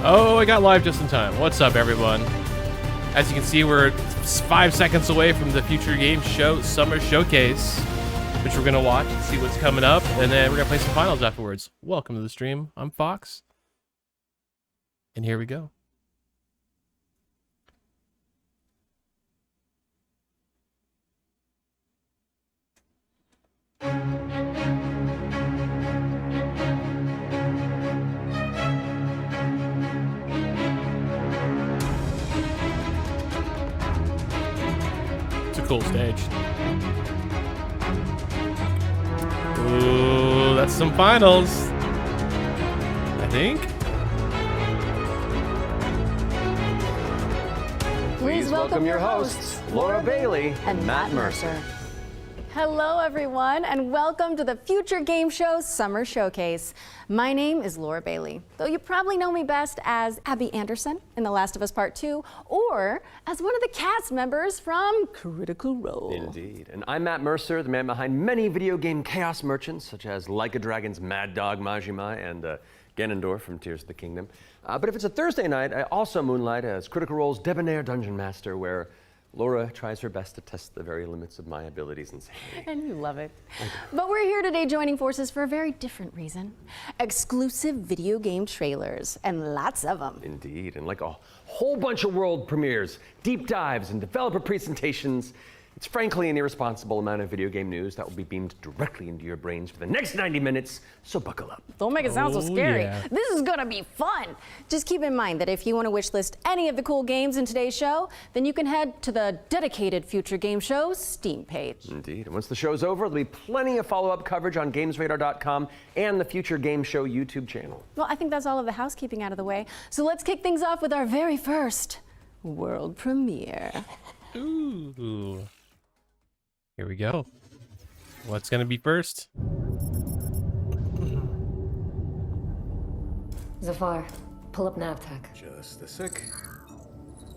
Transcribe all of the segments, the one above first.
Oh, I got live just in time. What's up, everyone? As you can see, we're 5 seconds away from the Future Game Show Summer Showcase, which we're going to watch and see what's coming up, and then we're going to play some finals afterwards. Welcome to the stream. I'm FoX, and here we go. Cool stage. Ooh, that's some finals, I think. Please welcome your hosts, Laura Bailey and Matt Mercer. Hello, everyone, and welcome to the Future Game Show Summer Showcase. My name is Laura Bailey, though you probably know me best as Abby Anderson in The Last of Us Part 2, or as one of the cast members from Critical Role. Indeed. And I'm Matt Mercer, the man behind many video game chaos merchants, such as Like a Dragon's Mad Dog Majima and Ganondorf from Tears of the Kingdom. But if it's a Thursday night, I also moonlight as Critical Role's Debonair Dungeon Master, where Laura tries her best to test the very limits of my abilities and sanity. And you love it. But we're here today joining forces for a very different reason. Exclusive video game trailers, and lots of them. Indeed, and like a whole bunch of world premieres, deep dives, and developer presentations. It's frankly an irresponsible amount of video game news that will be beamed directly into your brains for the next 90 minutes, so buckle up. Don't make it sound so scary. Yeah. This is gonna be fun. Just keep in mind that if you want to wishlist any of the cool games in today's show, then you can head to the dedicated Future Game Show Steam page. Indeed, and once the show's over, there'll be plenty of follow-up coverage on GamesRadar.com and the Future Game Show YouTube channel. Well, I think that's all of the housekeeping out of the way. So let's kick things off with our very first world premiere. Ooh. Here we go. What's gonna be first? Zafar, pull up NavTech. Just a sec.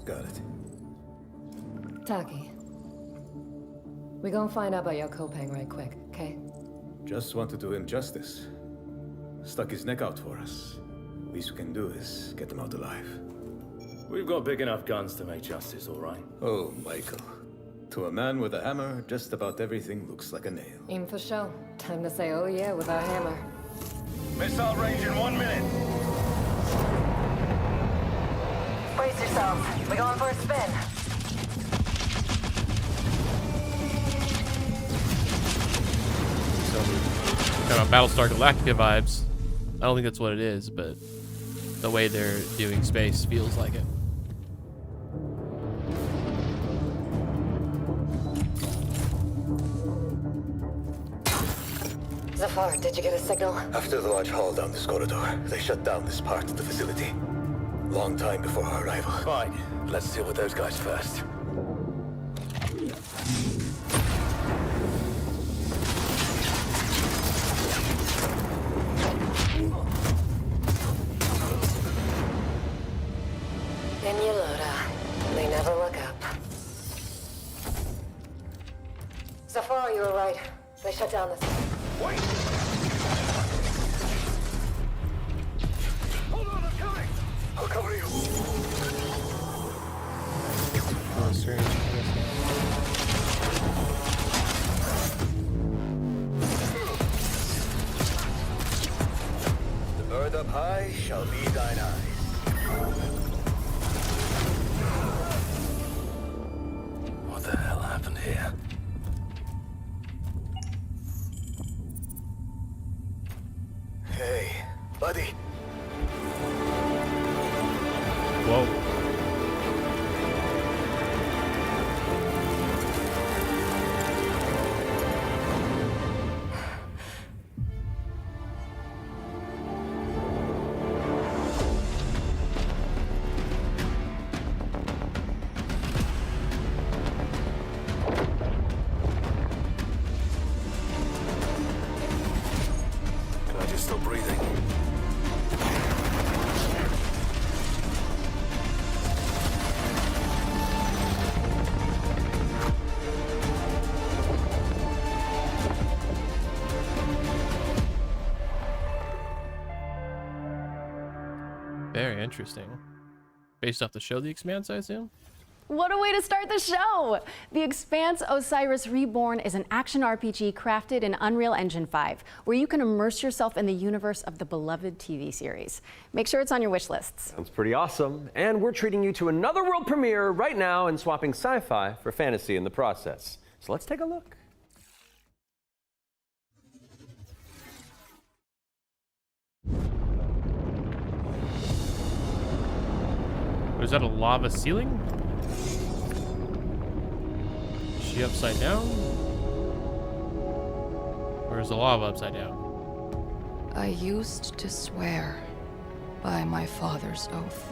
Got it. Taki, we gonna find out about your Kopang right quick, okay? Just want to do him justice. Stuck his neck out for us. Least we can do is get him out alive. We've got big enough guns to make justice, all right? Oh, Michael. To a man with a hammer, just about everything looks like a nail. Aim for show. Time to say oh yeah with our hammer. Missile range in 1 minute. Brace yourselves. We're going for a spin. Kind of Battlestar Galactica vibes. I don't think that's what it is, but the way they're doing space feels like it. Zafar, did you get a signal? After the large haul down this corridor, they shut down this part of the facility. Long time before our arrival. Fine. Let's deal with those guys first. In you Loda. They never look up. Zafar, you were right. They shut down this. Wait! Hold on, I'm coming! I'll cover you. Oh, strange. The bird up high shall be thine eyes. What the hell happened here? Hey, buddy. Whoa. Glad you're still breathing. Very interesting. Based off the show The Expanse, I assume? What a way to start the show! The Expanse Osiris Reborn is an action RPG crafted in Unreal Engine 5, where you can immerse yourself in the universe of the beloved TV series. Make sure it's on your wish lists. Sounds pretty awesome. And we're treating you to another world premiere right now and swapping sci-fi for fantasy in the process. So let's take a look. Is that a lava ceiling? Is she upside down? Or is the lava upside down? I used to swear by my father's oath.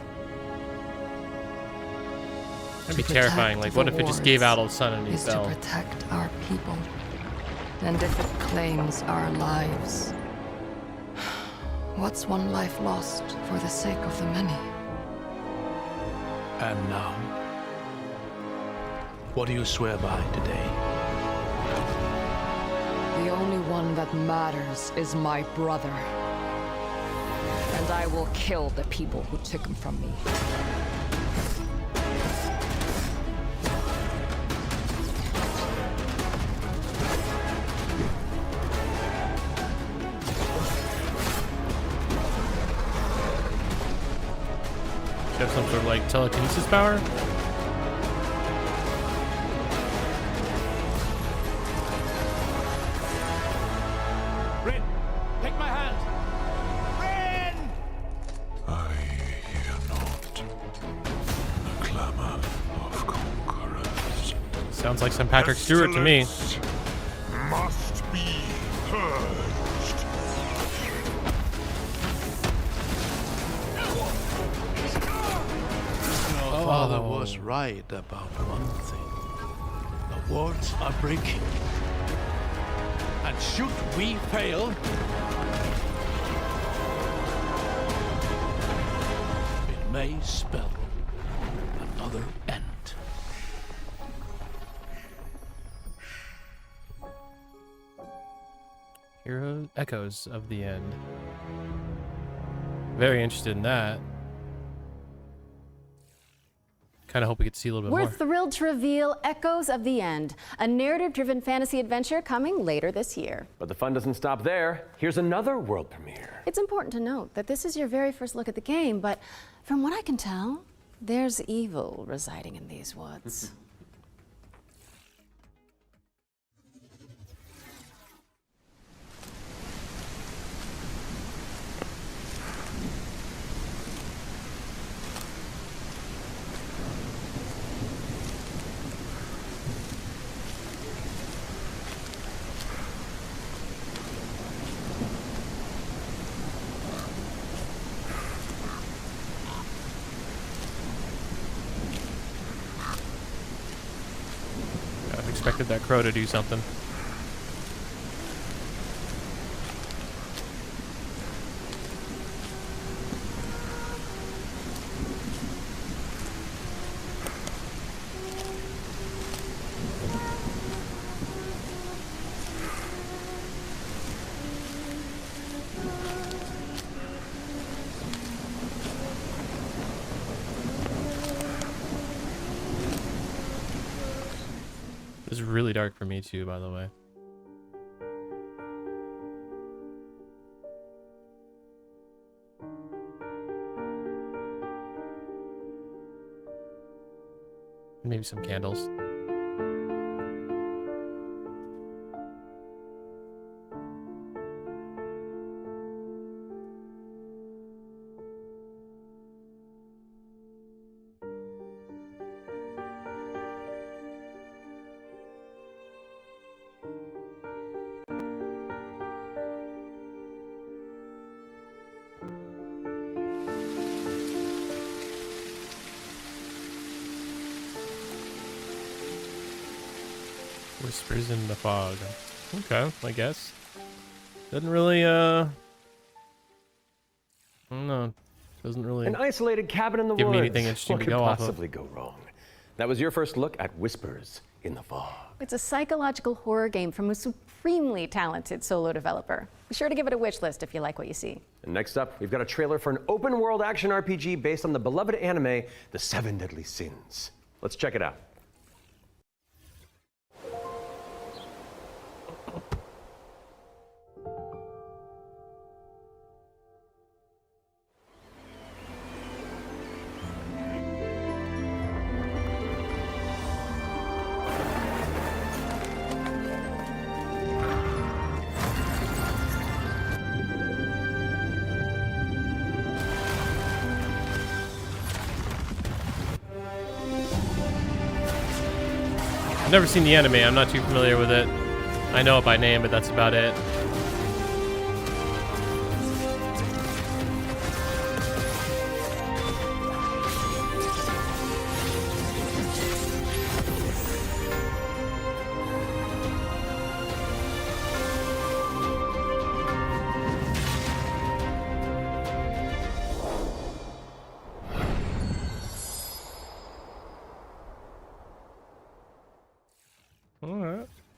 That'd be terrifying. Like, what if it just gave out all of a sudden and he is fell? to protect our people. And if it claims our lives, what's one life lost for the sake of the many? And now, what do you swear by today? The only one that matters is my brother. And I will kill the people who took him from me. Have some sort of like telekinesis power? Rin, take my hand! Rin! I hear not the clamor of conquerors. Sounds like some Patrick Stewart to me. Must be purged. Father was right about one thing. The wards are breaking. And should we fail, it may spell another end. Hero echoes of the end. Very interested in that. Kind of hope we could see a little bit We're more. thrilled to reveal Echoes of the End, a narrative-driven fantasy adventure coming later this year. But the fun doesn't stop there. Here's another world premiere. It's important to note that this is your very first look at the game, but from what I can tell, there's evil residing in these woods. Expected that crow to do something. It's really dark for me too, by the way. Maybe some candles. Whispers in the fog. Okay, I guess. Doesn't really, I don't know. Doesn't really An isolated cabin in the give woods. me anything interesting What to could go off of. possibly go wrong? That was your first look at Whispers in the Fog. It's a psychological horror game from a supremely talented solo developer. Be sure to give it a wish list if you like what you see. And next up, we've got a trailer for an open world action RPG based on the beloved anime, The Seven Deadly Sins. Let's check it out. Never seen the anime. I'm not too familiar with it. I know it by name, but that's about it.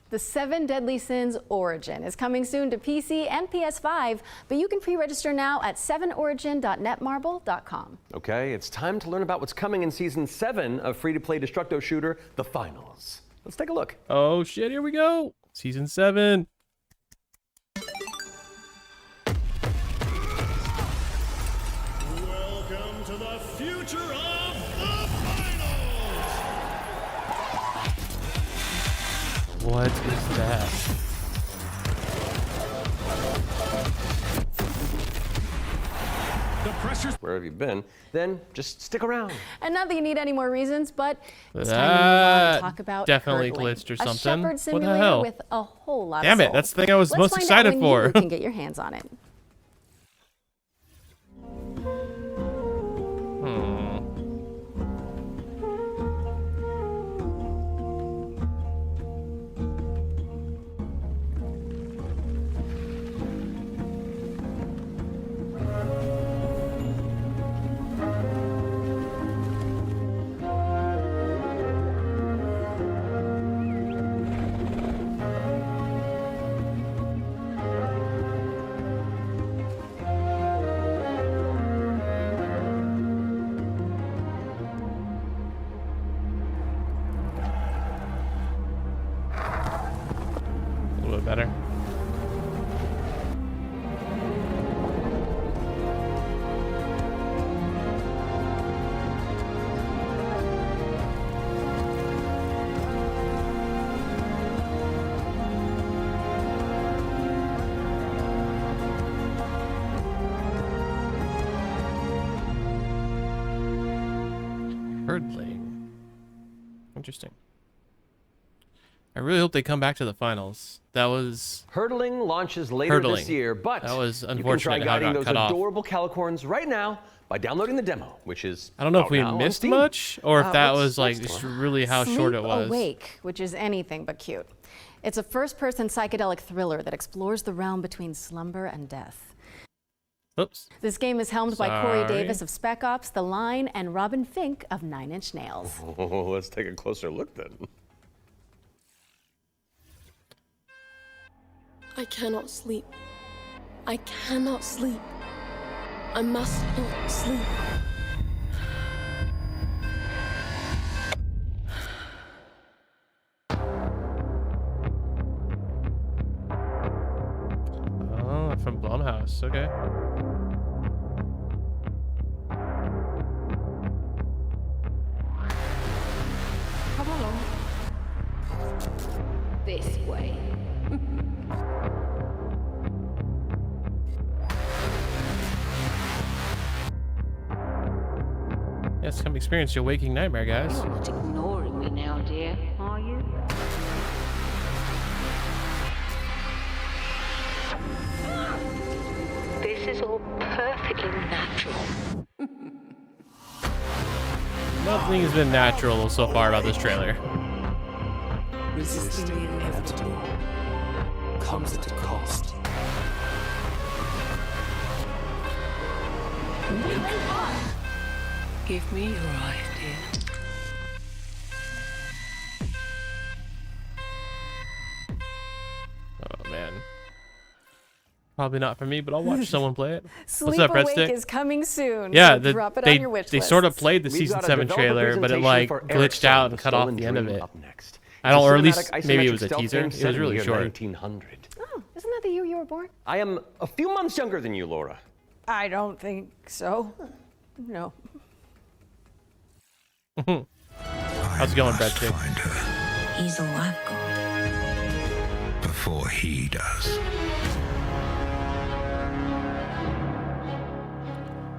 The Seven Deadly Sins Origin is coming soon to PC and PS5, but you can pre-register now at 7origin.netmarble.com. Okay, it's time to learn about what's coming in Season 7 of free-to-play Destructo shooter, The Finals. Let's take a look. Oh shit, here we go. Season 7. Welcome to the future of the finals! What is that? The pressure's Where have you been? Then just stick around. And not that you need any more reasons, but it's time to move on That and talk about definitely Herdling, glitched or a something. shepherd What the simulator hell? with a whole lot Damn of it, soul. that's the thing I was Let's most find excited out when for. You can get your hands on it. A little bit better. Herdling. Interesting. I really hope they come back to the finals. That was Herdling launches later this Herdling. year, but That was you can unfortunate try how it guiding got those cut off. adorable calicorns right now by downloading the demo, which is I don't know if out we now on missed Steam. much or if that let's- was like let's just go. really how short it was. Sleep Awake, which is anything but cute. It's a first-person psychedelic thriller that explores the realm between slumber and death. Oops. This game is helmed by Corey Sorry. Davis of Spec Ops, The Line, and Robin Fink of Nine Inch Nails. Oh, let's take a closer look then. I cannot sleep. I cannot sleep. I must not sleep. Oh, from Blumhouse. Okay. Come along. This way. Yes, come experience your waking nightmare, guys. You're not ignoring me now, dear, are you? This is all perfectly natural. Nothing has been natural so far about this trailer. Resisting the inevitable comes at a cost. Give me your eyes, dear. Probably not for me, but I'll watch someone play it. Sleep What's up, Awake Breadstick? is coming soon. Yeah, so drop it on your wish they list. sort of played the We've season got a 7 developer trailer, but it presentation like for glitched Eriksholm, out the and cut off Stolen the end of Dream it. up next. I don't, It's a or at least cinematic maybe it isometric was a stealth teaser. game It set was in the really year short. 1900. Oh, isn't that the year you were born? I am a few months younger than you, Laura. I don't think so. No. How's it going, Breadstick? He's all I've got. Before he does.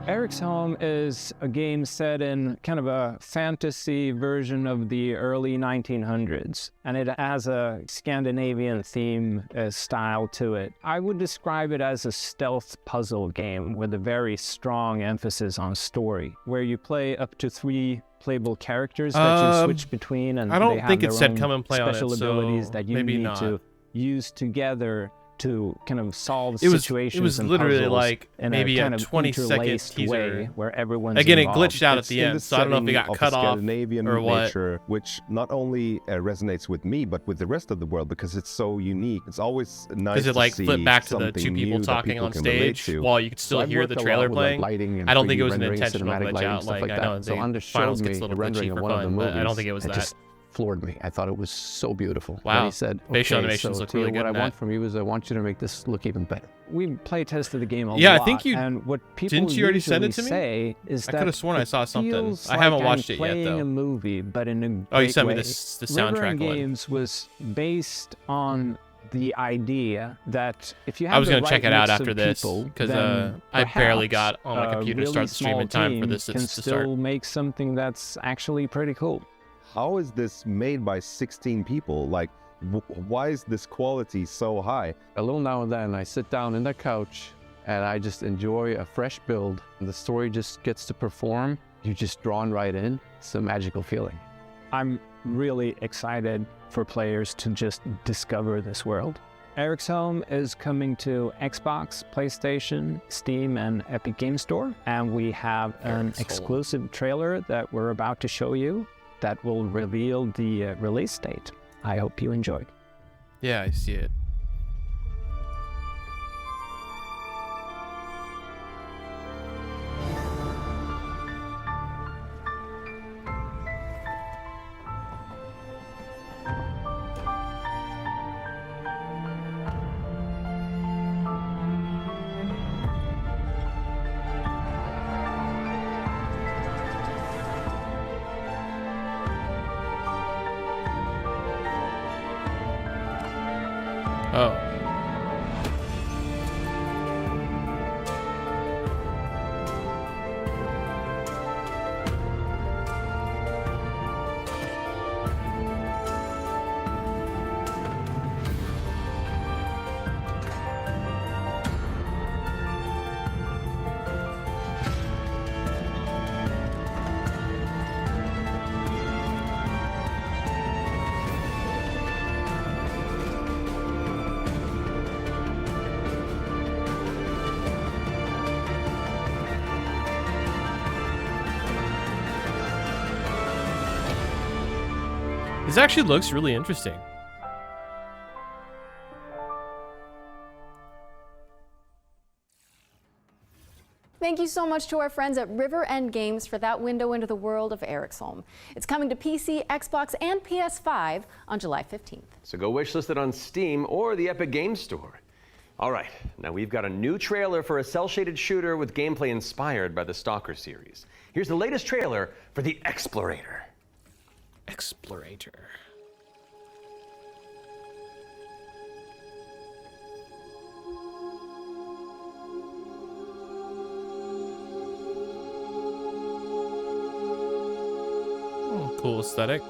Eriksholm is a game set in kind of a fantasy version of the early 1900s, and it has a Scandinavian theme style to it. I would describe it as a stealth puzzle game with a very strong emphasis on story, where you play up to 3 playable characters that you switch between, and I don't they have think it their said own come and play on it, special so abilities that you maybe need not. to use together to kind of solve It was situations and literally puzzles like in maybe a a kind of 20-second interlaced teaser. way where everyone's Again, involved. it glitched out at It's the in end, so I don't know if it got setting cut of off Scandinavian or what. nature, which not only resonates with me, but with the rest of the world because it's so unique. It's always nice Because it like to flipped see back to the something 2 people new that talking people on can relate stage to. while you could still I've hear worked the a trailer lot with, like, playing. lighting and I don't think 3D it was an rendering, intentional cinematic glitch lighting, out. stuff Like like I that. know So the under finals showed gets me a little the rendering glitchy of for one of fun, the but I don't movies. think it was It that. just floored me. I thought it was so beautiful. Wow. And he said, Facial okay, animations so look Theo, really good what I in want that. from you is I want you to make this look even better. We play tested the game a lot. Yeah, I think you and what people didn't you already send it to usually me? say is I that could have sworn I it saw something. feels I like haven't I'm watched it yet playing though. a movie, but in a great Oh, you sent me way. the soundtrack Rivering one. Games was based on the idea that if you have I was the gonna right check it out mix after of this people, because then I barely perhaps got on my computer to a start really the stream small in time for team this to can start. still make something that's actually pretty cool. How is this made by 16 people? Like, why is this quality so high? A little now and then I sit down in the couch and I just enjoy a fresh build. The story just gets to perform. You're just drawn right in. It's a magical feeling. I'm really excited for players to just discover this world. Eriksholm is coming to Xbox, PlayStation, Steam, and Epic Game Store. And we have an exclusive trailer that we're about to show you that will reveal the release date. I hope you enjoy. Yeah, I see it. Oh. This actually looks really interesting. Thank you so much to our friends at River End Games for that window into the world of Eriksholm. It's coming to PC, Xbox, and PS5 on July 15th. So go wishlist it on Steam or the Epic Games Store. All right, now we've got a new trailer for a cel-shaded shooter with gameplay inspired by the Stalker series. Here's the latest trailer for the Explorator. Explorator. Cool aesthetic.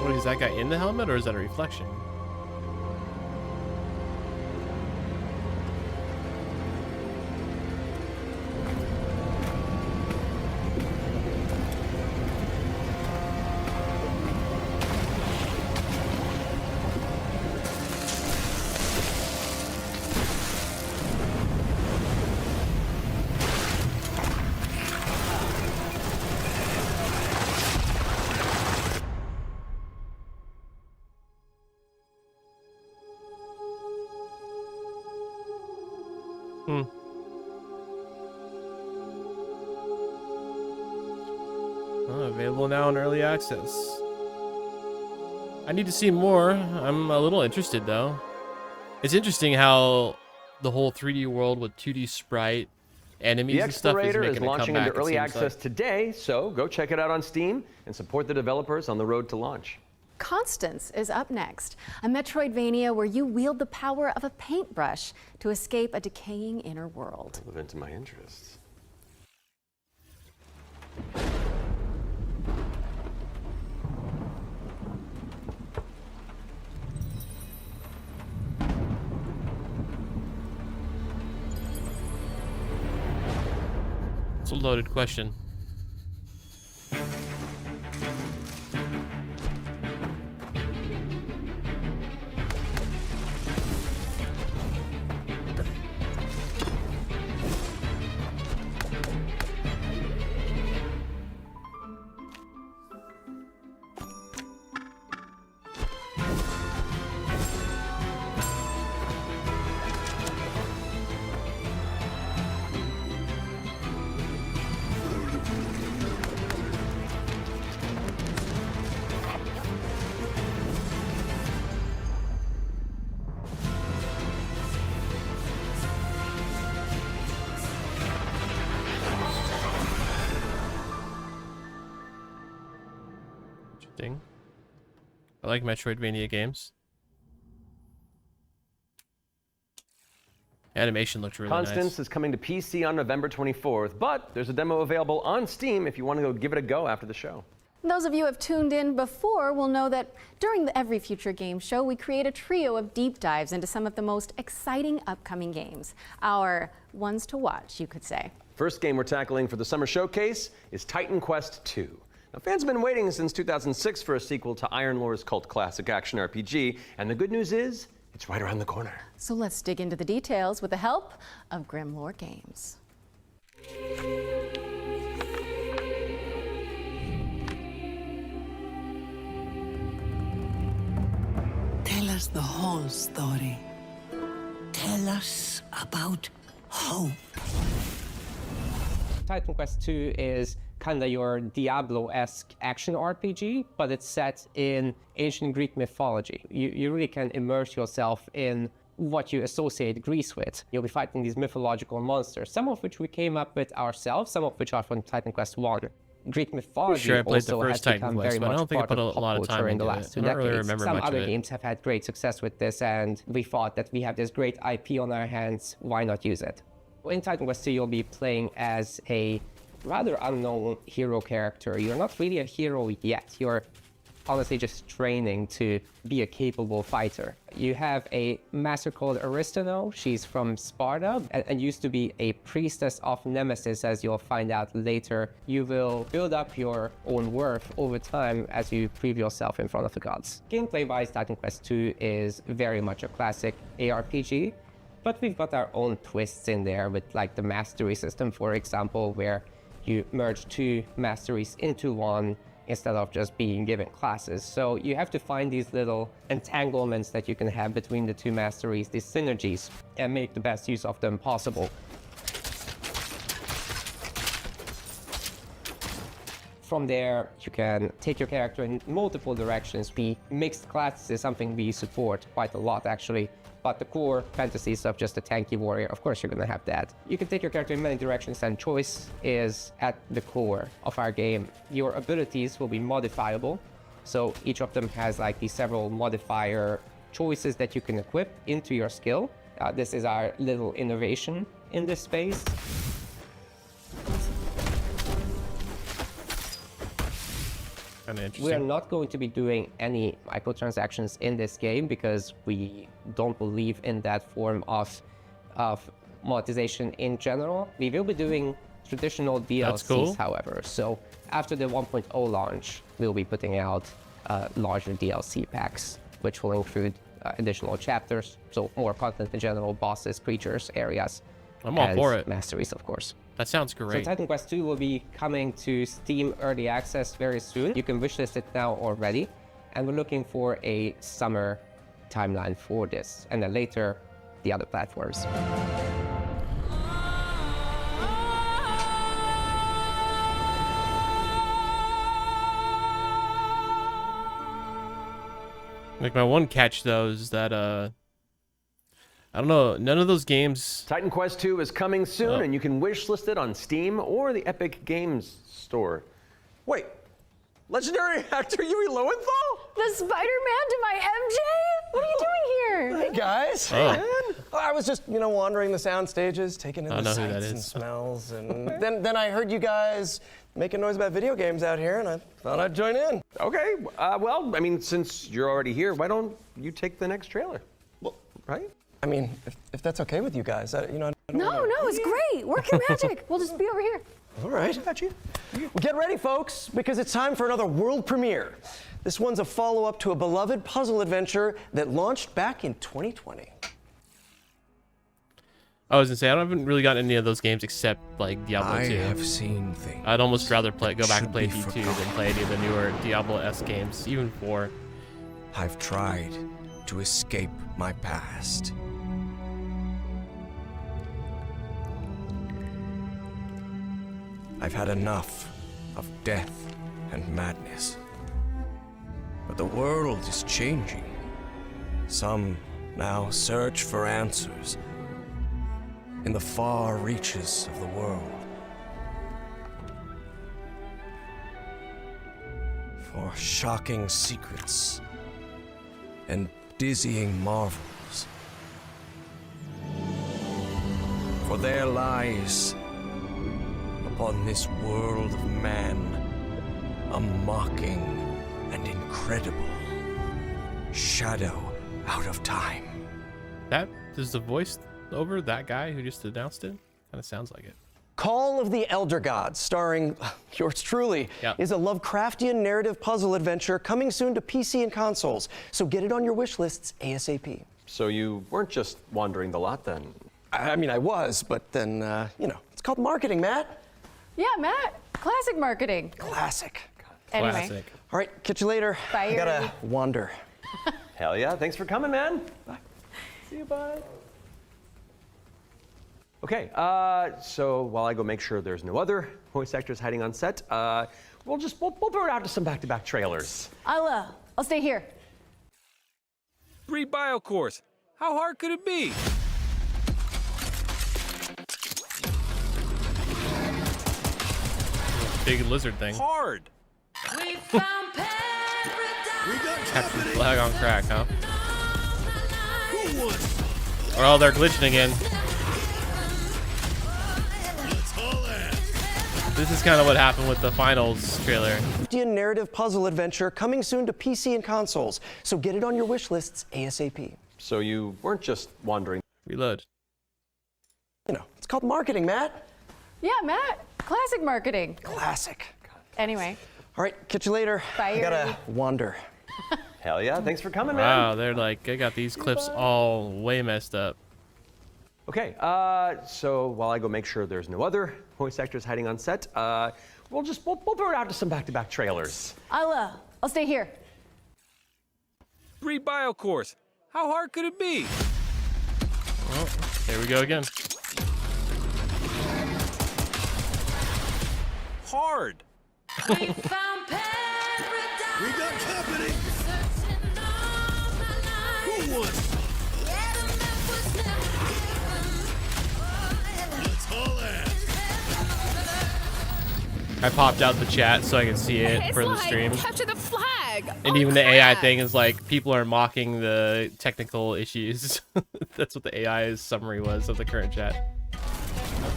What is that guy in the helmet, or is that a reflection? Available now in early access. I need to see more. I'm a little interested though. It's interesting how the whole 3D world with 2D sprite enemies The and stuff is Explorator making is a launching comeback, into it early seems access today, so go check it out on Steam and support the developers on the road to launch. Constance is up next, a Metroidvania where you wield the power of a paintbrush to escape a decaying inner world. Live into my interests. It's a loaded question. I like Metroidvania games. Animation looked really Constance nice. is coming to PC on November 24th, but there's a demo available on Steam if you want to go give it a go after the show. Those of you who have tuned in before will know that during the Every Future Game Show, we create a trio of deep dives into some of the most exciting upcoming games. Our ones to watch, you could say. First game we're tackling for the summer showcase is Titan Quest II. Now, fans have been waiting since 2006 for a sequel to Iron Lore's cult classic action RPG, and the good news is, it's right around the corner. So let's dig into the details with the help of Grimlore Games. Tell us the whole story. Tell us about hope. Titan Quest II is kind of your Diablo-esque action RPG, but it's set in ancient Greek mythology. You really can immerse yourself in what you associate Greece with. You'll be fighting these mythological monsters, some of which we came up with ourselves, some of which are from Titan Quest I. Greek mythology Sure, I played the also first has Titan become Quest, very but I much don't think I part put a of pop lot of time culture in into the it. last I 2 don't really decades. remember Some much of other it. games have had great success with this, and we thought that we have this great IP on our hands, why not use it? In Titan Quest II, you'll be playing as a rather unknown hero character. You're not really a hero yet. You're honestly just training to be a capable fighter. You have a master called Aristano. She's from Sparta and used to be a priestess of Nemesis, as you'll find out later. You will build up your own worth over time as you prove yourself in front of the gods. Gameplay-wise, Titan Quest II is very much a classic ARPG, but we've got our own twists in there with like the mastery system, for example, where you merge 2 masteries into one instead of just being given classes. So you have to find these little entanglements that you can have between the 2 masteries, these synergies, and make the best use of them possible. From there, you can take your character in multiple directions. Mixed classes is something we support quite a lot, actually. But the core fantasies of just a tanky warrior, of course you're gonna have that. You can take your character in many directions, and choice is at the core of our game. Your abilities will be modifiable, so each of them has like these several modifier choices that you can equip into your skill. This is our little innovation in this space. We are not going to be doing any microtransactions in this game because we don't believe in that form of monetization in general. We will be doing traditional DLCs, however. So after the 1.0 launch, we'll be putting out larger DLC packs, which will include additional chapters, so more content in general, bosses, creatures, areas. I'm all for it. Masteries, of course. That sounds great. So Titan Quest II will be coming to Steam Early Access very soon. You can wishlist it now already. And we're looking for a summer timeline for this. And then later, the other platforms. Like my one catch though is that I don't know, none of those games. Titan Quest 2 is coming soon, and you can wishlist it on Steam or the Epic Games Store. Wait, legendary actor Yui Lowenthal? The Spider-Man to my MJ? What are you doing here? Hey guys. Oh. Hey, man. I was just, wandering the sound stages, taking in the know who that sights and is. smells, and then I heard you guys making noise about video games out here, and I thought I'd join in. Okay, well, I mean, since you're already here, why don't you take the next trailer? Well, right? I mean, if that's okay with you guys, I don't No, wanna... no, it's great. Work your magic. We'll just be over here. All right. Got you. Well, get ready, folks, because it's time for another world premiere. This one's a follow-up to a beloved puzzle adventure that launched back in 2020. I was gonna say I haven't really gotten any of those games except like Diablo 2. I have seen things. I'd almost rather go back and play should be D2 than play any of the newer Diablo-esque games, even 4. I've tried to escape my past. I've had enough of death and madness. But the world is changing. Some now search for answers in the far reaches of the world. For shocking secrets and dizzying marvels. For there lies upon this world of man a mocking and incredible shadow out of time. That is the voice over that guy who just announced it? Kind of sounds like it. Call of the Elder Gods, starring yours truly, is a Lovecraftian narrative puzzle adventure coming soon to PC and consoles. So get it on your wish lists ASAP. So you weren't just wandering the lot then? I mean, I was, but then, it's called marketing, Matt. Yeah, Matt. Classic marketing. Classic. Anyway. Classic. All right, catch you later. Bye, I gotta Yuri. wander. Hell yeah, thanks for coming, man. Bye. See you, bye. Okay, so while I go make sure there's no other voice actors hiding on set, we'll throw it out to some back-to-back trailers. I'll stay here. 3 bio cores. How hard could it be? Big lizard thing. Hard. We found paradise. We got Captain Flag on crack, huh? Who won? Oh, they're glitching again. Let's haul ass. This is kind of what happened with the finals trailer. Narrative puzzle adventure coming soon to PC and consoles. So get it on your wish lists ASAP. So you weren't just wandering. Reload. It's called marketing, Matt. Yeah, Matt. Classic marketing. Classic. Anyway. All right, catch you later. Bye, I gotta Yuri. wander. Hell yeah, thanks for coming, man. Wow, they're like, I got these clips all way messed up. Okay, so while I go make sure there's no other voice actors hiding on set, we'll throw it out to some back-to-back trailers. I'll stay here. 3 bio cores. How hard could it be? Oh, here we go again. Hard. We found paradise. We got company. Who won? Let's haul ass. I popped out the chat so I could see it It's for the like, stream. capture the flag. And even the AI thing is like, people are mocking the technical issues. That's what the AI's summary was of the current chat.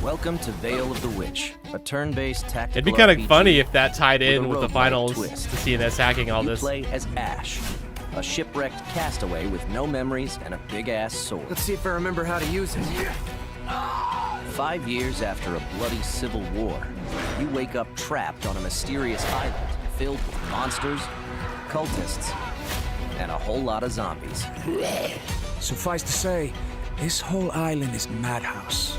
Welcome to Veil of the Witch, a turn-based tactical It'd be kind of RPG funny if that tied in with the roguelike finals twist. to CNS hacking all You this. play as Ash, a shipwrecked castaway with no memories and a big-ass sword. Let's see if I remember how to use it. 5 years after a bloody civil war, you wake up trapped on a mysterious island filled with monsters, cultists, and a whole lot of zombies. Suffice to say, this whole island is madhouse.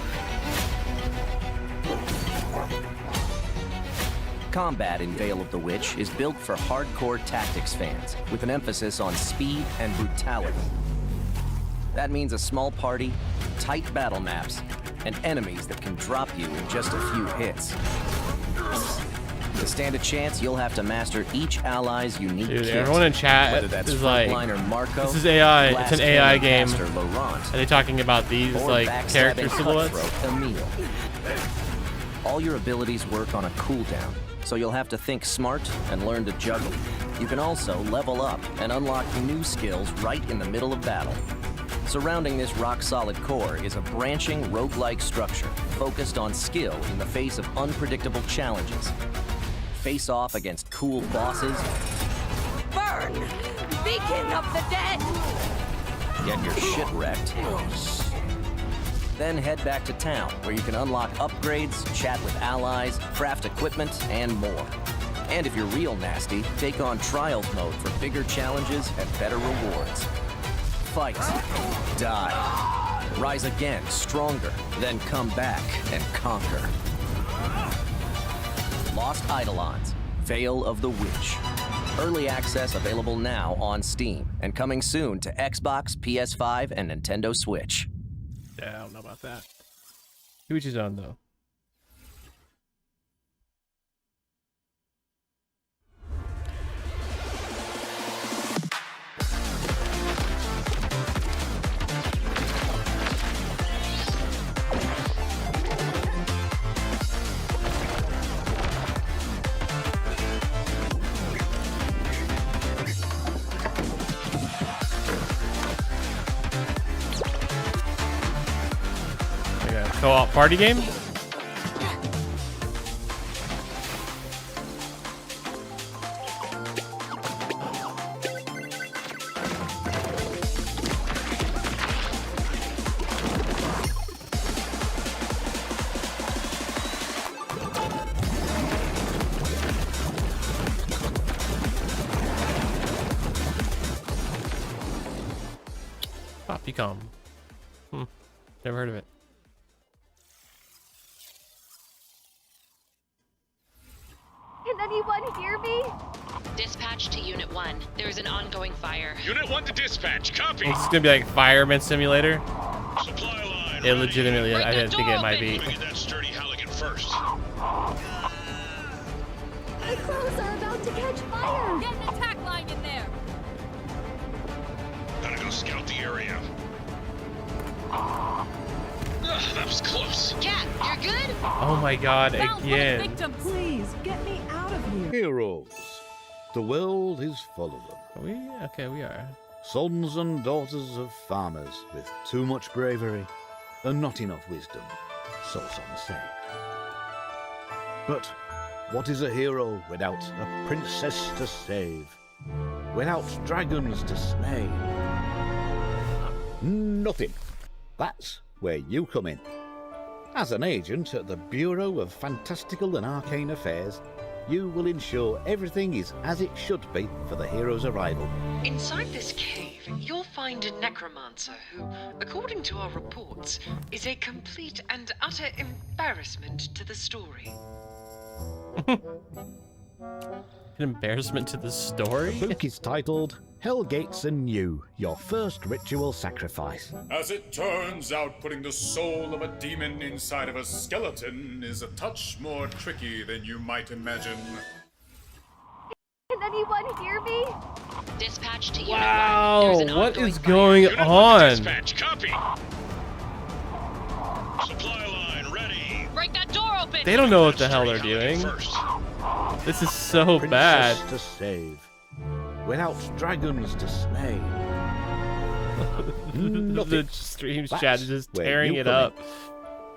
Combat in Veil of the Witch is built for hardcore tactics fans, with an emphasis on speed and brutality. That means a small party, tight battle maps, and enemies that can drop you in just a few hits. To stand a chance, you'll have to master each ally's unique Dude, kit. everyone in chat Whether that's is like, frontliner Marco, this is AI. It's an AI blast game. caster Laurent, Are they talking about these or like character backstabbing silhouettes? cutthroat Emile. All your abilities work on a cooldown, so you'll have to think smart and learn to juggle. You can also level up and unlock new skills right in the middle of battle. Surrounding this rock-solid core is a branching roguelike structure focused on skill in the face of unpredictable challenges. Face off against cool bosses. Burn! Beacon of the dead! Get your shit wrecked. Then head back to town, where you can unlock upgrades, chat with allies, craft equipment, and more. And if you're real nasty, take on Trials mode for bigger challenges and better rewards. Fight, die, rise again, stronger, then come back and conquer. Lost Eidolons, Veil of the Witch. Early access available now on Steam, and coming soon to Xbox, PS5, and Nintendo Switch. Yeah, I don't know about that. To each his own, though. Co-op party game? Popucom. Never heard of it. Can anyone hear me? Dispatch to Unit 1. There's an ongoing fire. Unit 1 to dispatch. Copy. It's gonna be like Fireman Simulator. Supply line. It legitimately, I didn't think it might be. Get that sturdy Halligan first. The crows are about to catch fire. Get an attack line in there. Gotta go scout the area. That was close. Cat, you're good? Oh my god, again. Victim, please get me out of here. Heroes. The world is full of them. Are we? Okay, we are. Sons and daughters of farmers with too much bravery and not enough wisdom, so some say. But what is a hero without a princess to save? Without dragons to slay? Nothing. That's where you come in. As an agent at the Bureau of Fantastical and Arcane Affairs, you will ensure everything is as it should be for the hero's arrival. Inside this cave, you'll find a necromancer who, according to our reports, is a complete and utter embarrassment to the story. An embarrassment to the story? The book is titled Hellgates Anew, Your First Ritual Sacrifice. As it turns out, putting the soul of a demon inside of a skeleton is a touch more tricky than you might imagine. Can anyone hear me? Dispatch to Unit 1. Wow, There's an what ongoing is fire. going Unit 1 to on? dispatch. Copy. Supply line ready. Break that door open. They don't know what the hell they're doing. This is so bad. To save, without dragons to slay. The stream chat is just tearing it up.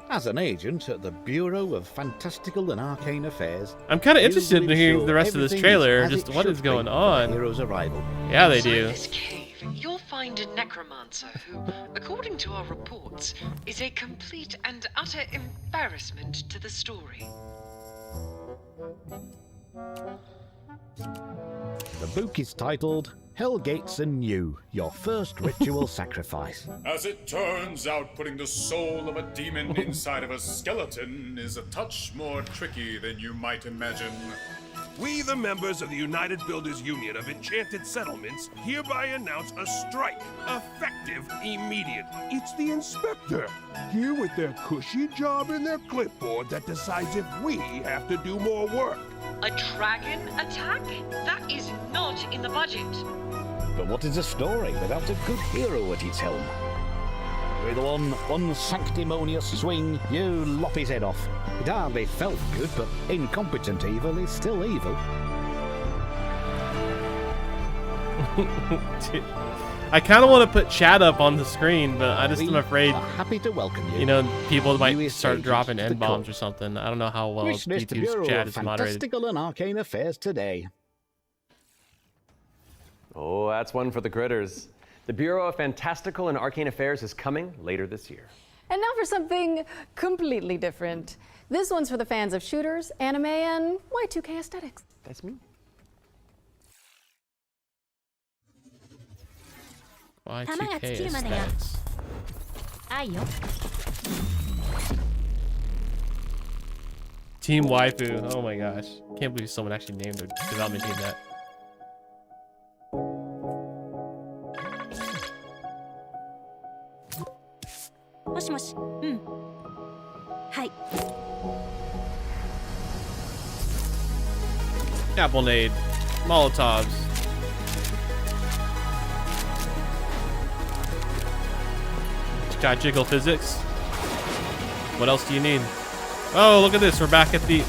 As an agent at the Bureau of Fantastical and Arcane Affairs, I'm kind of interested in hearing the rest of this trailer. Just what is going on? Hero's arrival. Yeah, they do. Inside this cave, you'll find a necromancer who, according to our reports, is a complete and utter embarrassment to the story. The book is titled Hellgates Anew, Your First Ritual Sacrifice. As it turns out, putting the soul of a demon inside of a skeleton is a touch more tricky than you might imagine. We, the members of the United Builders Union of Enchanted Settlements, hereby announce a strike, effective immediate. It's the inspector, here with their cushy job in their clipboard that decides if we have to do more work. A dragon attack? That is not in the budget. But what is a story without a good hero at its helm? With one unsanctimonious swing, you lop his head off. It hardly felt good, but incompetent evil is still evil. I kind of want to put chat up on the screen, but I just am afraid. Happy to welcome you. You know, people might start dropping N-bombs or something. I don't know how well YouTube's chat is moderated. Fantastical and Arcane affairs today. Oh, that's one for the critters. The Bureau of Fantastical and Arcane Affairs is coming later this year. And now for something completely different. This one's for the fans of shooters, anime, and Y2K aesthetics. That's me. Y2K aesthetics. Team Waifu. Oh my gosh. Can't believe someone actually named their development team that. Apple nade, Molotovs. Got jiggle physics. What else do you need? Oh, look at this. We're back at the...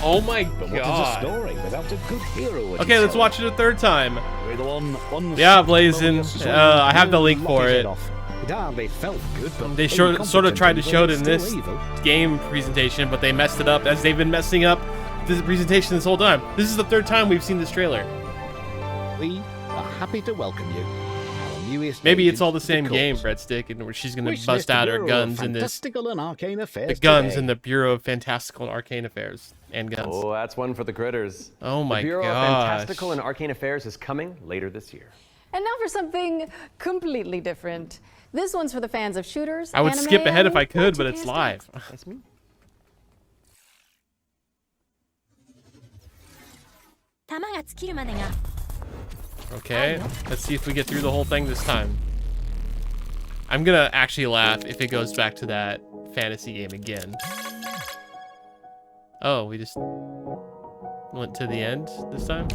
Oh my god. But what is a story without a good hero at Okay, its let's helm? watch it a third time. With one Yeah, Blazin. I have the link for it. It hardly felt good, but They sort of tried to show it in this game presentation, but they messed it up as they've been messing up this presentation this whole time. This is the third time we've seen this trailer. We are happy to welcome you. Our newest Maybe it's agent all the to same cause. game, Breadstick, and where she's gonna Wish bust Mr. out her Bureau of guns in this. Fantastical and Arcane affairs The guns today. in the Bureau of Fantastical and Arcane Affairs and guns. Oh, that's one for the critters. Oh my The Bureau of gosh. Fantastical and Arcane Affairs is coming later this year. And now for something completely different. This one's for the fans of shooters, I would anime, skip ahead if I and could, but Y2K it's live. That's me. Okay, let's see if we get through the whole thing this time. I'm gonna actually laugh if it goes back to that fantasy game again. Oh, we just went to the end this time?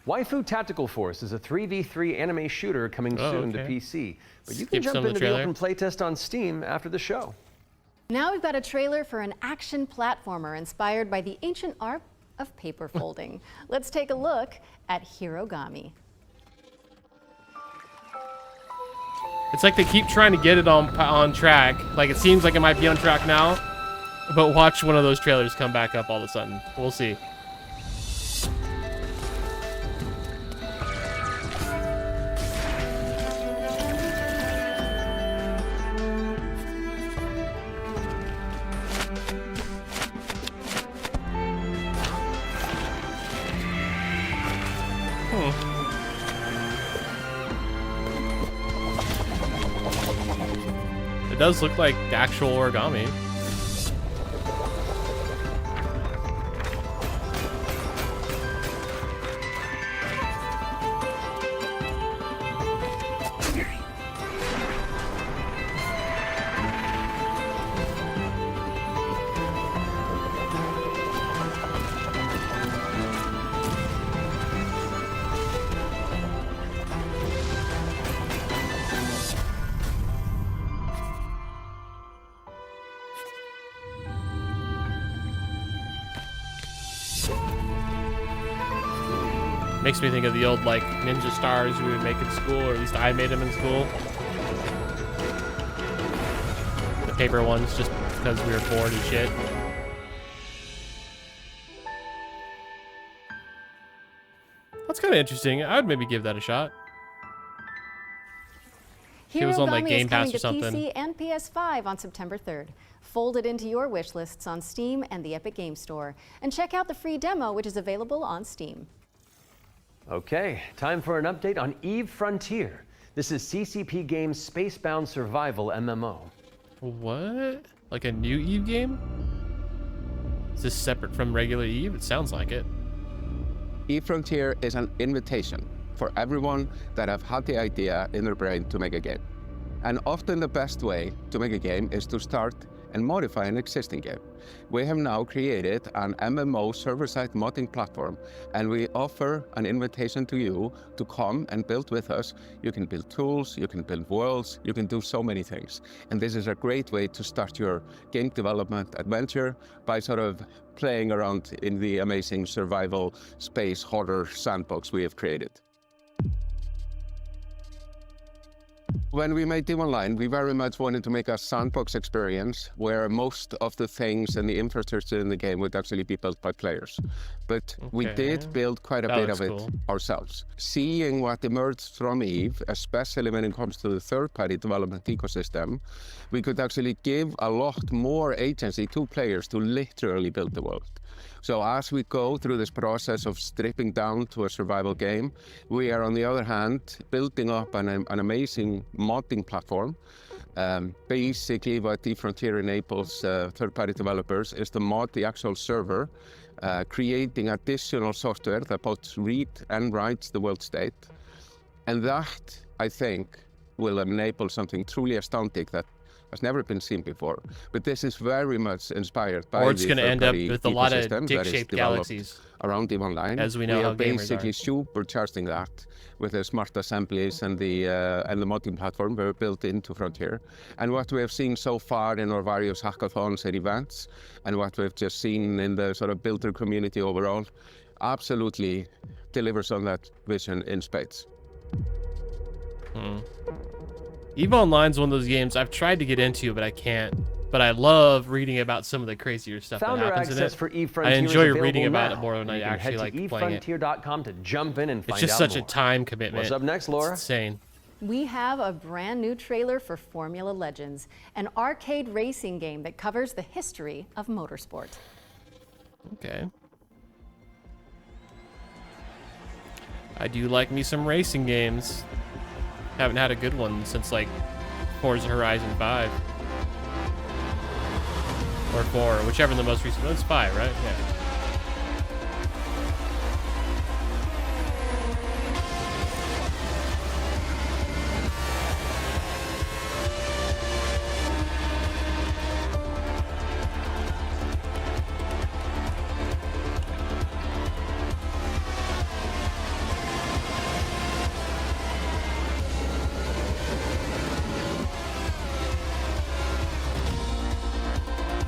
Waifu Tactical Force is a 3v3 anime shooter coming soon to PC. But you can Skip some jump of the into the trailer. open playtest on Steam after the show. Now we've got a trailer for an action platformer inspired by the ancient art of paper folding. Let's take a look at Hirogami. It's like they keep trying to get it on track. Like it seems like it might be on track now, but watch one of those trailers come back up all of a sudden. We'll see. It does look like actual origami. Makes me think of the old like ninja stars we would make in school, or at least I made them in school. The paper ones, just because we were bored as shit. That's kind of interesting. I would maybe give that a shot. It was on like Hirogami Game is Pass coming or to something. PC and PS5 on September 3rd. Fold it into your wish lists on Steam and the Epic Games Store. And check out the free demo, which is available on Steam. Okay, time for an update on Eve Frontier. This is CCP Games' Spacebound Survival MMO. What? Like a new Eve game? Is this separate from regular Eve? It sounds like it. Eve Frontier is an invitation for everyone that have had the idea in their brain to make a game. And often the best way to make a game is to start and modify an existing game. We have now created an MMO server-side modding platform, and we offer an invitation to you to come and build with us. You can build tools, you can build worlds, you can do so many things. And this is a great way to start your game development adventure by sort of playing around in the amazing survival space horror sandbox we have created. When we made Eve Online, we very much wanted to make a sandbox experience where most of the things and the infrastructure in the game would actually be built by players. But we did build quite a bit of it ourselves. Seeing what emerged from Eve, especially when it comes to the third-party development ecosystem, we could actually give a lot more agency to players to literally build the world. So as we go through this process of stripping down to a survival game, we are on the other hand building up an amazing modding platform. Basically what Eve Frontier enables third-party developers is to mod the actual server, creating additional software that both read and writes the world state. And that, I think, will enable something truly astounding that has never been seen before. But this is very much inspired by or it's going to end up with a lot of dick-shaped galaxies around Eve Online. As we know how gamers are. We are basically supercharging that with the smart assemblies and the modding platform we're built into Frontier. And what we have seen so far in our various hackathons and events, and what we've just seen in the sort of builder community overall, absolutely delivers on that vision in spades. EVE Online's one of those games I've tried to get into, but I can't. But I love reading about some of the crazier stuff that happens in it. For Eve Frontier I enjoy is reading about now. it more than I actually like playing it. EveFrontier.com to jump in and find out It's just such more. a time commitment. What's up next, Laura? It's insane. We have a brand new trailer for Formula Legends, an arcade racing game that covers the history of motorsport. Okay. I do like me some racing games. Haven't had a good one since like Forza Horizon 5. Or 4, whichever the most recent one. It's 5, right? Yeah.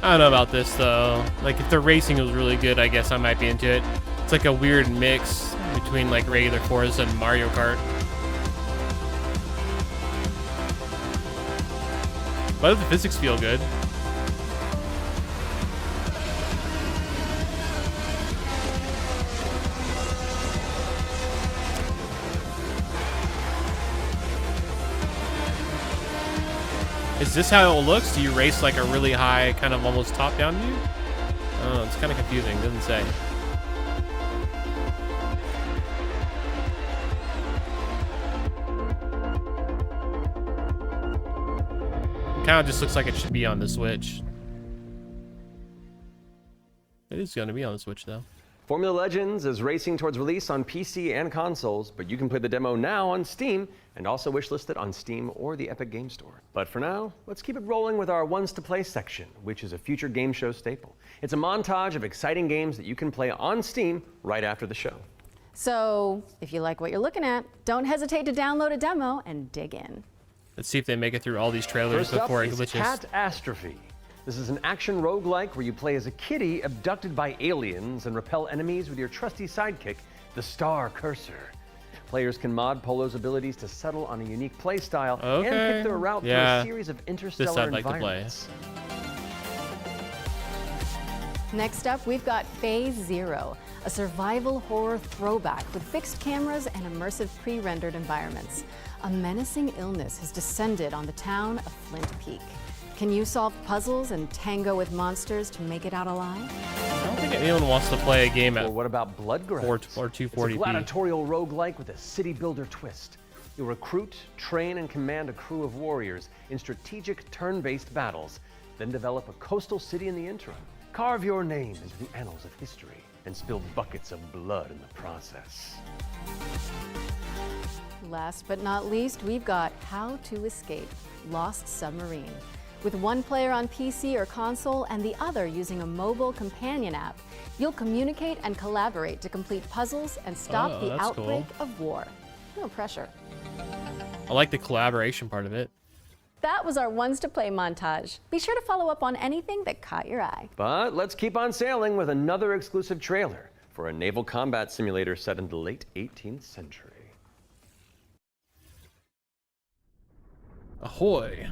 I don't know about this though. Like if the racing was really good, I guess I might be into it. It's like a weird mix between like regular Forza and Mario Kart. But the physics feel good. Is this how it looks? Do you race like a really high, kind of almost top-down view? Oh, it's kind of confusing. It doesn't say. It kind of just looks like it should be on the Switch. It is going to be on the Switch, though. Formula Legends is racing towards release on PC and consoles, but you can play the demo now on Steam and also wishlist it on Steam or the Epic Games Store. But for now, let's keep it rolling with our Ones to Play section, which is a future game show staple. It's a montage of exciting games that you can play on Steam right after the show. So if you like what you're looking at, don't hesitate to download a demo and dig in. Let's see if they make it through all these trailers First before it up is glitches. Cat-astrophe. This is an action roguelike where you play as a kitty abducted by aliens and repel enemies with your trusty sidekick, the Star Cursor. Players can mod Polo's abilities to settle on a unique play style and pick their route through a series of interstellar environments. Next up, we've got Phase Zero, a survival horror throwback with fixed cameras and immersive pre-rendered environments. A menacing illness has descended on the town of Flint Peak. Can you solve puzzles and tango with monsters to make it out alive? I don't think anyone wants to play a game at Or what about Bloodgrounds? or 240p. It's a gladiatorial roguelike with a city builder twist. You'll recruit, train, and command a crew of warriors in strategic turn-based battles, then develop a coastal city in the interim. Carve your name into the annals of history and spill buckets of blood in the process. Last but not least, we've got How to Escape, Lost Submarine. With one player on PC or console and the other using a mobile companion app, you'll communicate and collaborate to complete puzzles and stop the outbreak of war. No pressure. I like the collaboration part of it. That was our Ones to Play montage. Be sure to follow up on anything that caught your eye. But let's keep on sailing with another exclusive trailer for a naval combat simulator set in the late 18th century. Ahoy.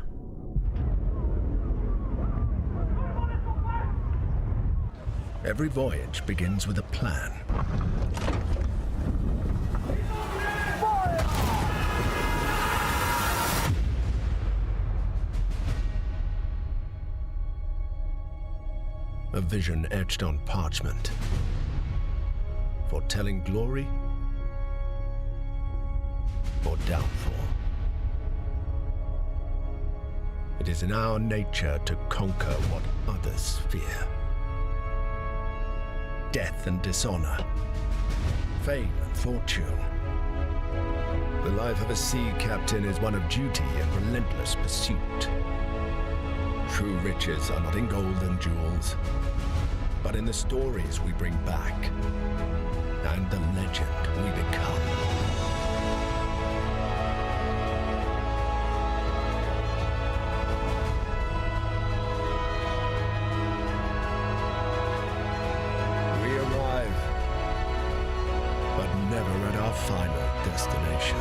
Every voyage begins with a plan. A vision etched on parchment, foretelling glory or downfall. It is in our nature to conquer what others fear. Death and dishonor, fame and fortune. The life of a sea captain is one of duty and relentless pursuit. True riches are not in gold and jewels, but in the stories we bring back and the legend we become. We arrive, but never at our final destination.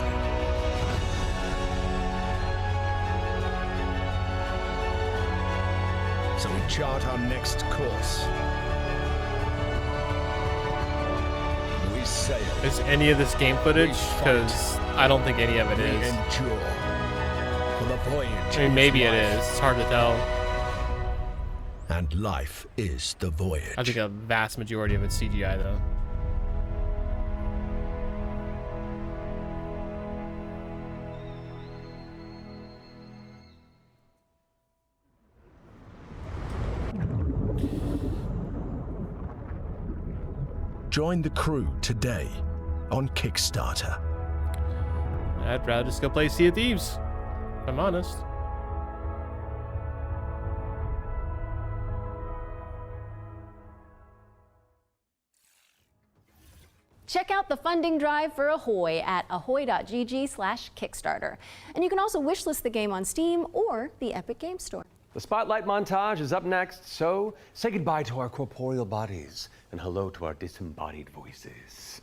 So we chart our next course. We sail. Is any of this game footage? Because I don't think any of it is. Endure. For the voyage. I mean, maybe it is. It's hard to tell. And life is the voyage. I think a vast majority of it's CGI, though. Join the crew today on Kickstarter. I'd rather just go play Sea of Thieves, if I'm honest. Check out the funding drive for Ahoy at ahoy.gg/Kickstarter. And you can also wishlist the game on Steam or the Epic Games Store. The Spotlight montage is up next, so say goodbye to our corporeal bodies and hello to our disembodied voices.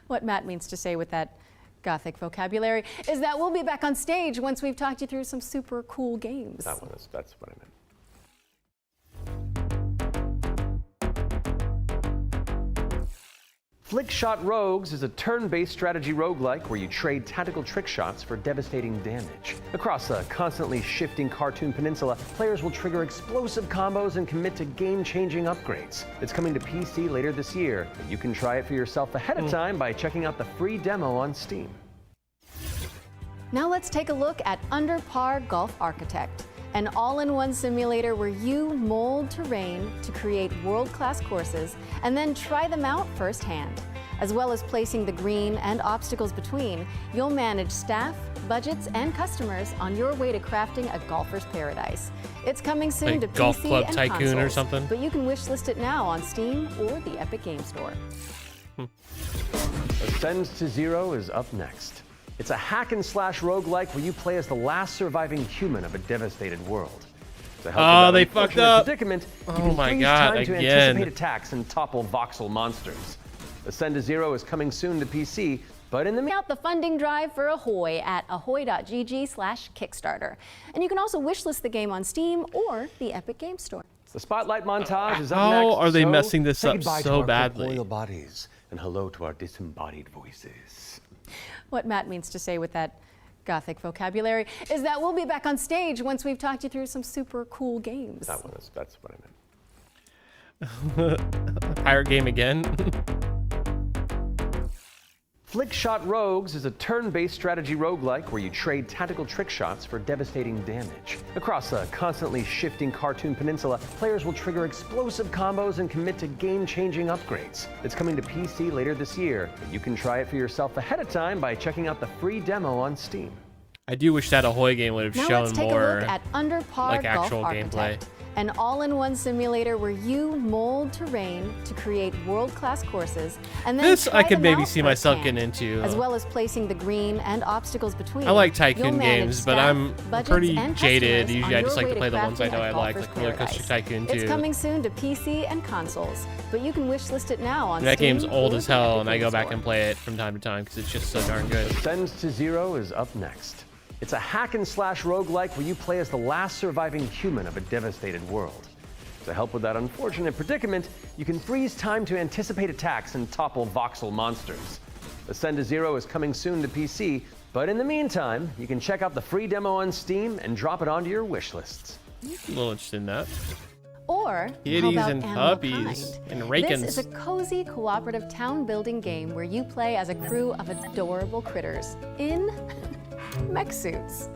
What Matt means to say with that gothic vocabulary is that we'll be back on stage once we've talked you through some super cool games. That's what I meant. Flickshot Rogues is a turn-based strategy roguelike where you trade tactical trick shots for devastating damage. Across a constantly shifting cartoon peninsula, players will trigger explosive combos and commit to game-changing upgrades. It's coming to PC later this year, but you can try it for yourself ahead of time by checking out the free demo on Steam. Now let's take a look at Under Par Golf Architect, an all-in-one simulator where you mold terrain to create world-class courses and then try them out firsthand. As well as placing the green and obstacles between, you'll manage staff, budgets, and customers on your way to crafting a golfer's paradise. It's coming soon to Golf PC Club and Tycoon consoles, or something? but you can wishlist it now on Steam or the Epic Games Store. Ascend to Zero is up next. It's a hack-and-slash roguelike where you play as the last surviving human of a devastated world. To help with that they fucked unfortunate up. Predicament, you Oh can my freeze God, time to again. anticipate attacks and topple voxel monsters. Ascend to Zero is coming soon to PC, but in the Check out the funding drive for Ahoy at ahoy.gg/Kickstarter. And you can also wishlist the game on Steam or the Epic Games Store. The spotlight montage is up How next. are they so messing this say up goodbye so to our badly? corporeal bodies and hello to our disembodied voices. What Matt means to say with that Gothic vocabulary is that we'll be back on stage once we've talked you through some super cool games. That's what I meant. Pirate game again. Flickshot Rogues is a turn-based strategy roguelike where you trade tactical trick shots for devastating damage. Across a constantly shifting cartoon peninsula, players will trigger explosive combos and commit to game-changing upgrades. It's coming to PC later this year, but you can try it for yourself ahead of time by checking out the free demo on Steam. I do wish that Ahoy game would have Now shown let's take more a look at Under Par like Golf actual Architect, gameplay. an all-in-one simulator where you mold terrain to create world-class courses, and then This try I could them maybe out see myself firsthand, getting into. as well as placing the green and obstacles between. I like You'll tycoon manage games, but staff, I'm budgets, pretty and jaded. customers Usually I on just your like to way play the ones I crafting know at I like Golfer's Roller Coaster Paradise. Tycoon 2. It's coming soon to PC and consoles, but you can wishlist it now on That Steam game's old or as the hell, Epic and I Games go back Store. and play it from time to time because it's just so darn good. Ascends to Zero is up next. It's a hack-and-slash roguelike where you play as the last surviving human of a devastated world. To help with that unfortunate predicament, you can freeze time to anticipate attacks and topple voxel monsters. Ascend to Zero is coming soon to PC, but in the meantime, you can check out the free demo on Steam and drop it onto your wish lists. A little interested in that. Or Kitties how about and Animalkind? puppies and rakins. This is a cozy cooperative town building game where you play as a crew of adorable critters in mech suits.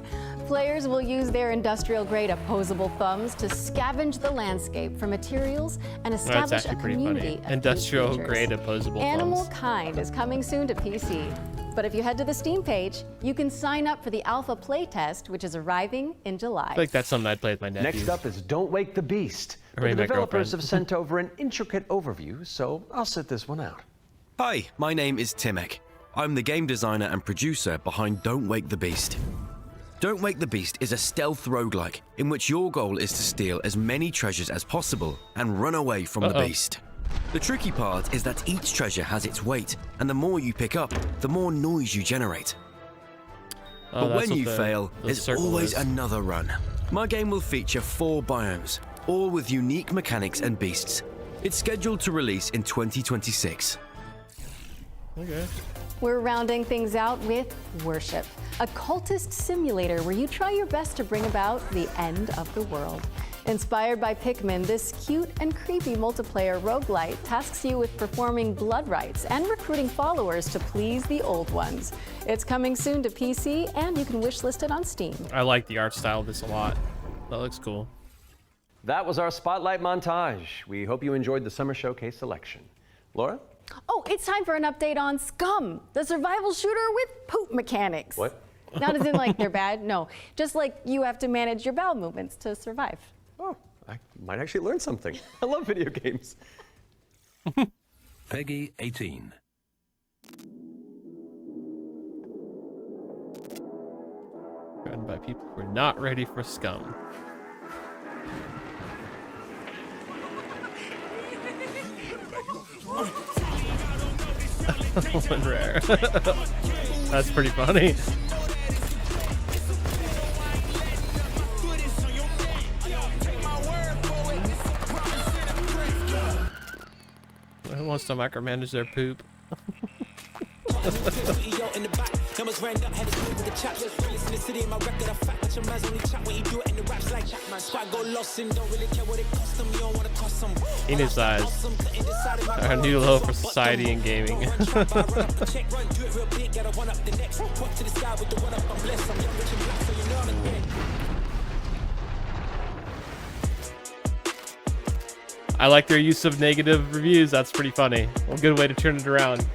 Players will use their industrial-grade opposable thumbs to scavenge the landscape for materials and That's establish a actually pretty community funny. of these Industrial-grade creatures. opposable thumbs. Animalkind is coming soon to PC. But if you head to the Steam page, you can sign up for the alpha playtest, which is arriving in July. I feel like that's something I'd play with my nephew. Next up is Don't Wake the Beast. Or But the maybe my developers girlfriend. have sent over an intricate overview, so I'll sit this one out. Hi, my name is Timek. I'm the game designer and producer behind Don't Wake the Beast. Don't Wake the Beast is a stealth roguelike in which your goal is to steal as many treasures as possible and run away from the beast. The tricky part is that each treasure has its weight, and the more you pick up, the more noise you generate. Oh, But that's when what you fail, the there's circle always is. another run. My game will feature 4 biomes, all with unique mechanics and beasts. It's scheduled to release in 2026. Okay. We're rounding things out with Worship, a cultist simulator where you try your best to bring about the end of the world. Inspired by Pikmin, this cute and creepy multiplayer roguelite tasks you with performing blood rites and recruiting followers to please the old ones. It's coming soon to PC, and you can wishlist it on Steam. I like the art style of this a lot. That looks cool. That was our Spotlight montage. We hope you enjoyed the Summer Showcase selection. Laura? Oh, it's time for an update on SCUM, the survival shooter with poop mechanics. What? Not as in like they're bad, no. Just like you have to manage your bowel movements to survive. Oh, I might actually learn something. I love video games. Peggy 18. Run by people who are not ready for SCUM. One rare. That's pretty funny. Who wants to micromanage their poop? Penis size. Our new low for society and gaming. I like their use of negative reviews. That's pretty funny. A good way to turn it around.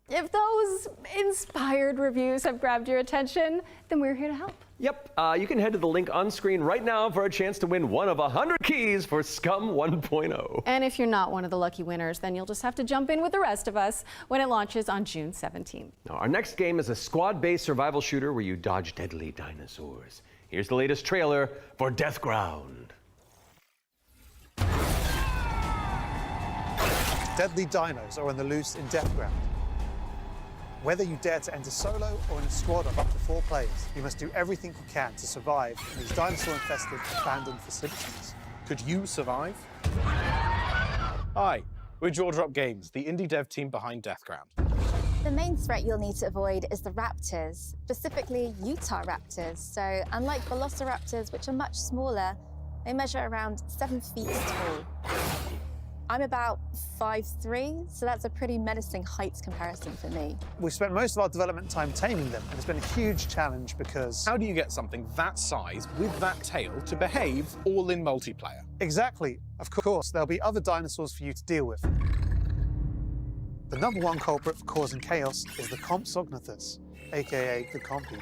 If those inspired reviews have grabbed your attention, then we're here to help. Yep, you can head to the link on screen right now for a chance to win one of 100 keys for SCUM 1.0. And if you're not one of the lucky winners, then you'll just have to jump in with the rest of us when it launches on June 17th. Now, our next game is a squad-based survival shooter where you dodge deadly dinosaurs. Here's the latest trailer for Deathground. Deadly dinos are on the loose in Deathground. Whether you dare to enter solo or in a squad of up to 4 players, you must do everything you can to survive in these dinosaur-infested, abandoned facilities. Could you survive? Hi, we're Jaw Drop Games, the indie dev team behind Deathground. The main threat you'll need to avoid is the raptors, specifically Utah raptors. So unlike velociraptors, which are much smaller, they measure around 7 feet tall. I'm about 5'3", so that's a pretty menacing height comparison for me. We spent most of our development time taming them, and it's been a huge challenge because... How do you get something that size with that tail to behave all in multiplayer? Exactly. Of course, there'll be other dinosaurs for you to deal with. The #1 culprit for causing chaos is the Compsognathus, aka the Compy.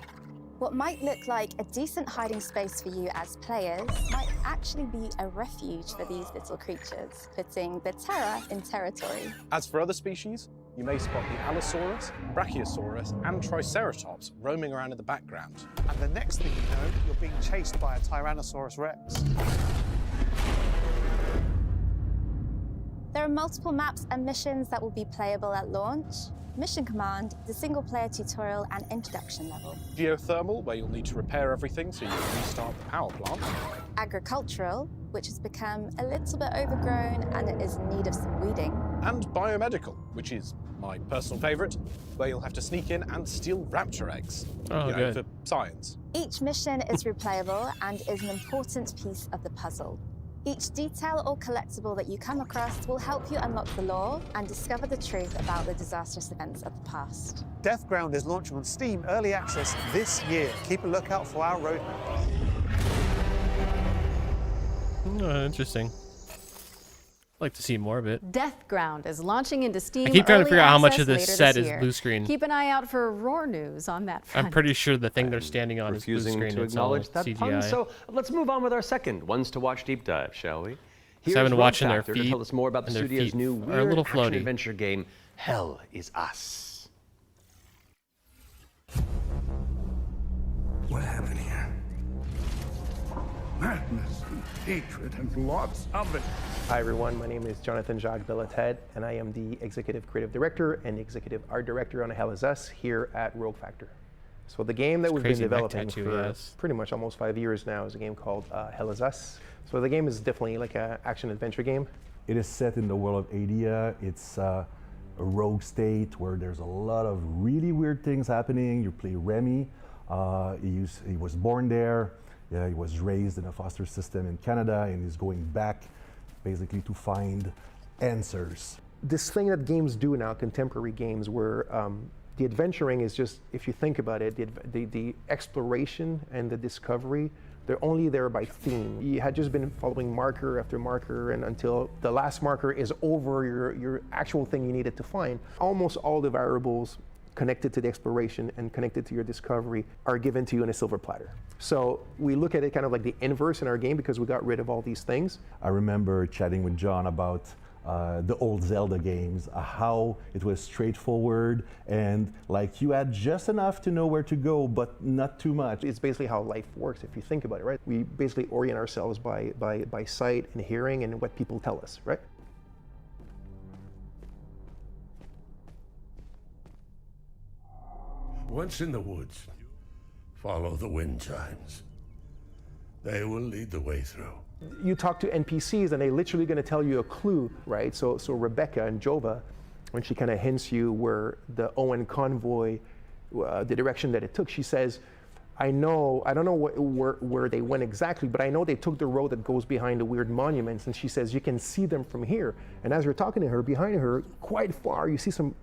What might look like a decent hiding space for you as players might actually be a refuge for these little creatures, putting the terror in territory. As for other species, you may spot the Allosaurus, Brachiosaurus, and Triceratops roaming around in the background. And the next thing you know, you're being chased by a Tyrannosaurus Rex. There are multiple maps and missions that will be playable at launch. Mission Command, the single-player tutorial and introduction level. Geothermal, where you'll need to repair everything so you can restart the power plant. Agricultural, which has become a little bit overgrown and it is in need of some weeding. And biomedical, which is my personal favourite, where you'll have to sneak in and steal raptor eggs. Good. For science. Each mission is replayable and is an important piece of the puzzle. Each detail or collectible that you come across will help you unlock the lore and discover the truth about the disastrous events of the past. Deathground is launching on Steam Early Access this year. Keep a lookout for our roadmap. Interesting. I'd like to see more of it. Deathground is launching into Steam. I keep trying to figure out how much of this this set is blue screen. Keep an eye out for Roar news on that front. I'm pretty sure the thing they're standing on is blue Refusing screen. to It's all acknowledge that CGI. pun. So let's move on with our second Ones to Watch deep dive, shall we? Here's I've been Road watching their Factor feet, to tell us more about the and their studio's feet new are a weird little floaty. action-adventure game, Hell Is Us. What happened here? Madness and hatred and lots of it. Hi everyone, my name is Jonathan Jacques Belated, and I am the Executive Creative Director and Executive Art Director on Hell Is Us here at Rogue Factor. So the game that we've been developing for pretty much almost 5 years now is a game called Hell Is Us. So the game is definitely like an action-adventure game. It is set in the world of Adia. It's a rogue state where there's a lot of really weird things happening. You play Remy. He was born there. He was raised in a foster system in Canada, and he's going back basically to find answers. This thing that games do now, contemporary games, where the adventuring is just, if you think about it, the exploration and the discovery, they're only there by theme. You had just been following marker after marker, and until the last marker is over your actual thing you needed to find. Almost all the variables connected to the exploration and connected to your discovery are given to you in a silver platter. So we look at it kind of like the inverse in our game because we got rid of all these things. I remember chatting with John about the old Zelda games, how it was straightforward and like you had just enough to know where to go, but not too much. It's basically how life works if you think about it, right? We basically orient ourselves by sight and hearing and what people tell us, right? Once in the woods, follow the wind chimes. They will lead the way through. You talk to NPCs and they're literally going to tell you a clue, right? So Rebecca and Jova, when she kind of hints you where the Owen convoy, the direction that it took, she says, I don't know where they went exactly, but I know they took the road that goes behind the weird monuments. And she says, you can see them from here. And as you're talking to her, behind her, quite far, you see some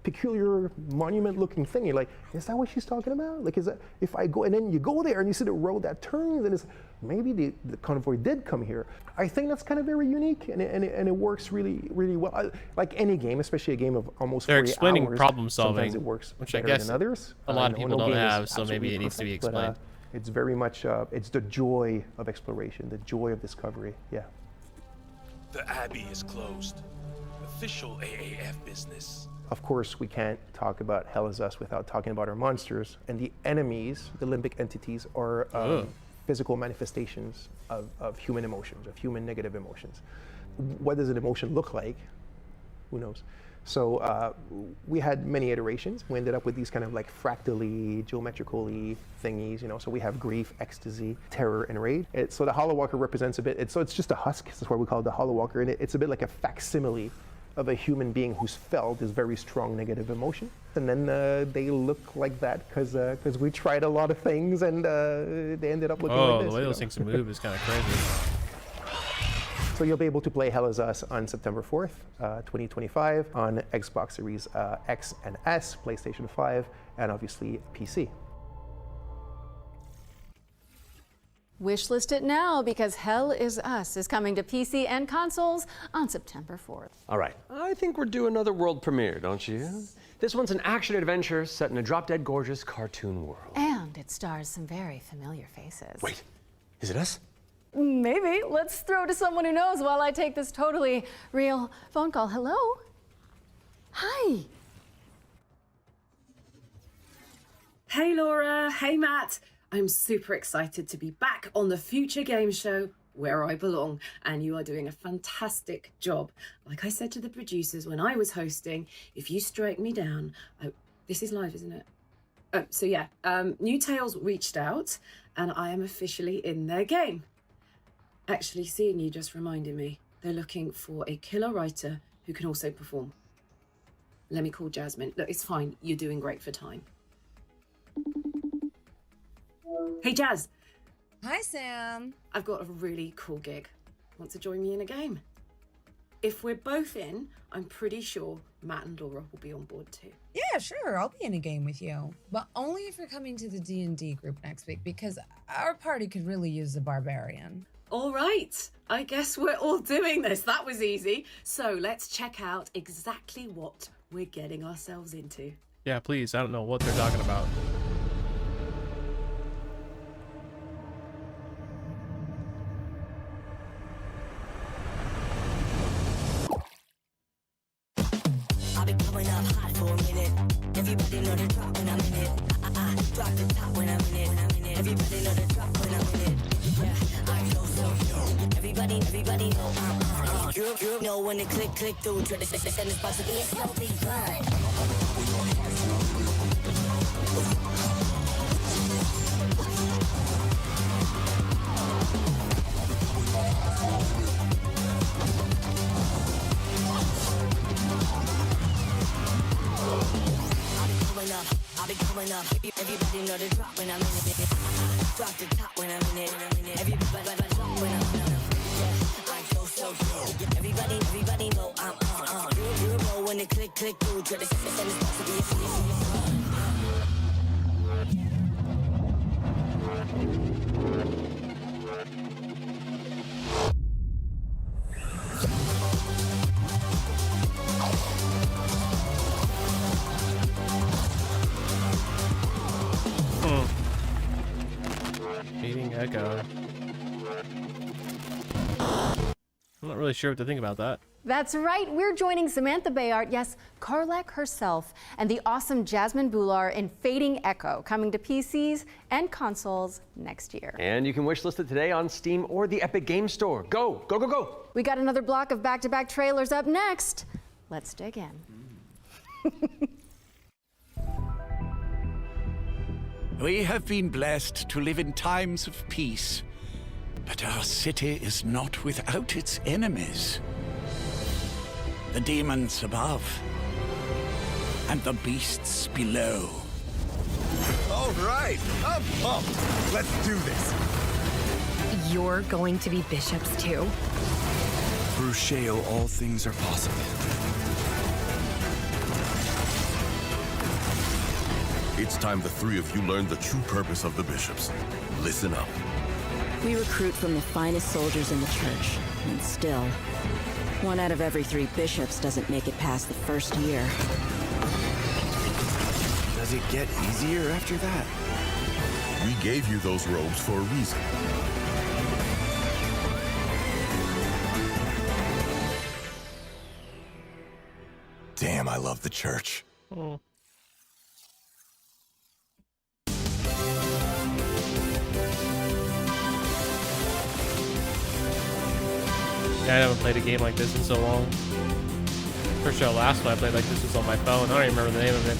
peculiar monument-looking thing. You're like, is that what she's talking about? Like, is that if I go and then you go there and you see the road that turns and it's maybe the convoy did come here. I think that's kind of very unique and it works really well. Like any game, especially a game of almost 3 hours. They're explaining problem solving, sometimes it works which I better guess than others. a lot of people don't game is have, so maybe absolutely it needs to be perfect, but, explained. it's very much it's the joy of exploration, the joy of discovery. Yeah. The Abbey is closed. Official AAF business. Of course, we can't talk about Hell Is Us without talking about our monsters. And the enemies, the limbic entities, are physical manifestations of human emotions, of human negative emotions. What does an emotion look like? Who knows? So we had many iterations. We ended up with these kind of like fractally, geometrically thingies, you know. So we have grief, ecstasy, terror, and rage. So the Hollow Walker represents a bit, it's just a husk. That's why we call it the Hollow Walker. And it's a bit like a facsimile of a human being who's felt this very strong negative emotion. And then they look like that because we tried a lot of things and they ended up looking like this. Oh, the way those things move is kind of crazy. So you'll be able to play Hell Is Us on September 4th, 2025 on Xbox Series X and S, PlayStation 5, and obviously PC. Wishlist it now because Hell Is Us is coming to PC and consoles on September 4th. All right, I think we're due another world premiere, don't you? This one's an action-adventure set in a drop-dead gorgeous cartoon world. And it stars some very familiar faces. Wait, is it us? Maybe. Let's throw to someone who knows while I take this totally real phone call. Hello? Hi. Hey Laura, hey Matt. I'm super excited to be back on the Future Game Show where I belong, and you are doing a fantastic job. Like I said to the producers when I was hosting, if you strike me down, this is live, isn't it? So yeah, New Tales reached out and I am officially in their game. Actually, seeing you just reminded me, they're looking for a killer writer who can also perform. Let me call Jasmine. Look, it's fine. You're doing great for time. Hey, Jazz. Hi, Sam. I've got a really cool gig. Want to join me in a game? If we're both in, I'm pretty sure Matt and Laura will be on board too. Yeah, sure. I'll be in a game with you. But only if you're coming to the D&D group next week, because our party could really use a barbarian. All right, I guess we're all doing this. That was easy. So let's check out exactly what we're getting ourselves into. Yeah, please. I don't know what they're talking about. I'll be coming up hot for a minute. Everybody know the drop when I'm in it. Drop the top when I'm in it. Everybody know the drop when I'm in it. Yeah, I know so. Everybody know. You know when it click through to the send this box to be a healthy grind. I'll be coming up. Everybody know the drop when I'm in it. Drop the top when I'm in it. Everybody drop when I'm in it. Yeah, I go so. Everybody know I'm on. You know when it click through to the send this box to be a Beating Echo. I'm not really sure what to think about that. That's right, we're joining Samantha Bayard, yes, Karlak herself, and the awesome Jasmine Bular in Fading Echo, coming to PCs and consoles next year. And you can wishlist it today on Steam or the Epic Game Store. Go, go, go, go. We got another block of back-to-back trailers up next. Let's dig in. We have been blessed to live in times of peace, but our city is not without its enemies. The demons above, and the beasts below. All right, I'm pumped. Let's do this. You're going to be bishops too? Through Shale, all things are possible. It's time the three of you learn the true purpose of the bishops. Listen up. We recruit from the finest soldiers in the church, and still, 1 out of every 3 bishops doesn't make it past the first year. Does it get easier after that? We gave you those robes for a reason. Damn, I love the church. Oh. Yeah, I haven't played a game like this in so long. For sure, last one I played like this was on my phone. I don't even remember the name of it.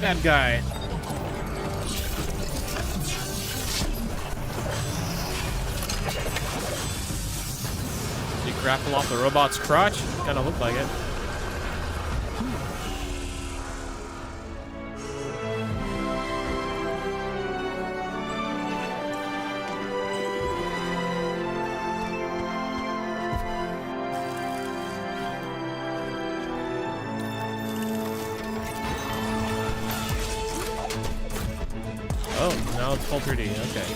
Bad guy. Did he grapple off the robot's crotch? Kind of looked like it. Full 3D, okay.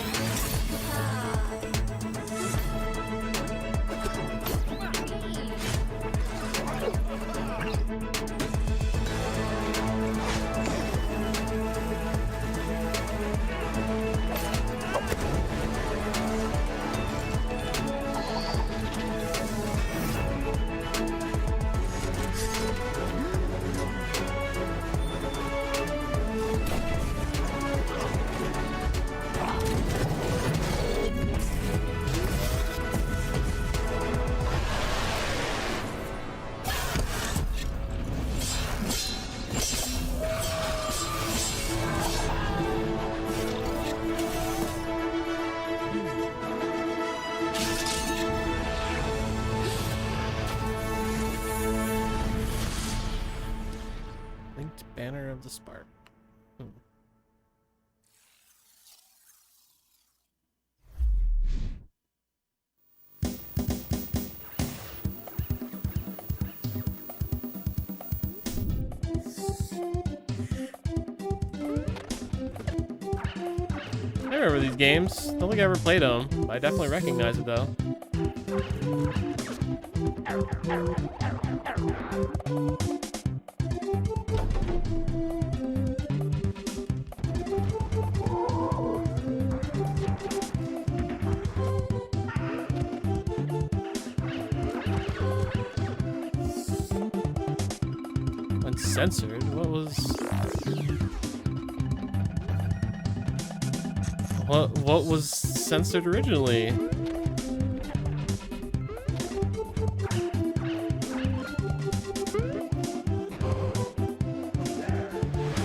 Banner of the Spark. I remember these games. Don't think I ever played them. I definitely recognize it though. Uncensored? What was censored originally?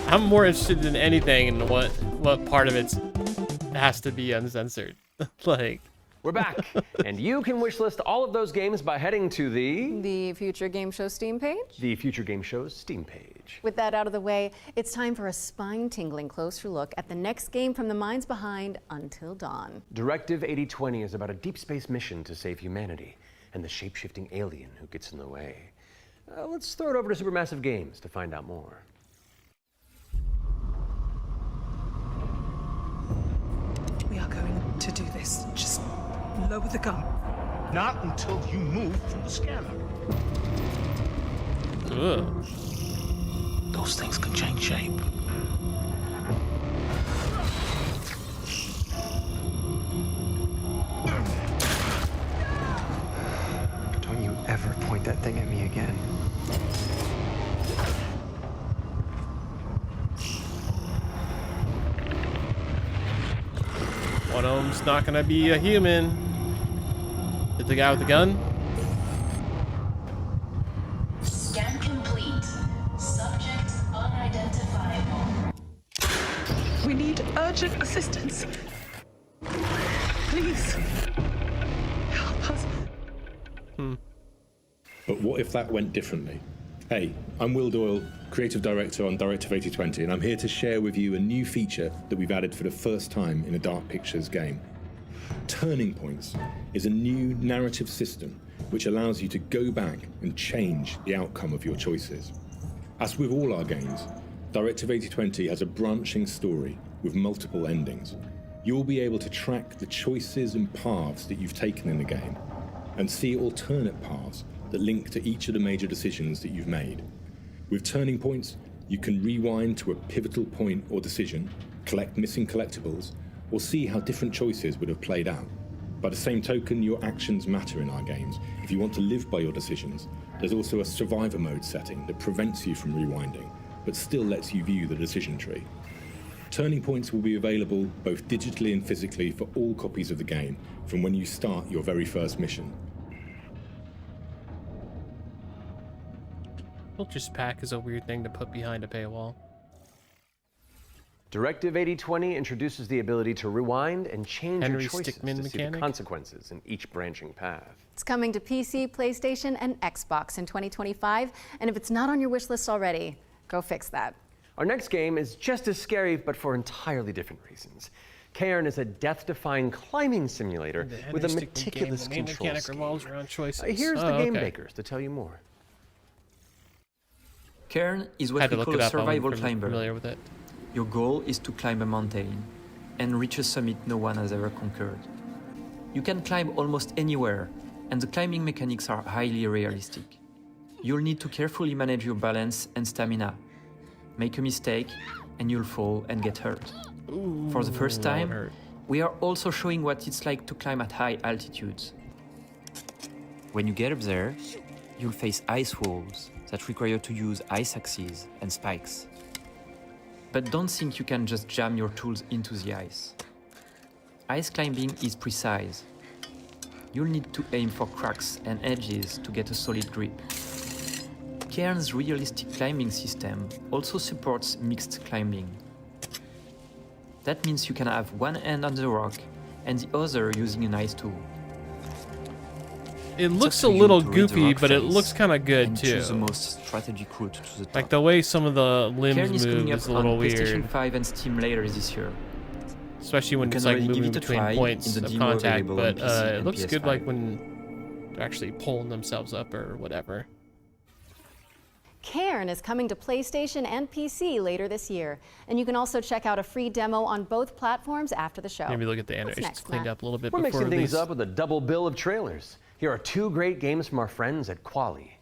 I'm more interested in anything in what part of it has to be uncensored. Like, we're back, and you can wishlist all of those games by heading to the Future Game Show Steam page. The Future Game Show's Steam page. With that out of the way, it's time for a spine-tingling closer look at the next game from the minds behind Until Dawn. Directive 8020 is about a deep space mission to save humanity and the shape-shifting alien who gets in the way. Let's throw it over to Supermassive Games to find out more. We are going to do this. Just lower the gun. Not until you move from the scanner. Ugh. Those things can change shape. Don't you ever point that thing at me again. One of them's not gonna be a human. Hit the guy with the gun. Scan complete. Subject unidentifiable. We need urgent assistance. Please. Help us. But what if that went differently? Hey, I'm Will Doyle, Creative Director on Directive 8020, and I'm here to share with you a new feature that we've added for the first time in a Dark Pictures game. Turning Points is a new narrative system which allows you to go back and change the outcome of your choices. As with all our games, Directive 8020 has a branching story with multiple endings. You'll be able to track the choices and paths that you've taken in the game and see alternate paths that link to each of the major decisions that you've made. With Turning Points, you can rewind to a pivotal point or decision, collect missing collectibles, or see how different choices would have played out. By the same token, your actions matter in our games. If you want to live by your decisions, there's also a survivor mode setting that prevents you from rewinding, but still lets you view the decision tree. Turning Points will be available both digitally and physically for all copies of the game from when you start your very first mission. Vulture's Pack is a weird thing to put behind a paywall. Directive 8020 introduces the ability to rewind and change Henry your choices Stickmin to see mechanic? the consequences in each branching path. It's coming to PC, PlayStation, and Xbox in 2025, and if it's not on your wish list already, go fix that. Our next game is just as scary, but for entirely different reasons. Cairn is a death-defying climbing simulator with a meticulous game, the main control mechanic scheme. revolves around choices. Here's the game okay. makers to tell you more. Cairn is Had what to we look call it a up. survival I'm climber. familiar with it. Your goal is to climb a mountain and reach a summit no one has ever conquered. You can climb almost anywhere, and the climbing mechanics are highly realistic. You'll need to carefully manage your balance and stamina. Make a mistake, and you'll fall and get hurt. For the first time, we are also showing what it's like to climb at high altitudes. When you get up there, you'll face ice walls that require you to use ice axes and spikes. But don't think you can just jam your tools into the ice. Ice climbing is precise. You'll need to aim for cracks and edges to get a solid grip. Cairn's realistic climbing system also supports mixed climbing. That means you can have one hand on the rock and the other using an ice tool. It looks a little goofy, but it looks kind of good too. Choose the most strategic route to the top. Like the way some of the Cairn limbs is move coming is up a little on PlayStation weird. 5 and Steam later this year. Especially when You it's can like already give moving it a between try points in the of demo contact, available but on PC it and looks good PS5. like when they're actually pulling themselves up or whatever. Cairn is coming to PlayStation and PC later this year, and you can also check out a free demo on both platforms after the show. Maybe look at the What's animations next, cleaned Matt? up a little bit We're before mixing things release. up with a double bill of trailers. Here are two great games from our friends at Quali.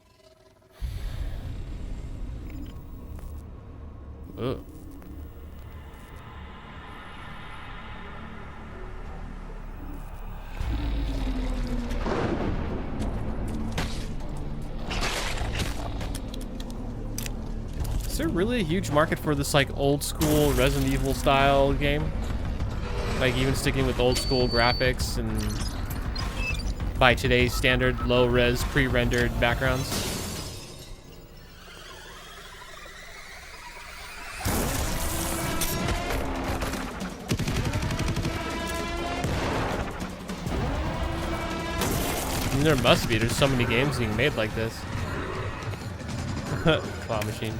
Ugh. Is there really a huge market for this like old school Resident Evil style game? Like even sticking with old school graphics and by today's standard low res pre-rendered backgrounds? I mean, there must be. There's so many games being made like this. Claw machine.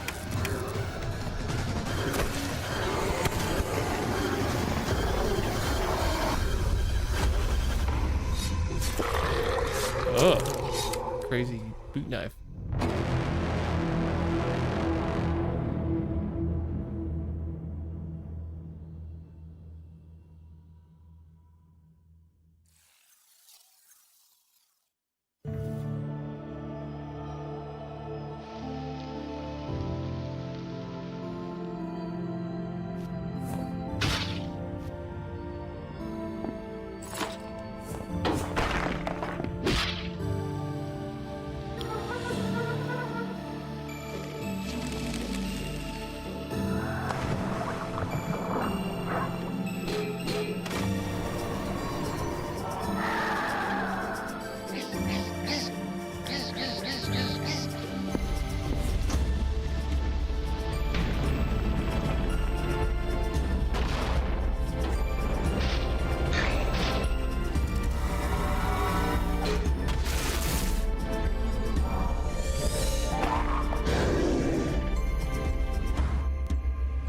Oh, crazy boot knife.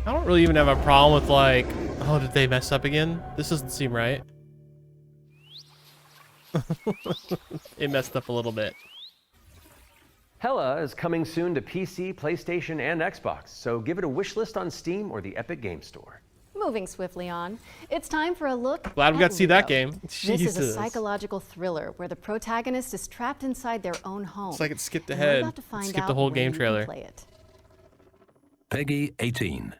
I don't really even have a problem with like, oh, did they mess up again? This doesn't seem right. It messed up a little bit. Hella is coming soon to PC, PlayStation, and Xbox, so give it a wish list on Steam or the Epic Game Store. Moving swiftly on, it's time for a look. Glad we got to see that game. This is a psychological thriller where the protagonist is trapped inside their own home. It's like it skipped ahead. Skip the whole game trailer. Play it. Peggy 18.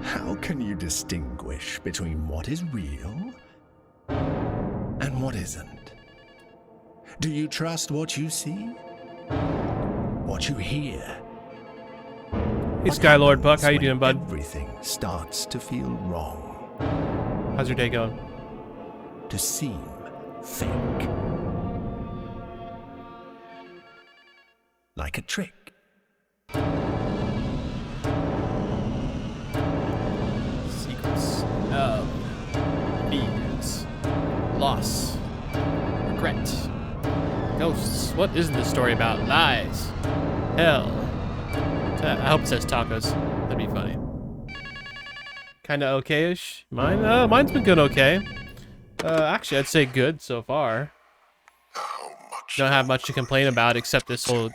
How can you distinguish between what is real and what isn't? Do you trust what you see? What you hear? Hey Skylord Buck, how you doing, bud? Everything starts to feel wrong. How's your day going? To seem fake. Like a trick. Secrets of fears, loss, regret, ghosts. What is this story about? Lies, hell. I hope it says tacos. That'd be funny. Kinda okay-ish. Mine's been good okay. Actually, I'd say good so far. Don't have much to complain about except this whole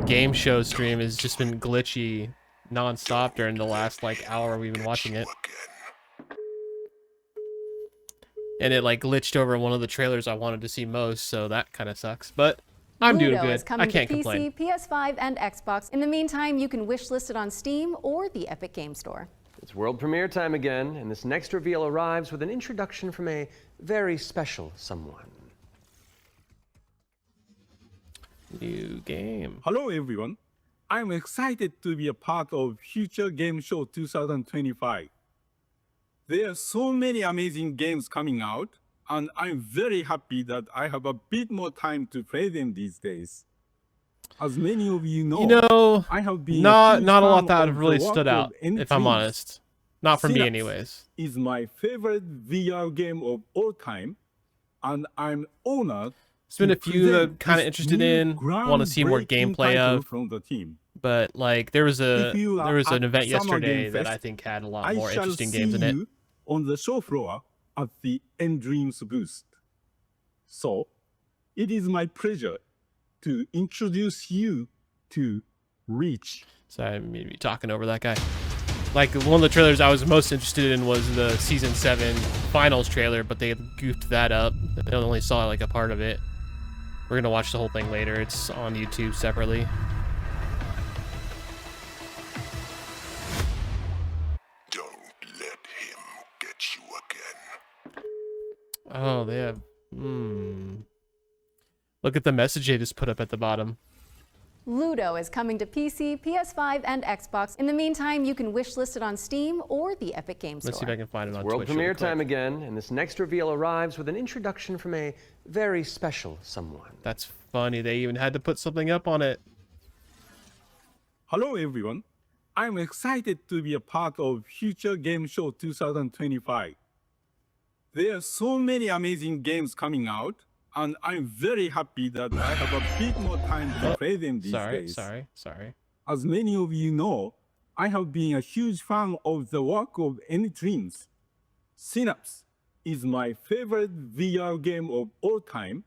game show stream has just been glitchy non-stop during the last like hour we've been watching it. And it like glitched over one of the trailers I wanted to see most, so that kind of sucks. But I'm doing good. I can't complain. PS5, and Xbox. In the meantime, you can wishlist it on Steam or the Epic Game Store. It's world premiere time again, and this next reveal arrives with an introduction from a very special someone. New game. Hello everyone. I'm excited to be a part of Future Game Show 2025. There are so many amazing games coming out, and I'm very happy that I have a bit more time to play them these days. As many of you know, I have been not a lot that have really stood out, if I'm honest. Not for me anyways. Is my favorite VR game of all time, and I'm honored. There's been a few that I'm kind of interested in, want to see more gameplay of. From the team. But like there was an event yesterday that I think had a lot more interesting games in it. On the show floor at the Endreams booth. So, it is my pleasure to introduce you to Reach. Sorry, I'm maybe talking over that guy. Like one of the trailers I was most interested in was the Season 7 Finals trailer, but they goofed that up. I only saw like a part of it. We're gonna watch the whole thing later. It's on YouTube separately. Oh, they have... Look at the message they just put up at the bottom. Ludo is coming to PC, PS5, and Xbox. In the meantime, you can wishlist it on Steam or the Epic Game Store. Let's see if I can find it on Twitch. World premiere time again. again, and this next reveal arrives with an introduction from a very special someone. That's funny. They even had to put something up on it. Hello, everyone. I'm excited to be a part of Future Game Show 2025. There are so many amazing games coming out, and I'm very happy that I have a bit more time to play them these days. Sorry. As many of you know, I have been a huge fan of the work of Endreams. Synapse is my favorite VR game of all time,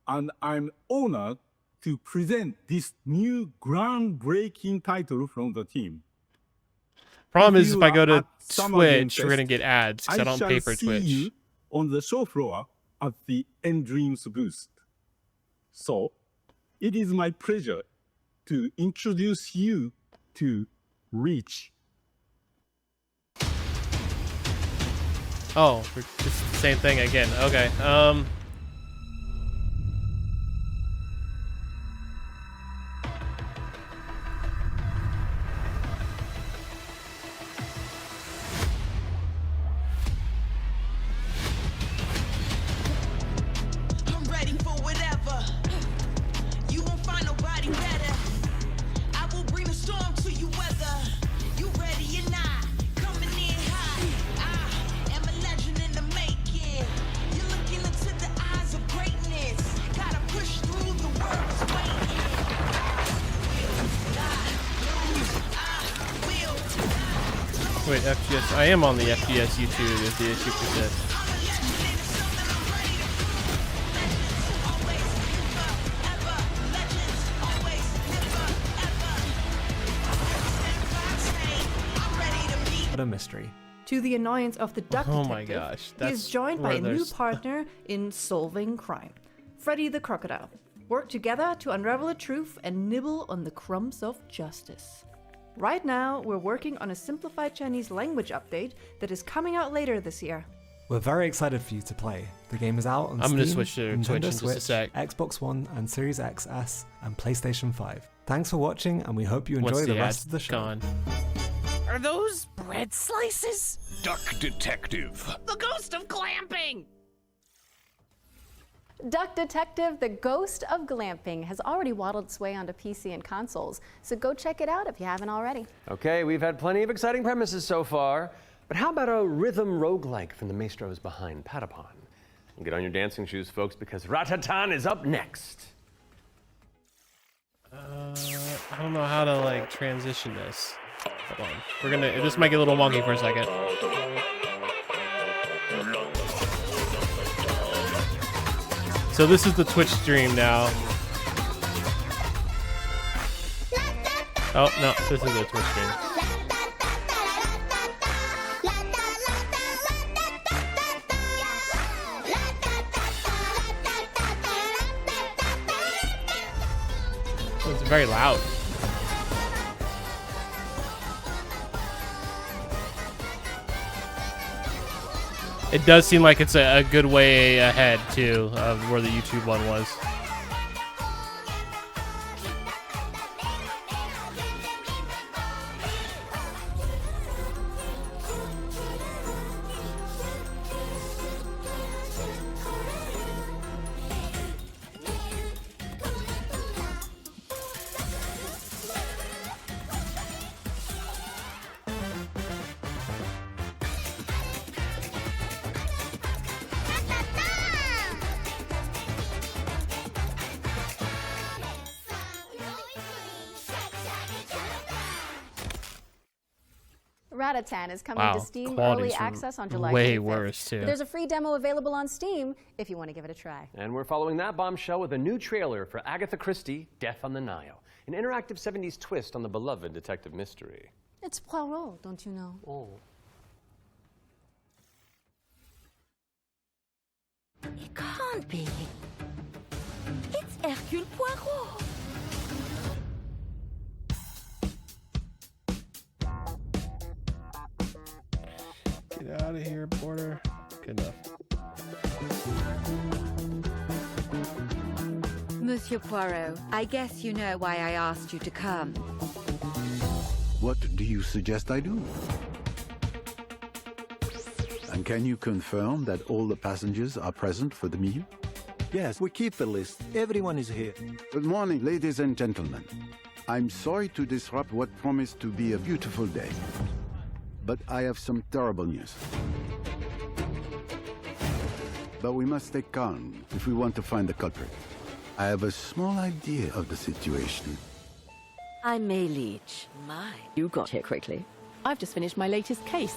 and I'm honored to present this new groundbreaking title from the team. Problem is, if I go to Twitch, we're gonna get ads because I don't pay for Twitch. You on the show floor at the Endreams booth. So, it is my pleasure to introduce you to Reach. Oh, it's the same thing again. Okay. Wait, FGS. I am on the FGS YouTube if the issue persists. What a mystery. To the annoyance of the Duck Oh Detective, my gosh, he is joined by a where new there's- partner in solving crime, Freddy the Crocodile. Work together to unravel the truth and nibble on the crumbs of justice. Right now, we're working on a simplified Chinese language update that is coming out later this year. We're very excited for you to play. The game is out on I'm gonna Steam, switch to Twitch Nintendo in just a Switch, sec. Xbox One, and Series XS, and PlayStation 5. Thanks for watching, and we hope you Once enjoy the the rest ad's of the show. gone. Are those bread slices? Duck Detective. The ghost of glamping! Duck Detective, the Ghost of Glamping, has already waddled its way onto PC and consoles, so go check it out if you haven't already. Okay, we've had plenty of exciting premises so far, but how about a rhythm roguelike from the maestros behind Popucom? Get on your dancing shoes, folks, because Ratatan is up next. I don't know how to like transition this. Hold on. We're gonna. This might get a little wonky for a second. So this is the Twitch stream now. Oh no, this is the Twitch stream. It's very loud. It does seem like it's a good way ahead, too, of where the YouTube one was. Ratatan is coming Wow, to Steam quality's Early Access on July way 25th. worse, too. But there's a free demo available on Steam if you want to give it a try. And we're following that bombshell with a new trailer for Agatha Christie, Death on the Nile, an interactive 70s twist on the beloved detective mystery. It's Poirot, don't you know? Oh. It can't be. It's Hercule Poirot. Get out of here, Porter. Good enough. Monsieur Poirot, I guess you know why I asked you to come. What do you suggest I do? And can you confirm that all the passengers are present for the meal? Yes, we keep the list. Everyone is here. Good morning, ladies and gentlemen. I'm sorry to disrupt what promised to be a beautiful day, but I have some terrible news. But we must stay calm if we want to find the culprit. I have a small idea of the situation. I'm May Leach. My, you got here quickly. I've just finished my latest case.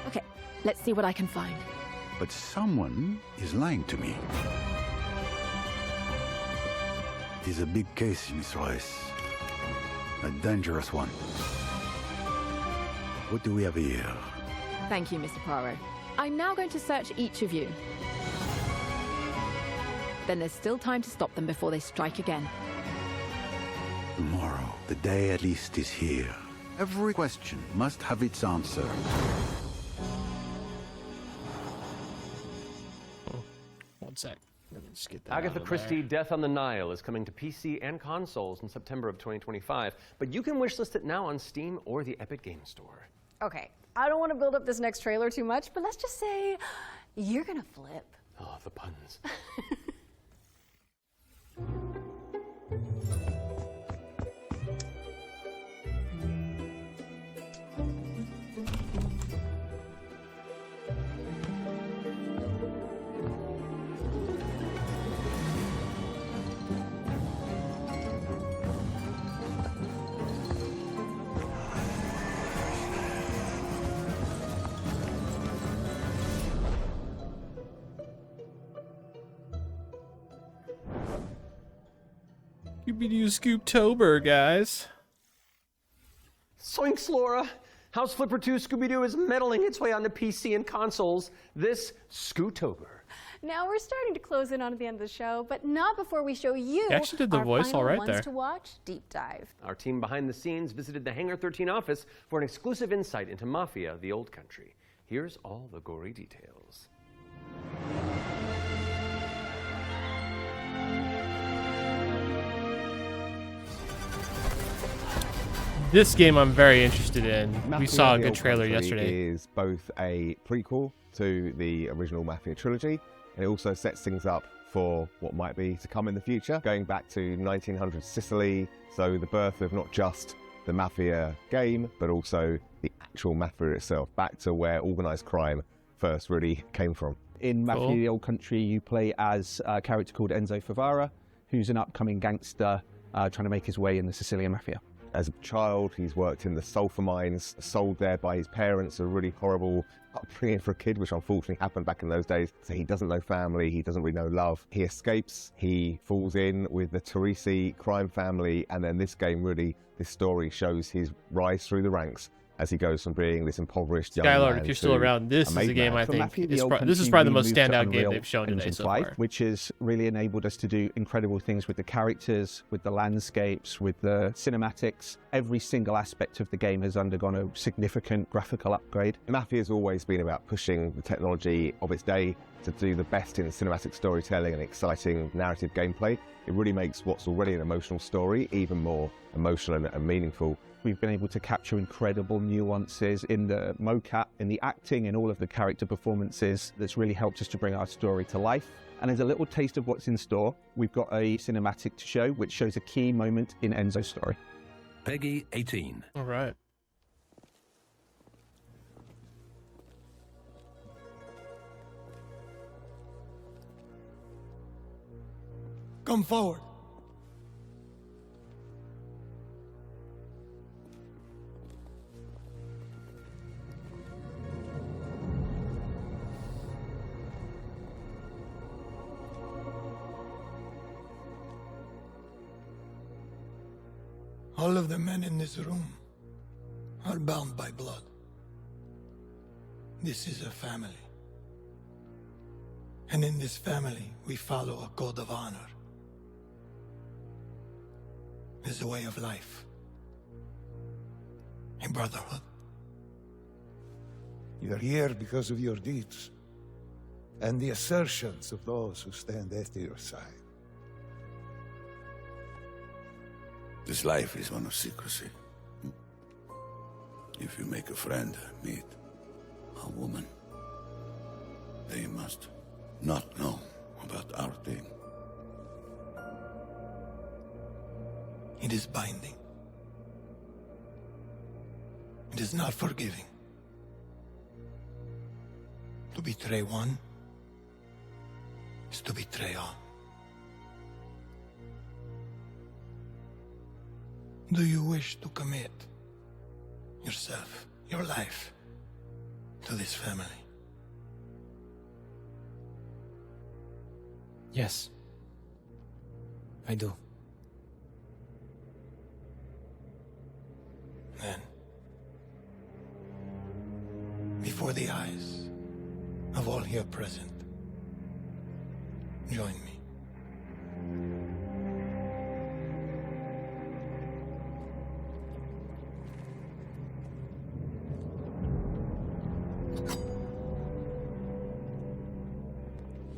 Okay, let's see what I can find. But someone is lying to me. It is a big case, Miss Royce. A dangerous one. What do we have here? Thank you, Mr. Poirot. I'm now going to search each of you. Then there's still time to stop them before they strike again. Tomorrow, the day at least is here. Every question must have its answer. One sec. Let me just get that Agatha out of Christie, there. Death on the Nile is coming to PC and consoles in September of 2025, but you can wishlist it now on Steam or the Epic Games Store. Okay, I don't want to build up this next trailer too much, but let's just say you're gonna flip. Oh, the puns. Scooby-Doo Scooptober, guys. Soinks, Laura! House Flipper 2 Scooby-Doo is meddling its way onto PC and consoles this Scootober. Now we're starting to close in on the end of the show, but not before we show you You actually did the our voice final all right ones there. to watch deep dive. Our team behind the scenes visited the Hangar 13 office for an exclusive insight into Mafia The Old Country. Here's all the gory details. This game I'm very interested in. We Mafia saw a The good Old trailer Country yesterday. Is both a prequel to the original Mafia trilogy, and it also sets things up for what might be to come in the future, going back to 1900 Sicily, so the birth of not just the Mafia game, but also the actual Mafia itself, back to where organised crime first really came from. In Mafia The Old Country, you play as a character called Enzo Favara, who's an upcoming gangster trying to make his way in the Sicilian Mafia. As a child, he's worked in the sulfur mines, sold there by his parents, a really horrible upbringing for a kid, which unfortunately happened back in those days. So he doesn't know family, he doesn't really know love. He escapes, he falls in with the Teresi crime family, and then this game really, this story shows his rise through the ranks as he goes from being this impoverished young Skylord, man if you're still around, this is a game I think this is probably the most standout game they've shown today so far. Which has really enabled us to do incredible things with the characters, with the landscapes, with the cinematics. Every single aspect of the game has undergone a significant graphical upgrade. Mafia has always been about pushing the technology of its day to do the best in cinematic storytelling and exciting narrative gameplay. It really makes what's already an emotional story even more emotional and meaningful. We've been able to capture incredible nuances in the mocap, in the acting, in all of the character performances that's really helped us to bring our story to life. And as a little taste of what's in store, we've got a cinematic to show which shows a key moment in Enzo's story. Peggy 18. All right. Come forward. All of the men in this room are bound by blood. This is a family. And in this family, we follow a code of honor. It's a way of life. A brotherhood. You're here because of your deeds and the assertions of those who stand at your side. This life is one of secrecy. If you make a friend, meet a woman, they must not know about our thing. It is binding. It is not forgiving. To betray one is to betray all. Do you wish to commit yourself, your life, to this family? Yes, I do. Then, before the eyes of all here present, join me.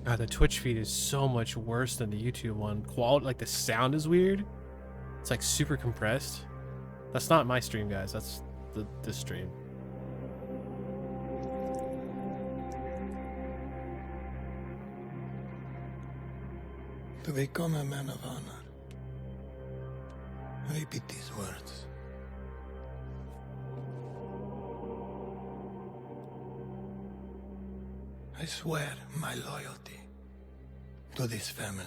God, the Twitch feed is so much worse than the YouTube one. Quality, like the sound is weird. It's like super compressed. That's not my stream, guys. That's this stream. To become a man of honor, repeat these words. I swear my loyalty to this family.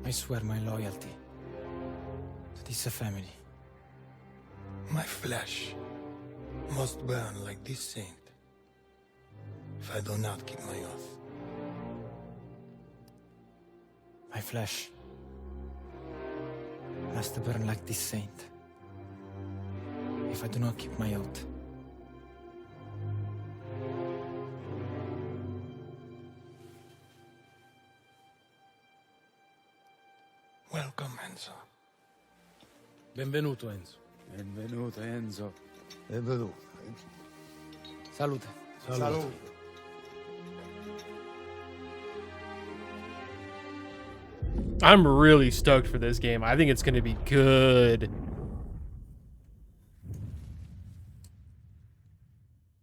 I swear my loyalty to this family. My flesh must burn like this saint if I do not keep my oath. My flesh must burn like this saint. If I do not keep my oath. Welcome, Enzo. Benvenuto, Enzo. Benvenuto, Enzo. Benvenuto. Salute. Salute. I'm really stoked for this game. I think it's going to be good.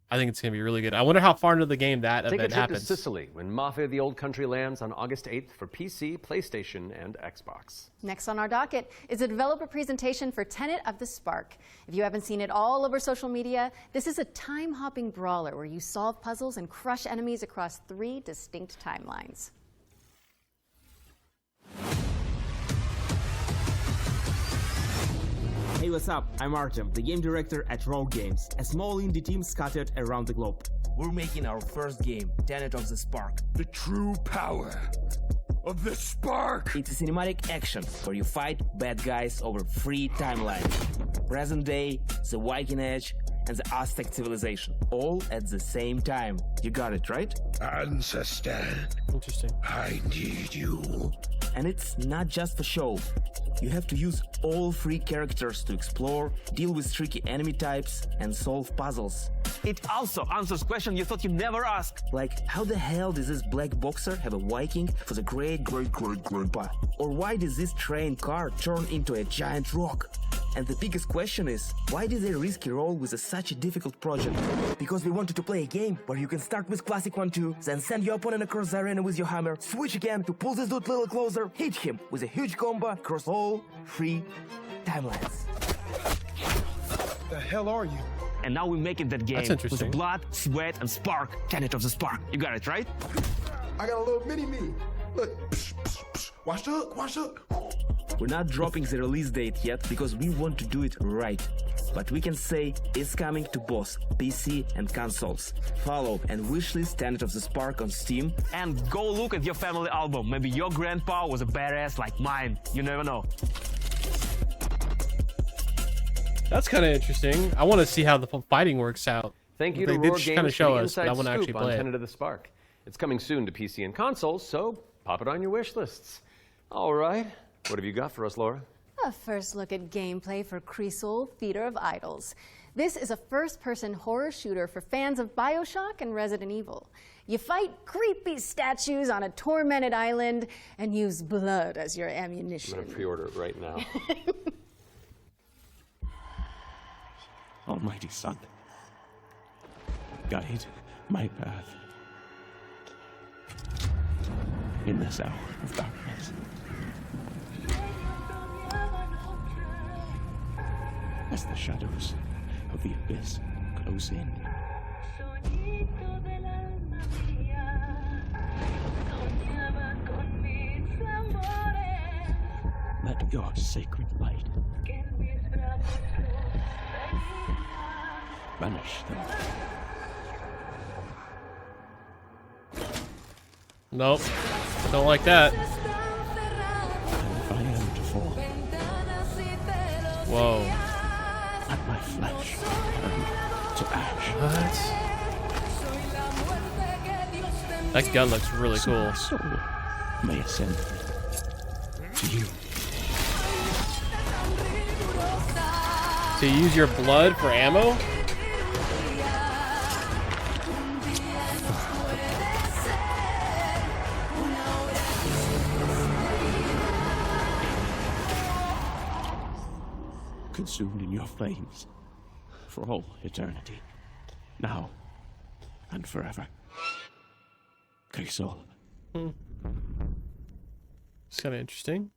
I think it's going to be really good. I wonder how far into the game that Take event a trip happens. to Sicily when Mafia The Old Country lands on August 8th for PC, PlayStation, and Xbox. Next on our docket is a developer presentation for Tenet of the Spark. If you haven't seen it all over social media, this is a time-hopping brawler where you solve puzzles and crush enemies across 3 distinct timelines. Hey, what's up? I'm Artem, the game director at Rogue Games, a small indie team scattered around the globe. We're making our first game, Tenet of the Spark. The true power of the Spark! It's a cinematic action where you fight bad guys over 3 timelines. Present day, the Viking Age, and the Aztec civilization, all at the same time. You got it, right? Ancestor. Interesting. I need you. And it's not just for show. You have to use all 3 characters to explore, deal with tricky enemy types, and solve puzzles. It also answers questions you thought you'd never ask. Like, how the hell does this black boxer have a Viking for the great-great-great-grandpa? Or why does this train car turn into a giant rock? And the biggest question is, why did they risk a role with such a difficult project? Because we wanted to play a game where you can start with classic 1-2, then send your opponent across the arena with your hammer, switch again to pull this dude a little closer, hit him with a huge combo across all 3 timelines. The hell are you? And now we're making that game That's interesting. with blood, sweat, and spark. Tenet of the Spark. You got it, right? I got a little mini-me. Look. Psh, psh, psh. Watch the hook, watch the hook. We're not dropping the release date yet because we want to do it right. But we can say it's coming to both PC and consoles. Follow and wishlist Tenet of the Spark on Steam. And go look at your family album. Maybe your grandpa was a badass like mine. You never know. That's kind of interesting. I want to see how the fighting works out. Thank you They to did Roar just Games kinda for show the us, but I inside wanna actually scoop on play it. Tenet of the Spark. It's coming soon to PC and consoles, so pop it on your wish lists. All right, what have you got for us, Laura? A first look at gameplay for Creasol, Feeder of Idols. This is a first-person horror shooter for fans of BioShock and Resident Evil. You fight creepy statues on a tormented island and use blood as your ammunition. I'm gonna pre-order it right now. Almighty Sun, guide my path in this hour of darkness. As the shadows of the abyss close in, let your sacred light banish them. Nope. Don't like that. And if I am to fall, Whoa. let my flesh turn to ash. What? That gun looks really So cool. my soul may ascend to you. To use your blood for ammo? Consumed in your flames for all eternity, now and forever. Creasol. It's kind of interesting.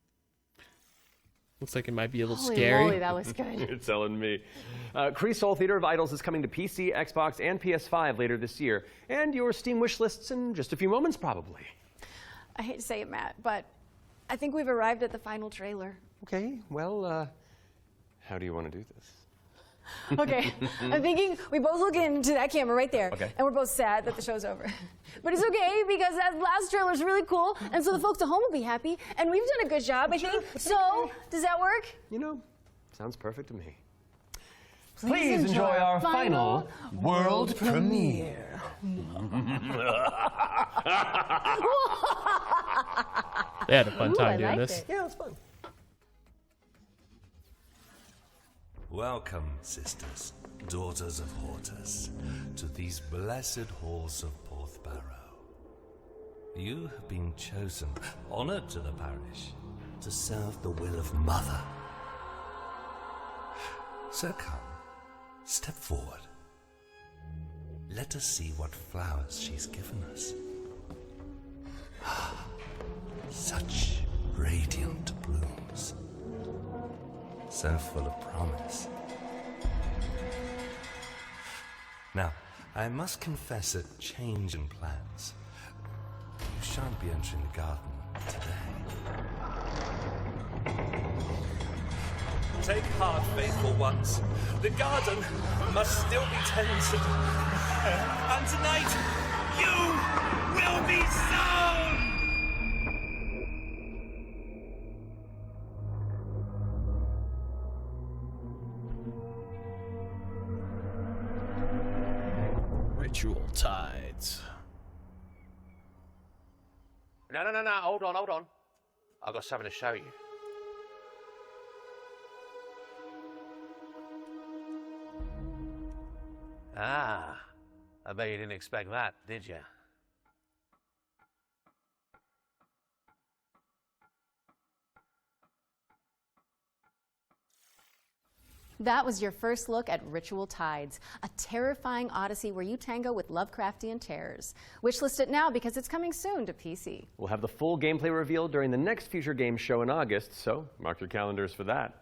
Looks like it might be a little Holy scary. moly, that was good. You're telling me. Creasol Theater of Idols is coming to PC, Xbox, and PS5 later this year, and your Steam wish lists in just a few moments, probably. I hate to say it, Matt, but I think we've arrived at the final trailer. Okay, well, how do you want to do this? Okay, I'm thinking we both look into that camera right there, Okay. and we're both sad that the show's over. But it's okay because that last trailer is really cool, and so the folks at home will be happy, and we've done a good job, I think. So, does that work? You know, sounds perfect to me. Please enjoy our final world premiere. They had a fun time doing liked this. it. Yeah, it was fun. Welcome, sisters, daughters of Hortus, to these blessed halls of Porthbarrow. You have been chosen, honored to the parish, to serve the will of Mother. So come, step forward. Let us see what flowers she's given us. Such radiant blooms. So full of promise. Now, I must confess a change in plans. You shan't be entering the garden today. Take heart, faithful ones. The garden must still be tended. And tonight, you will be sown! Ritual tides. No, hold on. I've got something to show you. Ah, I bet you didn't expect that, did you? That was your first look at Ritual Tides, a terrifying odyssey where you tango with Lovecraftian terrors. Wishlist it now because it's coming soon to PC. We'll have the full gameplay revealed during the next Future Games show in August, so mark your calendars for that.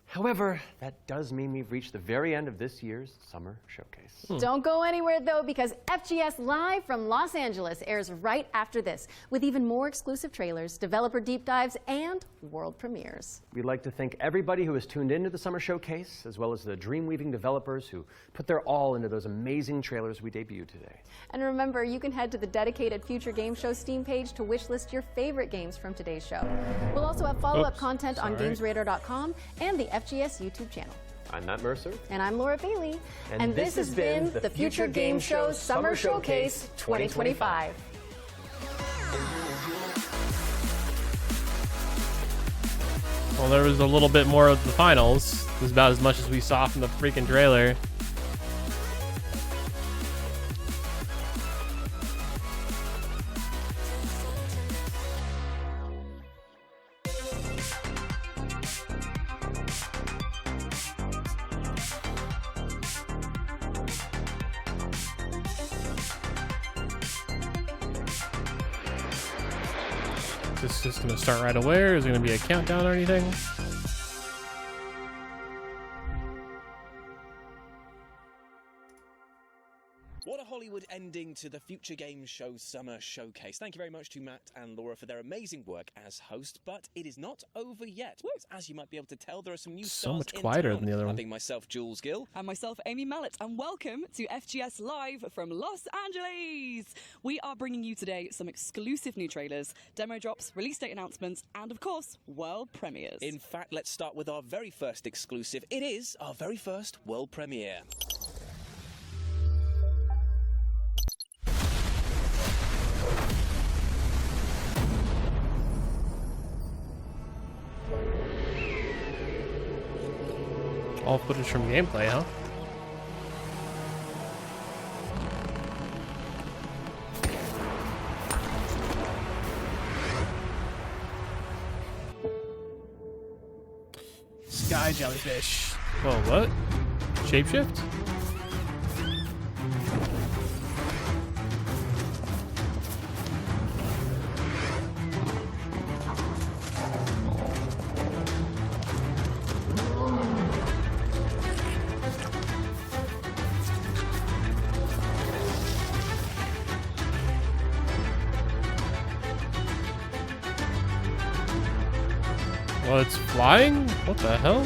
However, that does mean we've reached the very end of this year's Summer Showcase. Don't go anywhere though, because FGS Live from Los Angeles airs right after this, with even more exclusive trailers, developer deep dives, and world premieres. We'd like to thank everybody who has tuned into the Summer Showcase, as well as the Dreamweaving developers who put their all into those amazing trailers we debuted today. And remember, you can head to the dedicated Future Game Show Steam page to wishlist your favorite games from today's show. We'll also have follow-up content on GamesRadar.com and the FGS YouTube channel. I'm Matt Mercer. And I'm Laura Bailey. And this has been the Future Game Show Summer Showcase 2025. Well, there was a little bit more of the finals. It was about as much as we saw from the freaking trailer. Is this just going to start right away, or is there going to be a countdown or anything? What a Hollywood ending to the Future Games Show Summer Showcase. Thank you very much to Matt and Laura for their amazing work as host, but it is not over yet. As you might be able to tell, there are some new So stars much in quieter town. than the other one. Being myself, Jules Gill. And myself, Amy Mallet, and welcome to FGS Live from Los Angeles. We are bringing you today some exclusive new trailers, demo drops, release date announcements, and of course, world premieres. In fact, let's start with our very first exclusive. It is our very first world premiere. All footage from gameplay, huh? Sky jellyfish. Oh, what? Shapeshift? Well, it's flying? What the hell?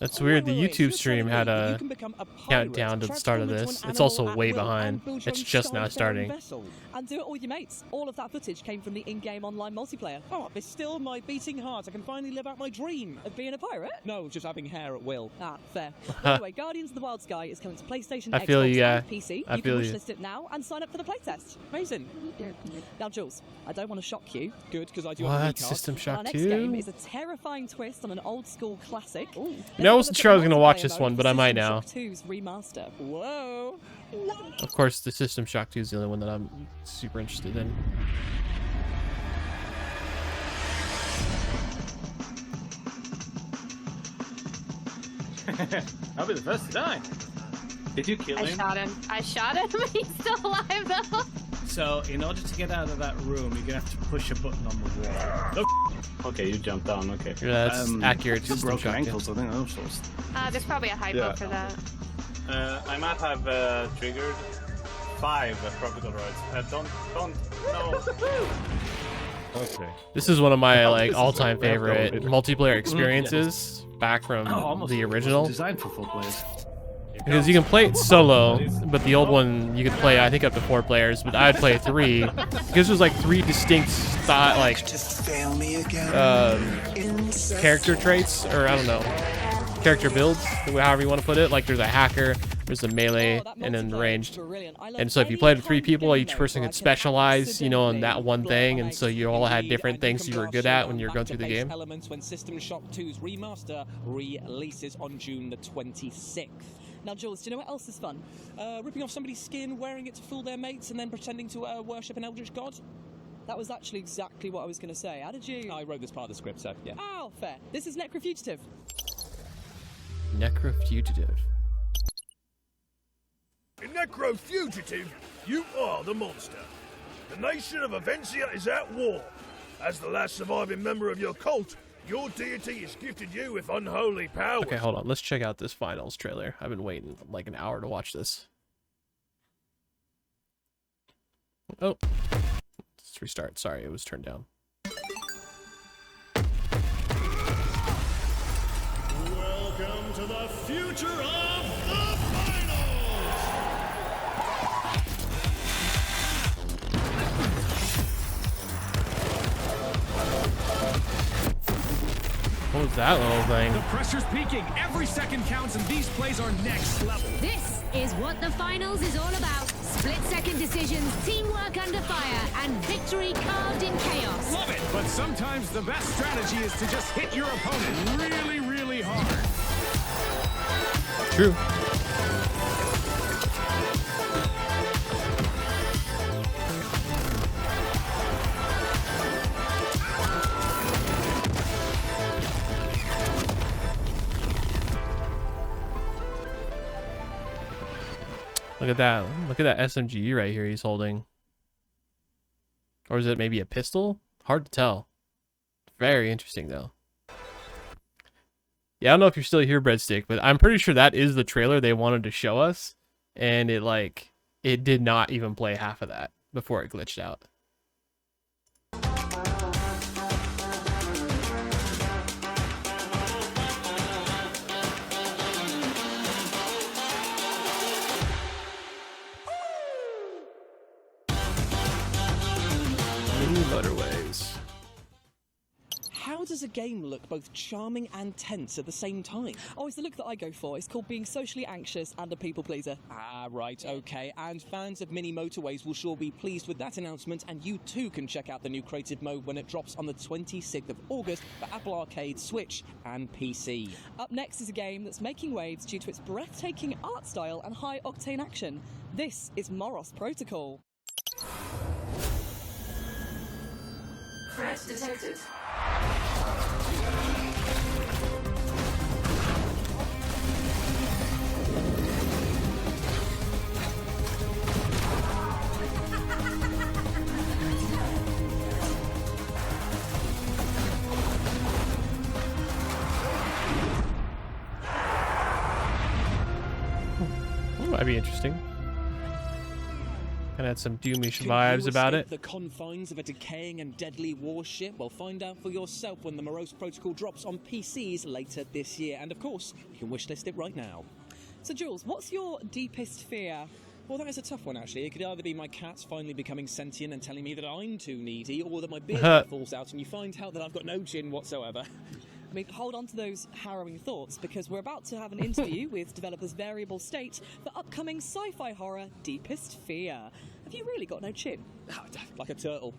That's weird. The YouTube stream had a countdown to the start of this. It's also way behind. It's just now starting. And do it all with your mates. All of that footage came from the in-game online multiplayer. Oh, it's still my beating heart. I can finally live out my dream. Of being a pirate? No, just having hair at will. Ah, fair. Anyway, Guardians of the Wild Sky is coming to PlayStation, I feel Xbox, you, and PC. I You feel can you. wishlist it now and sign up for the playtest. Amazing. Now, Jules, I don't want to shock you. Good, because I do have a What? recast. System Our Shock next 2? game is a terrifying twist on an old-school classic. You know, I wasn't sure I was going to watch this one, but I might now. System Shock 2's remaster. Whoa. Of course, the System Shock 2 is the only one that I'm super interested in. I'll be the first to die. Did you kill him? I shot him. He's still alive though. So, in order to get out of that room, you're gonna have to push a button on the wall. Oh. Okay, you jumped down. Okay. Yeah, that's accurate. Two System broken Shock, yeah. ankles. I think those sorts. There's probably a hypo for that. I might have triggered 5 tropical roids. No. Okay. This is one of my like all-time favorite multiplayer experiences back from the original. Designed for full players. Because you can play it solo, but the old one you could play I think up to 4 players, but I'd play 3 because there's like 3 distinct style character traits, or I don't know, character builds, however you want to put it. Like there's a hacker, there's a melee, and then ranged. And so if you played with 3 people, each person could specialize, you know, on that one thing, and so you all had different things you were good at when you're going through the game. Elements when System Shock 2's remaster releases on June the 26th. Now, Jules, do you know what else is fun? Ripping off somebody's skin, wearing it to fool their mates, and then pretending to worship an eldritch god? That was actually exactly what I was going to say. How did you... I wrote this part of the script, so yeah. Oh, fair. This is Necrofugitive. Necrofugitive. In Necrofugitive, you are the monster. The nation of Avencia is at war. As the last surviving member of your cult, your deity has gifted you with unholy powers. Okay, hold on. Let's check out this finals trailer. I've been waiting like an hour to watch this. Oh. Let's restart. Sorry, it was turned down. Welcome to the future of the finals! What was that little thing? The pressure's peaking. Every second counts, and these plays are next level. This is what the finals is all about. Split-second decisions, teamwork under fire, and victory carved in chaos. Love it! But sometimes the best strategy is to just hit your opponent really, really hard. True. Look at that. Look at that SMG right here he's holding. Or is it maybe a pistol? Hard to tell. Very interesting though. Yeah, I don't know if you're still here, Breadstick, but I'm pretty sure that is the trailer they wanted to show us. And it did not even play half of that before it glitched out. Motorways. How does a game look both charming and tense at the same time? Oh, it's the look that I go for. It's called being socially anxious and a people pleaser. Ah, right, okay. And fans of Mini Motorways will sure be pleased with that announcement, and you too can check out the new creative mode when it drops on the 26th of August for Apple Arcade, Switch, and PC. Up next is a game that's making waves due to its breathtaking art style and high-octane action. This is Moros Protocol. Threat detected. That might be interesting. Kind of had some doomish Can vibes you about escape it. the confines of a decaying and deadly warship? Well, find out for yourself when the Morose Protocol drops on PCs later this year. And of course, you can wishlist it right now. So, Jules, what's your deepest fear? Well, that is a tough one, actually. It could either be my cats finally becoming sentient and telling me that I'm too needy, or that my beard falls out and you find out that I've got no chin whatsoever. I mean, hold on to those harrowing thoughts, because we're about to have an interview with developers Variable State for upcoming sci-fi horror Deepest Fear. Have you really got no chin? Like a turtle.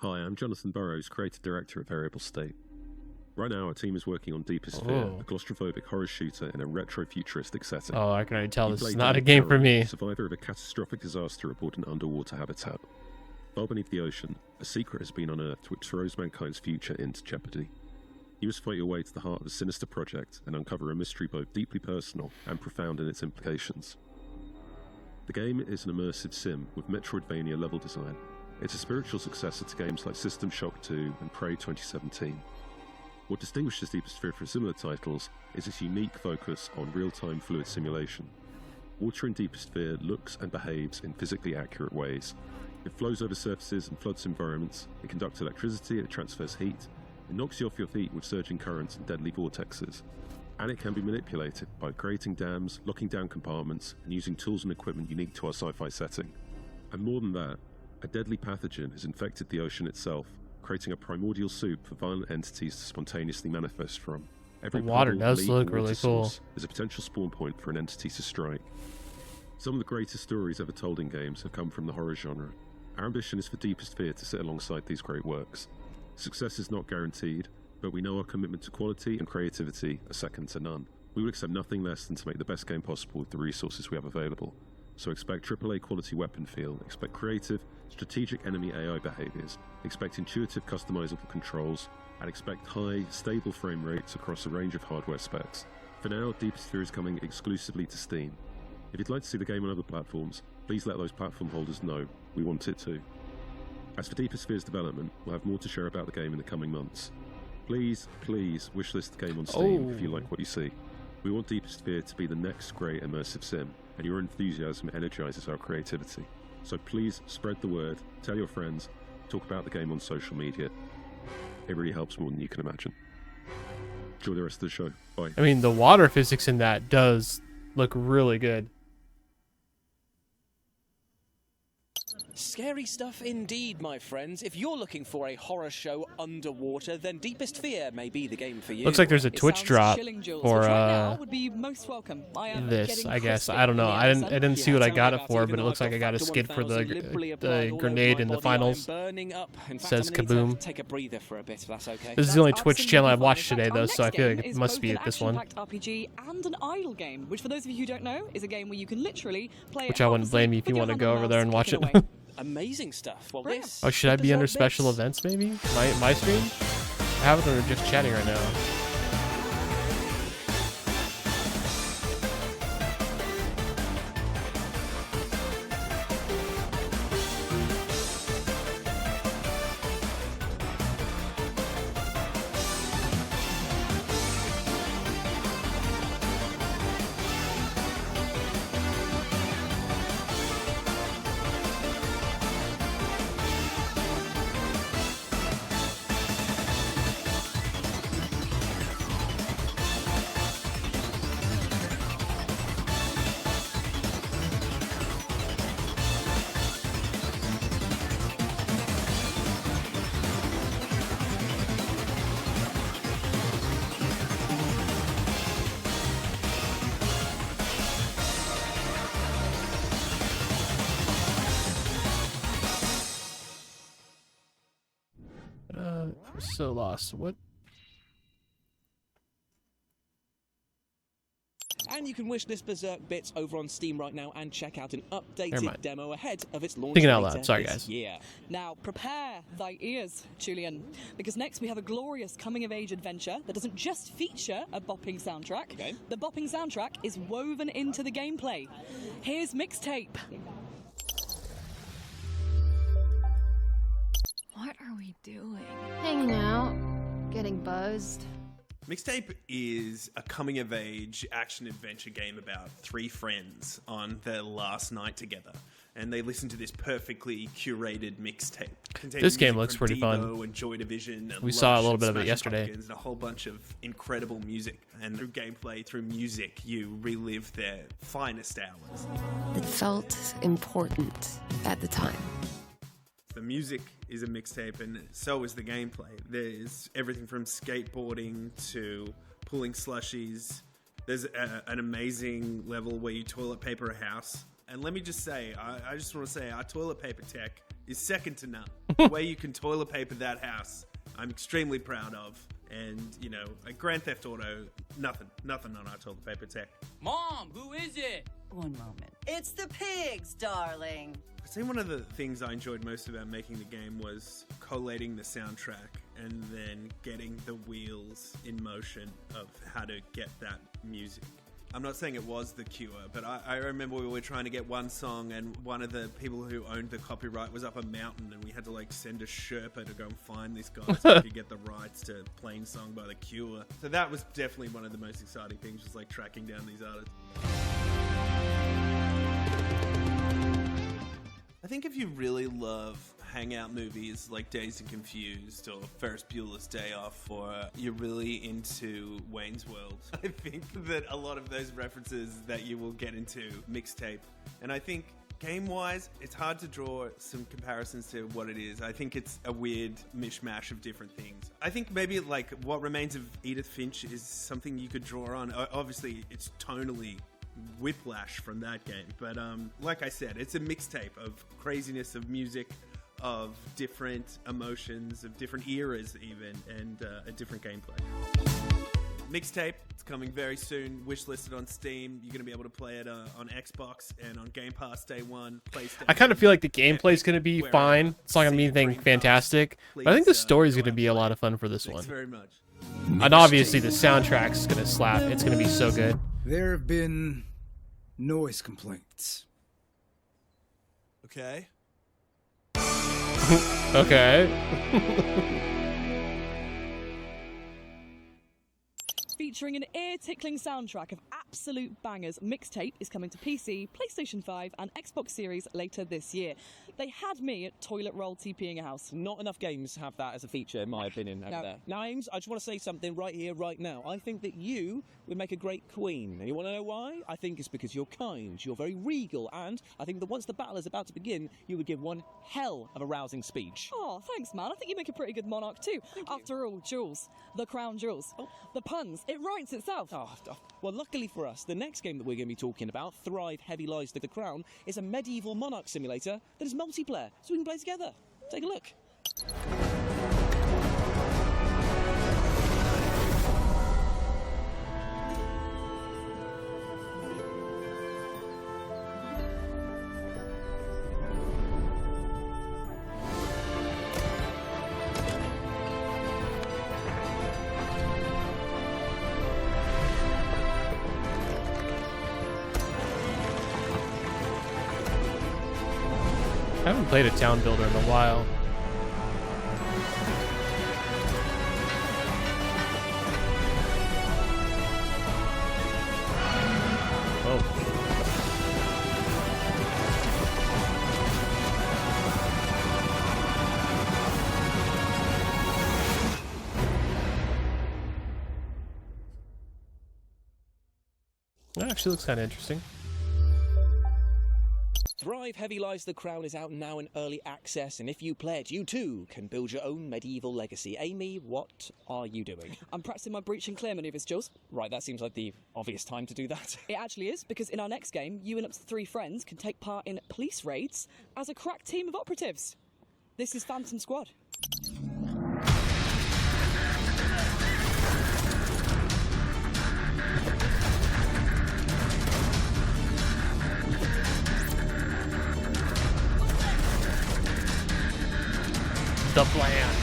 Hi, I'm Jonathan Burrows, Creative Director at Variable State. Right now, our team is working on Deepest Fear, a claustrophobic horror shooter in a retro-futuristic setting. Oh, I can already tell this You is play not a David game for Cairn, me. Survivor of a catastrophic disaster aboard an underwater habitat. Far beneath the ocean, a secret has been unearthed which throws mankind's future into jeopardy. You must fight your way to the heart of a sinister project and uncover a mystery both deeply personal and profound in its implications. The game is an immersive sim with Metroidvania level design. It's a spiritual successor to games like System Shock 2 and Prey 2017. What distinguishes Deepest Fear from similar titles is its unique focus on real-time fluid simulation. Water in Deepest Fear looks and behaves in physically accurate ways. It flows over surfaces and floods environments, it conducts electricity, it transfers heat, it knocks you off your feet with surging currents and deadly vortexes. And it can be manipulated by creating dams, locking down compartments, and using tools and equipment unique to our sci-fi setting. And more than that, a deadly pathogen has infected the ocean itself, creating a primordial soup for violent entities to spontaneously manifest from. Every The water puddle, does leak, look or really water cool. source is a potential spawn point for an entity to strike. Some of the greatest stories ever told in games have come from the horror genre. Our ambition is for Deepest Fear to sit alongside these great works. Success is not guaranteed, but we know our commitment to quality and creativity are second to none. We will accept nothing less than to make the best game possible with the resources we have available. So expect AAA quality weapon feel, expect creative, strategic enemy AI behaviors, expect intuitive customizable controls, and expect high, stable frame rates across a range of hardware specs. For now, Deepest Fear is coming exclusively to Steam. If you'd like to see the game on other platforms, please let those platform holders know. We want it too. As for Deepest Fear's development, we'll have more to share about the game in the coming months. Please, please wishlist the game on Steam if you like what you see. We want Deepest Fear to be the next great immersive sim, and your enthusiasm energizes our creativity. So please spread the word, tell your friends, talk about the game on social media. It really helps more than you can imagine. Enjoy the rest of the show. Bye. I mean, the water physics in that does look really good. Scary stuff indeed, my friends. If you're looking for a horror show underwater, then Deepest Fear may be the game for you. Looks like there's a It Twitch sounds drop chilling, Jules, for which right now would be most welcome. I am this, getting I guess. crispy I don't know. in the I didn't Amazon. see what I Yeah, got tell it me for, about but it looks like I got a Factor skid for 1000 liberally the applied all grenade over in my the body. I am finals. burning up. In fact, Says I'm gonna need to kaboom. take a breather for a bit, if that's okay. This is the only Twitch channel I've absolutely watched fine. In today, fact, though, our so I next feel game like it is must both be an at this one. action-packed RPG and an idle game, which for those of you who don't know is a game where you can literally play Which it I half wouldn't blame you if asleep you with want your to go hand over on there the and mouse, watch it. clicking away. Amazing stuff. Well, this Oh, should I be under Berserk special bits. events, maybe? My stream? I have it, or just chatting right now. I'm so lost. What? And you can wishlist Berserk bits over on Steam right now and check out an Never updated mind. demo ahead of its launch Thinking out later loud. Sorry, this guys. year. Now, prepare thy ears, Julian, because next we have a glorious coming-of-age adventure that doesn't just feature a bopping soundtrack. Okay. The bopping soundtrack is woven into the gameplay. Here's Mixtape. What are we doing? Hanging out, getting buzzed. Mixtape is a coming-of-age action-adventure game about three friends on their last night together. And they listen to this perfectly curated mixtape. This game looks pretty fun. And Joy Division and we saw a Lunch little and bit of it Smashing yesterday. Pumpkins and a whole bunch of incredible music. And through gameplay, through music, you relive their finest hours. It felt important at the time. The music is a mixtape, and so is the gameplay. There's everything from skateboarding to pulling slushies. There's an amazing level where you toilet paper a house. And let me just say, I just want to say, our toilet paper tech is second to none. The way you can toilet paper that house, I'm extremely proud of. And, you know, like Grand Theft Auto, nothing on our toilet paper tech. Mom, who is it? One moment. It's the pigs, darling. I think one of the things I enjoyed most about making the game was collating the soundtrack and then getting the wheels in motion of how to get that music. I'm not saying it was the cure, but I remember we were trying to get one song and one of the people who owned the copyright was up a mountain and we had to like send a Sherpa to go and find this guy so we could get the rights to Plain Song by the Cure. So that was definitely one of the most exciting things, was like tracking down these artists. I think if you really love hangout movies like Dazed and Confused or Ferris Bueller's Day Off, or you're really into Wayne's World, I think that a lot of those references that you will get into Mixtape. And I think game-wise, it's hard to draw some comparisons to what it is. I think it's a weird mishmash of different things. I think maybe like What Remains of Edith Finch is something you could draw on. Obviously, it's tonally whiplash from that game, but like I said, it's a mixtape of craziness, of music, of different emotions, of different eras even, and a different gameplay. Mixtape, it's coming very soon, wishlisted on Steam. You're going to be able to play it on Xbox and on Game Pass day one, PlayStation. I kind of feel like the gameplay is going to be fine. It's not going to be anything fantastic, but I think the story is going to be a lot of fun for this one. Thanks very much. And obviously the soundtrack's going to slap. It's going to be so good. There have been noise complaints. Okay. Okay. Featuring an ear-tickling soundtrack of absolute bangers, Mixtape is coming to PC, PlayStation 5 and Xbox Series later this year. They had me at toilet roll TPing a house. Not enough games have that as a feature, in my opinion, over there. Now, Ames, I just want to say something right here, right now. I think that you would make a great queen. And you want to know why? I think it's because you're kind, you're very regal, and I think that once the battle is about to begin, you would give one hell of a rousing speech. Oh, thanks, man. I think you make a pretty good monarch, too. After all, jewels. The crown jewels. Oh. The puns. It writes itself. Well, luckily for us, the next game that we're going to be talking about, Thrive Heavy Lies to the Crown, is a medieval monarch simulator that is multiplayer, so we can play together. Take a look. I haven't played a town builder in a while. Oh. That actually looks kind of interesting. Thrive Heavy Lies the Crown is out now in early access, and if you play it, you too can build your own medieval legacy. Amy, what are you doing? I'm practicing my breach and clear manoeuvres, Jules. Right, that seems like the obvious time to do that. It actually is, because in our next game, you and up to 3 friends can take part in police raids as a crack team of operatives. This is Phantom Squad. The plan.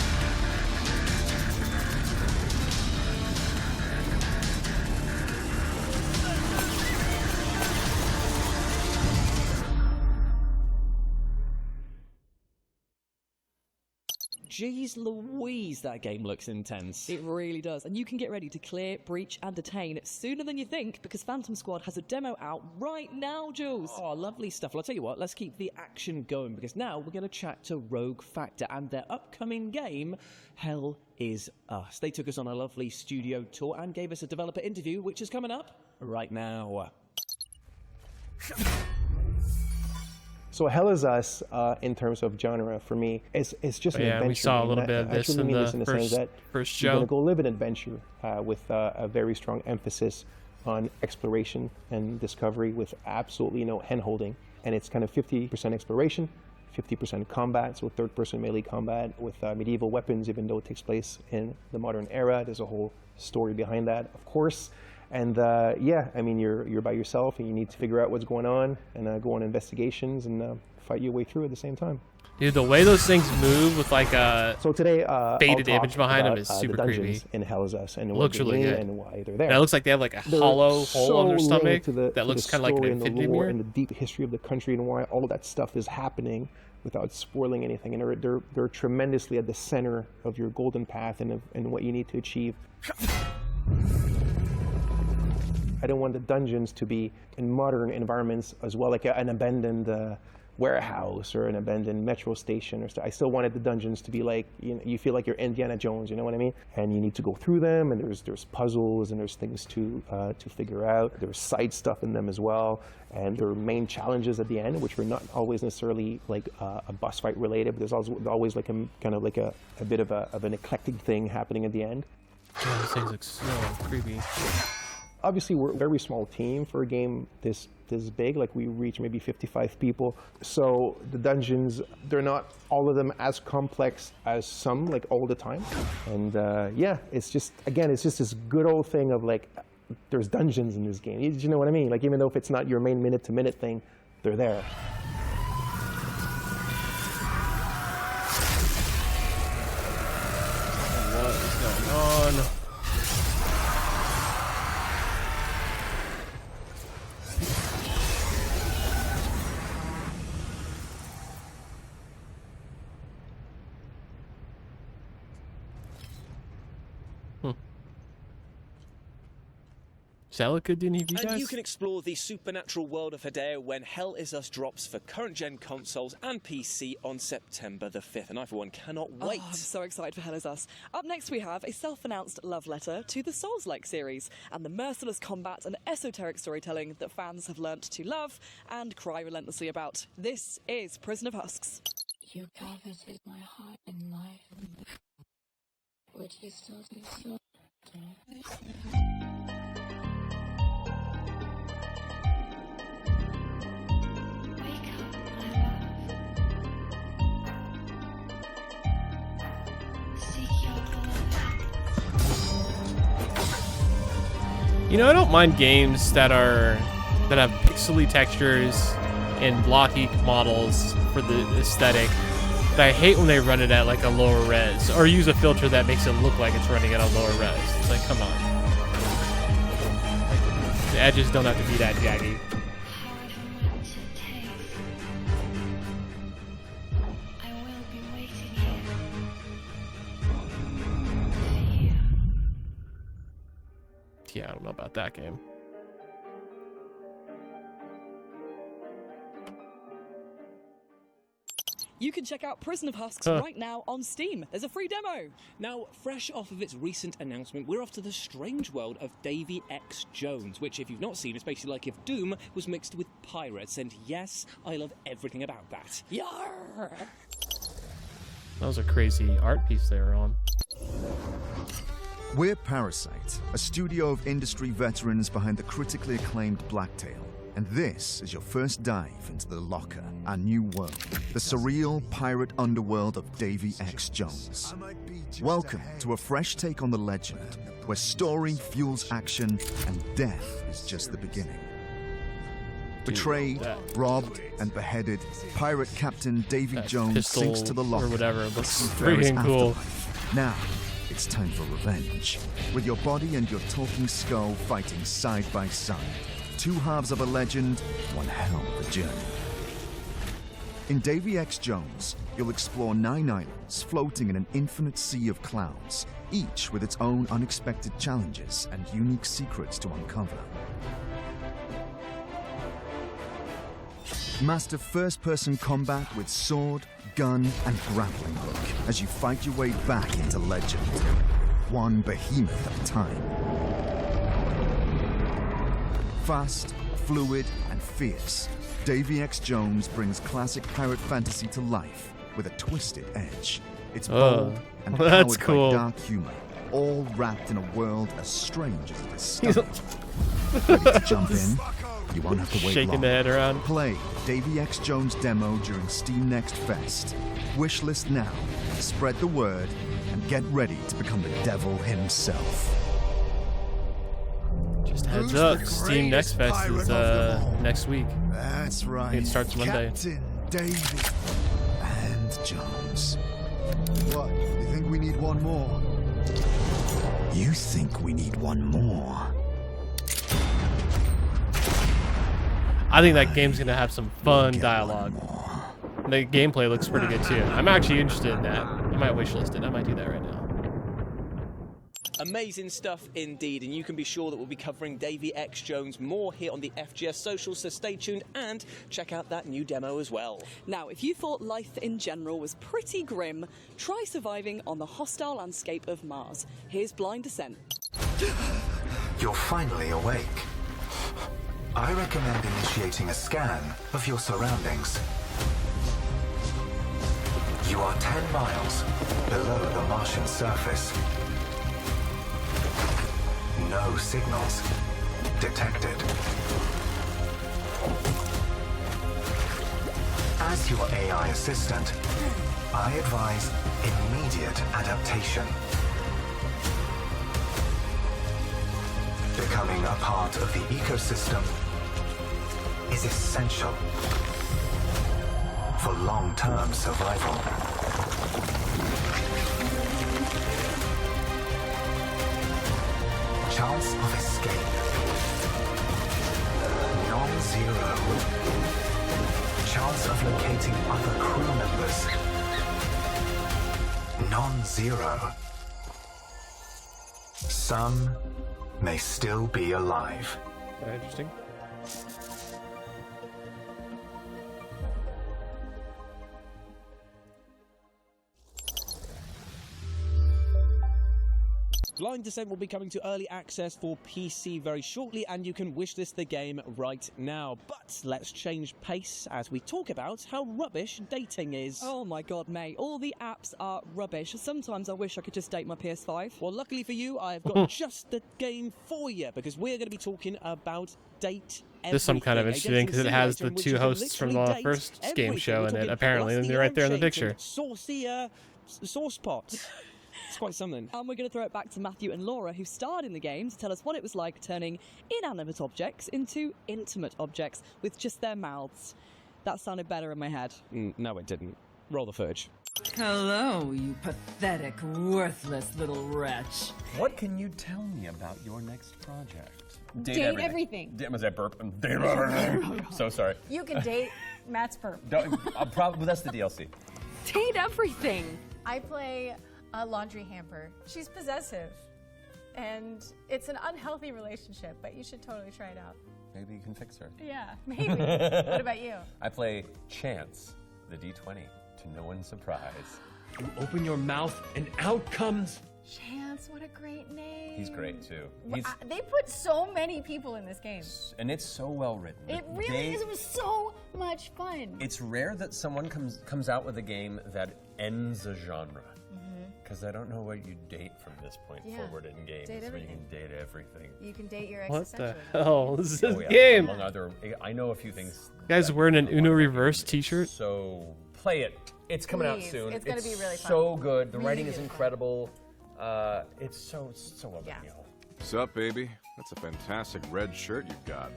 Jeez Louise, that game looks intense. It really does. And you can get ready to clear, breach, and detain sooner than you think, because Phantom Squad has a demo out right now, Jules. Oh, lovely stuff. Well, I'll tell you what, let's keep the action going, because now we're going to chat to Rogue Factor and their upcoming game, Hell Is Us. They took us on a lovely studio tour and gave us a developer interview, which is coming up right now. So Hell Is Us, in terms of genre, for me, is just an adventure. We saw a little bit of this in the first show. You're going to go live an adventure with a very strong emphasis on exploration and discovery with absolutely no hand-holding. And it's kind of 50% exploration, 50% combat, so third-person melee combat with medieval weapons, even though it takes place in the modern era. There's a whole story behind that, of course. And yeah, I mean, you're by yourself and you need to figure out what's going on and go on investigations and fight your way through at the same time. Dude, the way those things move with like a faded image behind them is super creepy. In Hell Is Us and looks really good. And why they're there. That looks like they have like a hollow hole on their stomach that looks kind of like an infinity mirror. And the deep history of the country and why all of that stuff is happening without spoiling anything. And they're tremendously at the center of your golden path and what you need to achieve. I don't want the dungeons to be in modern environments as well, like an abandoned warehouse or an abandoned metro station or stuff. I still wanted the dungeons to be like, you feel like you're Indiana Jones, you know what I mean? And you need to go through them, and there's puzzles and there's things to figure out. There's side stuff in them as well, and there are main challenges at the end, which were not always necessarily like a boss fight related, but there's always like a kind of like a bit of an eclectic thing happening at the end. Yeah, these things look so creepy. Obviously, we're a very small team for a game this big. Like, we reach maybe 55 people. So the dungeons, they're not all of them as complex as some, like, all the time. And yeah, it's just this good old thing of like, there's dungeons in this game. You know what I mean? Like, even though if it's not your main minute-to-minute thing, they're there. What is going on? Does that look good to any of you guys? And you can explore the supernatural world of Herdling when Hell Is Us drops for current-gen consoles and PC on September the 5th. And I, for one, cannot wait. Oh, I'm so excited for Hell Is Us. Up next, we have a self-announced love letter to the Souls-like series and the merciless combat and esoteric storytelling that fans have learnt to love and cry relentlessly about. This is Prison of Husks. You coveted my heart and life. Would you still do so? You know, I don't mind games that have pixely textures and blocky models for the aesthetic, but I hate when they run it at like a lower res or use a filter that makes it look like it's running at a lower res. It's like, come on. Like, the edges don't have to be that jaggy. Yeah, I don't know about that game. You can check out Prison of Husks right now on Steam. There's a free demo. Now, fresh off of its recent announcement, we're off to the strange world of Davy X. Jones, which, if you've not seen, is basically like if Doom was mixed with pirates. And yes, I love everything about that. Yarr! That was a crazy art piece they were on. We're Parasite, a studio of industry veterans behind the critically acclaimed Blacktail. And this is your first dive into the Locker, our new world, the surreal pirate underworld of Davy X. Jones. Welcome to a fresh take on the legend, where story fuels action and death is just the beginning. Betrayed, robbed, and beheaded, pirate captain Davy Jones sinks to the Locker. Or whatever, it looks There is freaking cool. afterlife. Now, it's time for revenge, with your body and your talking skull fighting side by side. Two halves of a legend, one hell of a journey. In Davy X Jones, you'll explore 9 islands floating in an infinite sea of clouds, each with its own unexpected challenges and unique secrets to uncover. Master first-person combat with sword, gun, and grappling hook as you fight your way back into legend, one behemoth at a time. Fast, fluid, and fierce, Davy X Jones brings classic pirate fantasy to life with a twisted edge. It's bold and that's powered cool. by dark humor, all wrapped in a world as strange as it is stunning. Ready to jump in? You won't have to wait Shaking long. the head around. Play Davy X Jones demo during Steam Next Fest. Wishlist now, spread the word, and get ready to become the devil himself. Just heads up, Steam Next Fest is next week. That's right. It starts Monday. Captain Davy and Jones. What? You think we need one more? You think we need one more? I think that game's gonna have some fun dialogue. The gameplay looks pretty good too. I'm actually interested in that. I might wishlist it. I might do that right now. Amazing stuff indeed, and you can be sure that we'll be covering Davy X Jones more here on the FGS socials, so stay tuned and check out that new demo as well. Now, if you thought life in general was pretty grim, try surviving on the hostile landscape of Mars. Here's Blind Descent. You're finally awake. I recommend initiating a scan of your surroundings. You are 10 miles below the Martian surface. No signals detected. As your AI assistant, I advise immediate adaptation. Becoming a part of the ecosystem is essential for long-term survival. Chance of escape non-zero. Chance of locating other crew members non-zero. Some may still be alive. Very interesting. Blind Descent will be coming to early access for PC very shortly, and you can wishlist the game right now. But let's change pace as we talk about how rubbish dating is. Oh my god, mate. All the apps are rubbish. Sometimes I wish I could just date my PS5. Well, luckily for you, I've got just the game for you, because we're going to be talking about Date Everything. This is some kind of interesting because it has the two hosts from the first game show in it, apparently, and they're right there in the picture. Saucy sauce pot. It's quite something. And we're going to throw it back to Matthew and Laura, who starred in the game, to tell us what it was like turning inanimate objects into intimate objects with just their mouths. That sounded better in my head. No, it didn't. Roll the footage. Hello, you pathetic, worthless little wretch. What can you tell me about your next project? Date everything. Was that burp? Date everything. So sorry. You can date Matt's burp. Probably that's the DLC. Date everything. I play a laundry hamper. She's possessive, and it's an unhealthy relationship, but you should totally try it out. Maybe you can fix her. Yeah, maybe. What about you? I play Chance, the D20, to no one's surprise. You open your mouth and out comes... Chance, what a great name. He's great too. They put so many people in this game. And it's so well written. It really is. It was so much fun. It's rare that someone comes out with a game that ends a genre. Because I don't know what you date from this point forward in games. Date everything. You can date everything. You can date your ex. What the hell? This is this game. Among other, I know a few things. You guys wearing an Uno Reverse t-shirt? So play it. It's coming out soon. It's going to be really fun. So good. The really writing is incredible. It's so well done. Sup, baby? That's a fantastic red shirt you've got.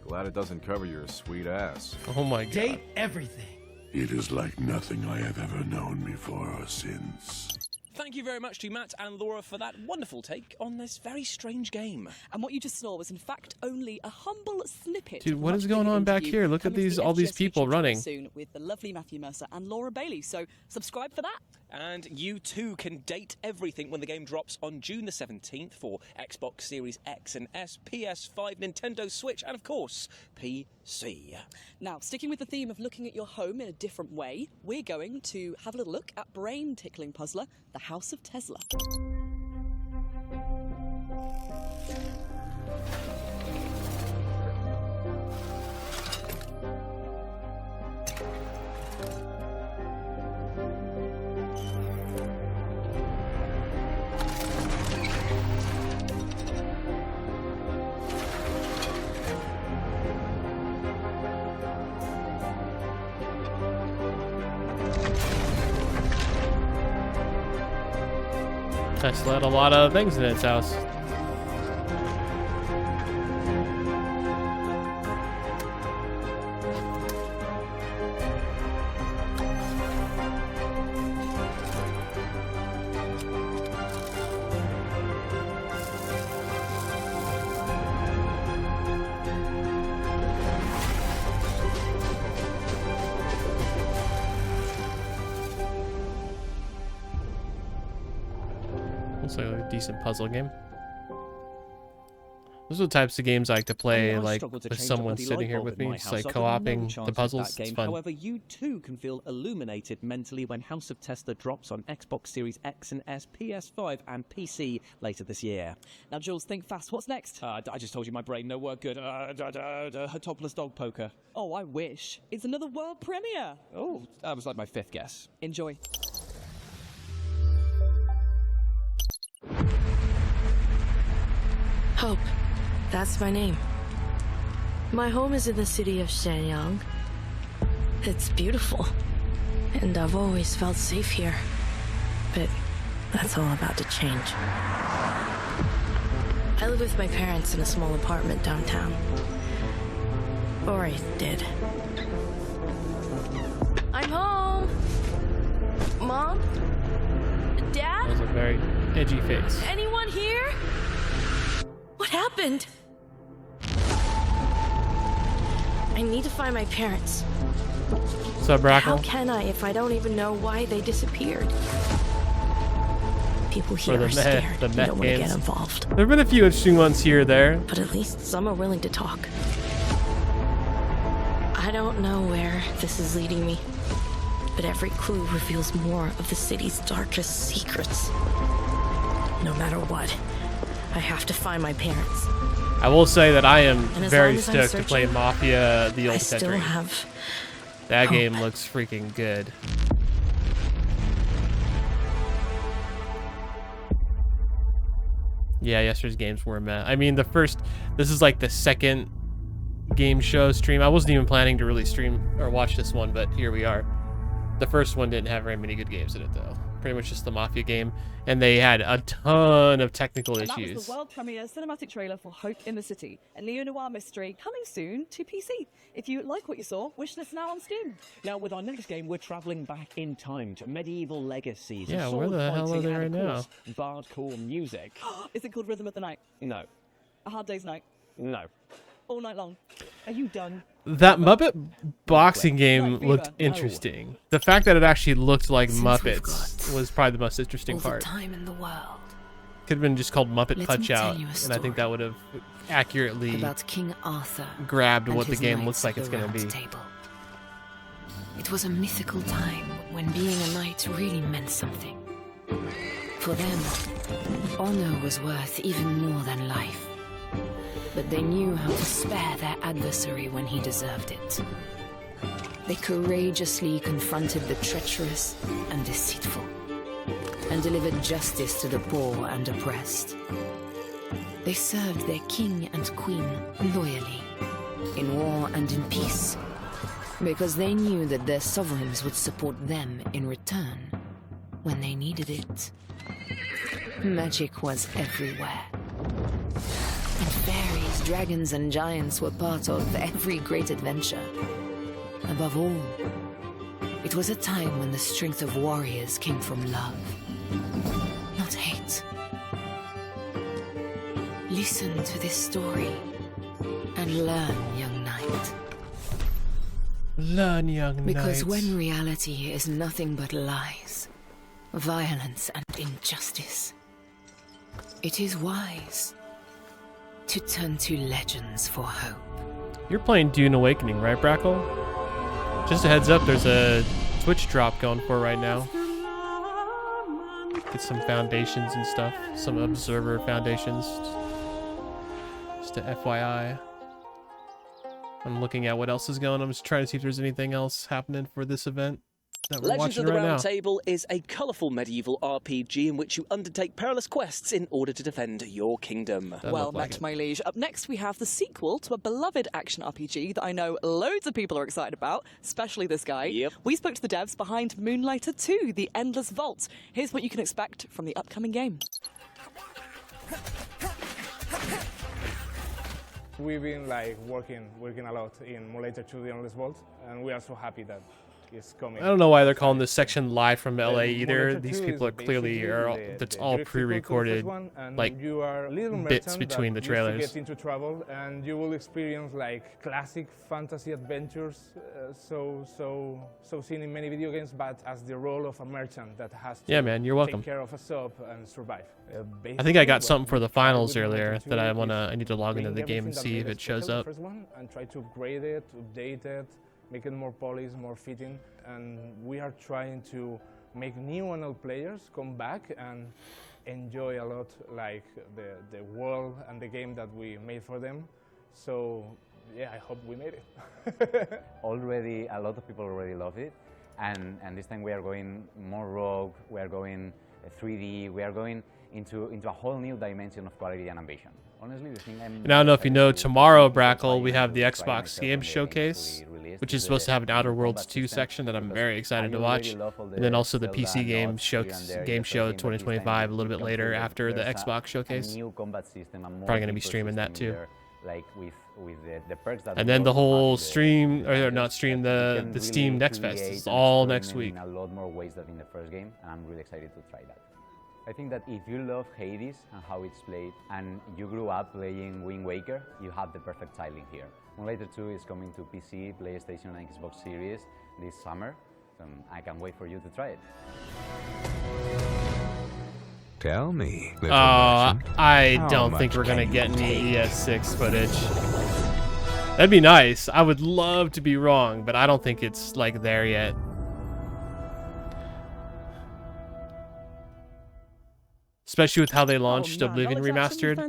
Glad it doesn't cover your sweet ass. Oh my god. Date everything. It is like nothing I have ever known before or since. Thank you very much to Matt and Laura for that wonderful take on this very strange game. And what you just saw was in fact only a humble snippet. Dude, what is going on back here? Look at these, all these people running. Soon with the lovely Matthew Mercer and Laura Bailey. So subscribe for that. And you too can date everything when the game drops on June the 17th for Xbox Series X and S, PS5, Nintendo Switch, and of course, PC. Now, sticking with the theme of looking at your home in a different way, we're going to have a little look at brain-tickling puzzler, The House of Tesla. Tesla had a lot of things in its house. Looks like a decent puzzle game. Those are the types of games I like to play, like with someone sitting here with me, just like co-oping the puzzles. It's fun. However, you too can feel illuminated mentally when House of Tesla drops on Xbox Series X and S, PS5 and PC later this year. Now, Jules, think fast. What's next? I just told you my brain, no word good. Topless dog poker. Oh, I wish. It's another world premiere. Oh, that was like my fifth guess. Enjoy. Hope. That's my name. My home is in the city of Shenyang. It's beautiful, and I've always felt safe here. But that's all about to change. I live with my parents in a small apartment downtown. Or I did. I'm home! Mom? Dad? That was a very edgy face. Anyone here? What happened? I need to find my parents. What's up, Brackle? How can I if I don't even know why they disappeared? People here are scared. The They don't want to get involved. There have been a few interesting ones here or there. But at least some are willing to talk. I don't know where this is leading me, but every clue reveals more of the city's darkest secrets. No matter what, I have to find my parents. I will say that I am very long as stoked to play Mafia The Old still Country. have That hope. game looks freaking good. Yeah, yesterday's games were meh. I mean, this is like the second game show stream. I wasn't even planning to really stream or watch this one, but here we are. The first one didn't have very many good games in it, though. Pretty much just the Mafia game, and they had a ton of technical And that was issues. the world premiere cinematic trailer for Hope in the City, a neo-noir mystery coming soon to PC. If you like what you saw, wish this now on Steam. Now, with our next game, we're travelling back in time to medieval legacies. Yeah, and where sword the hell are fighting they and, right of now? course, bardcore music. Is it called Rhythm of the Night? No. A Hard Day's Night? No. All night long? Are you done? That Muppet boxing game looked interesting. The fact that it actually looked like Muppets was probably the most interesting All the part. time in the world. Could have been just called Muppet Let me Punch tell Out, you a and I think that would have accurately About King Arthur grabbed and what the his game knights looks like of it's the going to Round be. Table. It was a mythical time when being a knight really meant something. For them, honor was worth even more than life. But they knew how to spare their adversary when he deserved it. They courageously confronted the treacherous and deceitful, and delivered justice to the poor and oppressed. They served their king and queen loyally, in war and in peace, because they knew that their sovereigns would support them in return when they needed it. Magic was everywhere. And fairies, dragons, and giants were part of every great adventure. Above all, it was a time when the strength of warriors came from love not hate. Listen to this story and learn, young knight. Learn, young knight. Because when reality is nothing but lies, violence and injustice, it is wise to turn to legends for hope. You're playing Dune Awakening, right, Brackle? Just a heads up, there's a Twitch drop going for right now. Get some foundations and stuff. Some observer foundations. Just a FYI. I'm looking at what else is going on. I'm just trying to see if there's anything else happening for this event that we're Legends watching of the right Round now. Table is a colourful medieval RPG in which you undertake perilous quests in order to defend your kingdom. Well met, my liege. Up next, we have the sequel to a beloved action RPG that I know loads of people are excited about, especially this guy. Yep. We spoke to the devs behind Moonlighter 2, The Endless Vault. Here's what you can expect from the upcoming game. We've been working a lot in Moonlighter 2, The Endless Vault, and we are so happy that it's coming. I don't know why they're calling this section live from LA either. These people are clearly that's all pre-recorded, like bits between the trailers. You get into travel, and you will experience classic fantasy adventures, so seen in many video games, but as the role of a merchant that has to man, you're welcome. take care of a shop and survive. I think I got something for the finals earlier that I need to log into the game and see if it shows up. First one, and try to upgrade it, update it, make it more polished, more fitting, and we are trying to make new and old players come back and enjoy a lot the world and the game that we made for them. So yeah, I hope we made it. Already, a lot of people already love it, and this time we are going more rogue, we are going 3D, we are going into a whole new dimension of quality and ambition. Honestly, the thing And I don't know if you know, tomorrow, Brackle, we have the Xbox Game Showcase, which is supposed to have an Outer Worlds 2 section that I'm very excited to watch. And then also the PC Game Show 2025 a little bit later after the Xbox Showcase. Probably going to be streaming that too. And then the whole stream, or not stream, the Steam Next Fest is all next week. A lot more ways than in the first game, and I'm really excited to try that. I think that if you love Hades and how it's played, and you grew up playing Wind Waker, you have the perfect tiling here. Moonlighter 2 is coming to PC, PlayStation, and Xbox Series this summer, and I can't wait for you to try it. Tell me. I don't think we're gonna get any ES6 footage. That'd be nice. I would love to be wrong, but I don't think it's there yet. Especially with how they launched Oblivion Remastered.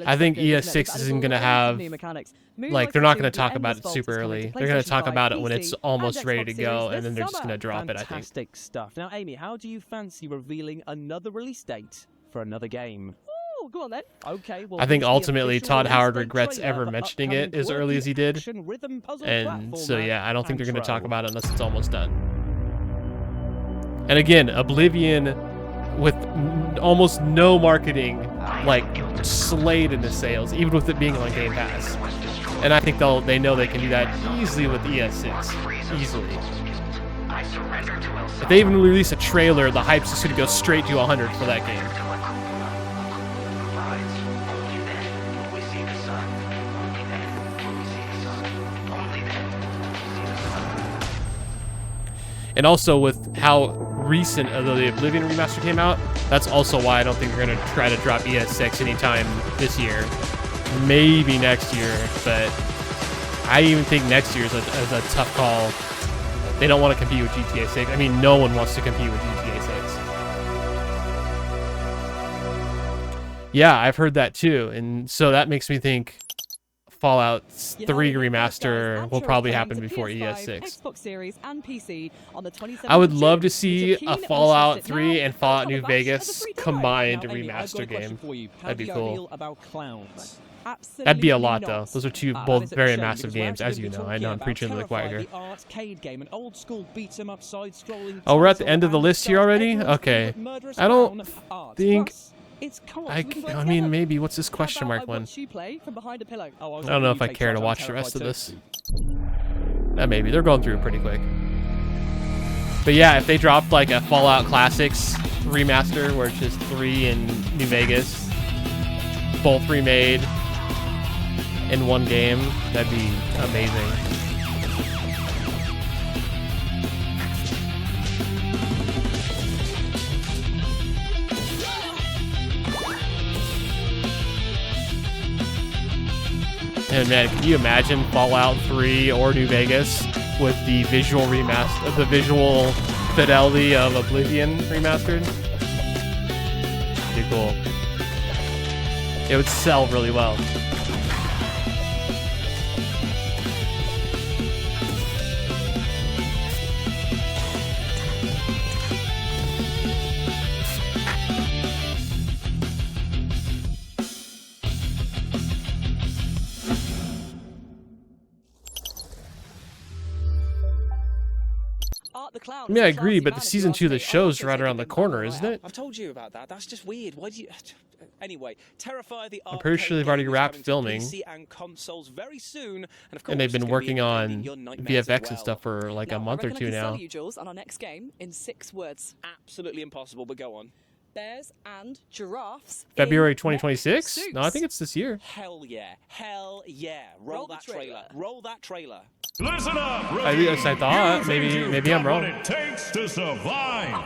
I think ES6 isn't going to have, they're not going to talk about it super early. They're going to talk about it when it's almost ready to go, and then they're just going to drop it, I think. Fantastic stuff. Now, Amy, how do you fancy revealing another release date for another game? Oh, go on then. Okay, well, I think ultimately Todd Howard regrets ever mentioning it as early as he did. And so, yeah, I don't think they're going to talk about it unless it's almost done. And again, Oblivion, with almost no marketing, slayed into sales, even with it being on Game Pass. And I think they know they can do that easily with ES6. Easily. If they even release a trailer, the hype's just going to go straight to 100 for that game. And also with how recent the Oblivion remaster came out, that's also why I don't think they're going to try to drop ES6 anytime this year. Maybe next year, but I even think next year is a tough call. They don't want to compete with GTA 6. I mean, no one wants to compete with GTA 6. Yeah, I've heard that too, and so that makes me think Fallout 3 remaster will probably happen before ES6. Xbox Series and PC on the 27th I would love to see a Fallout 3 and Fallout New Vegas combined remaster game. That'd be cool. That'd be a lot though. Those are both very massive games, as you know. I know I'm preaching to the choir here. Oh, we're at the end of the list here already? Okay. I don't think... I mean, maybe. What's this question mark one? I don't know if I care to watch the rest of this. Maybe. They're going through it pretty quick. But yeah, if they dropped like a Fallout Classics remaster where it's just 3 in New Vegas, both remade in one game, that'd be amazing. And man, can you imagine Fallout 3 or New Vegas with the visual remaster, the visual fidelity of Oblivion remastered? Pretty cool. It would sell really well. I mean, I agree, but the season 2 of the show's right around the corner, isn't it? I've told you about that. That's just weird. Why do you? Anyway, Terrify the I'm pretty sure they've already wrapped filming, PC and consoles very soon, and of course, and they've been working on VFX well. and stuff for like a month or two now. Sell you, Jules, on our next game in 6 words. Absolutely impossible, but go on. Bears and giraffes. February 2026? No, I think it's this year. Hell yeah! Hell yeah! Roll that trailer. Roll that trailer. Listen up, I thought maybe I'm wrong. What it takes to survive.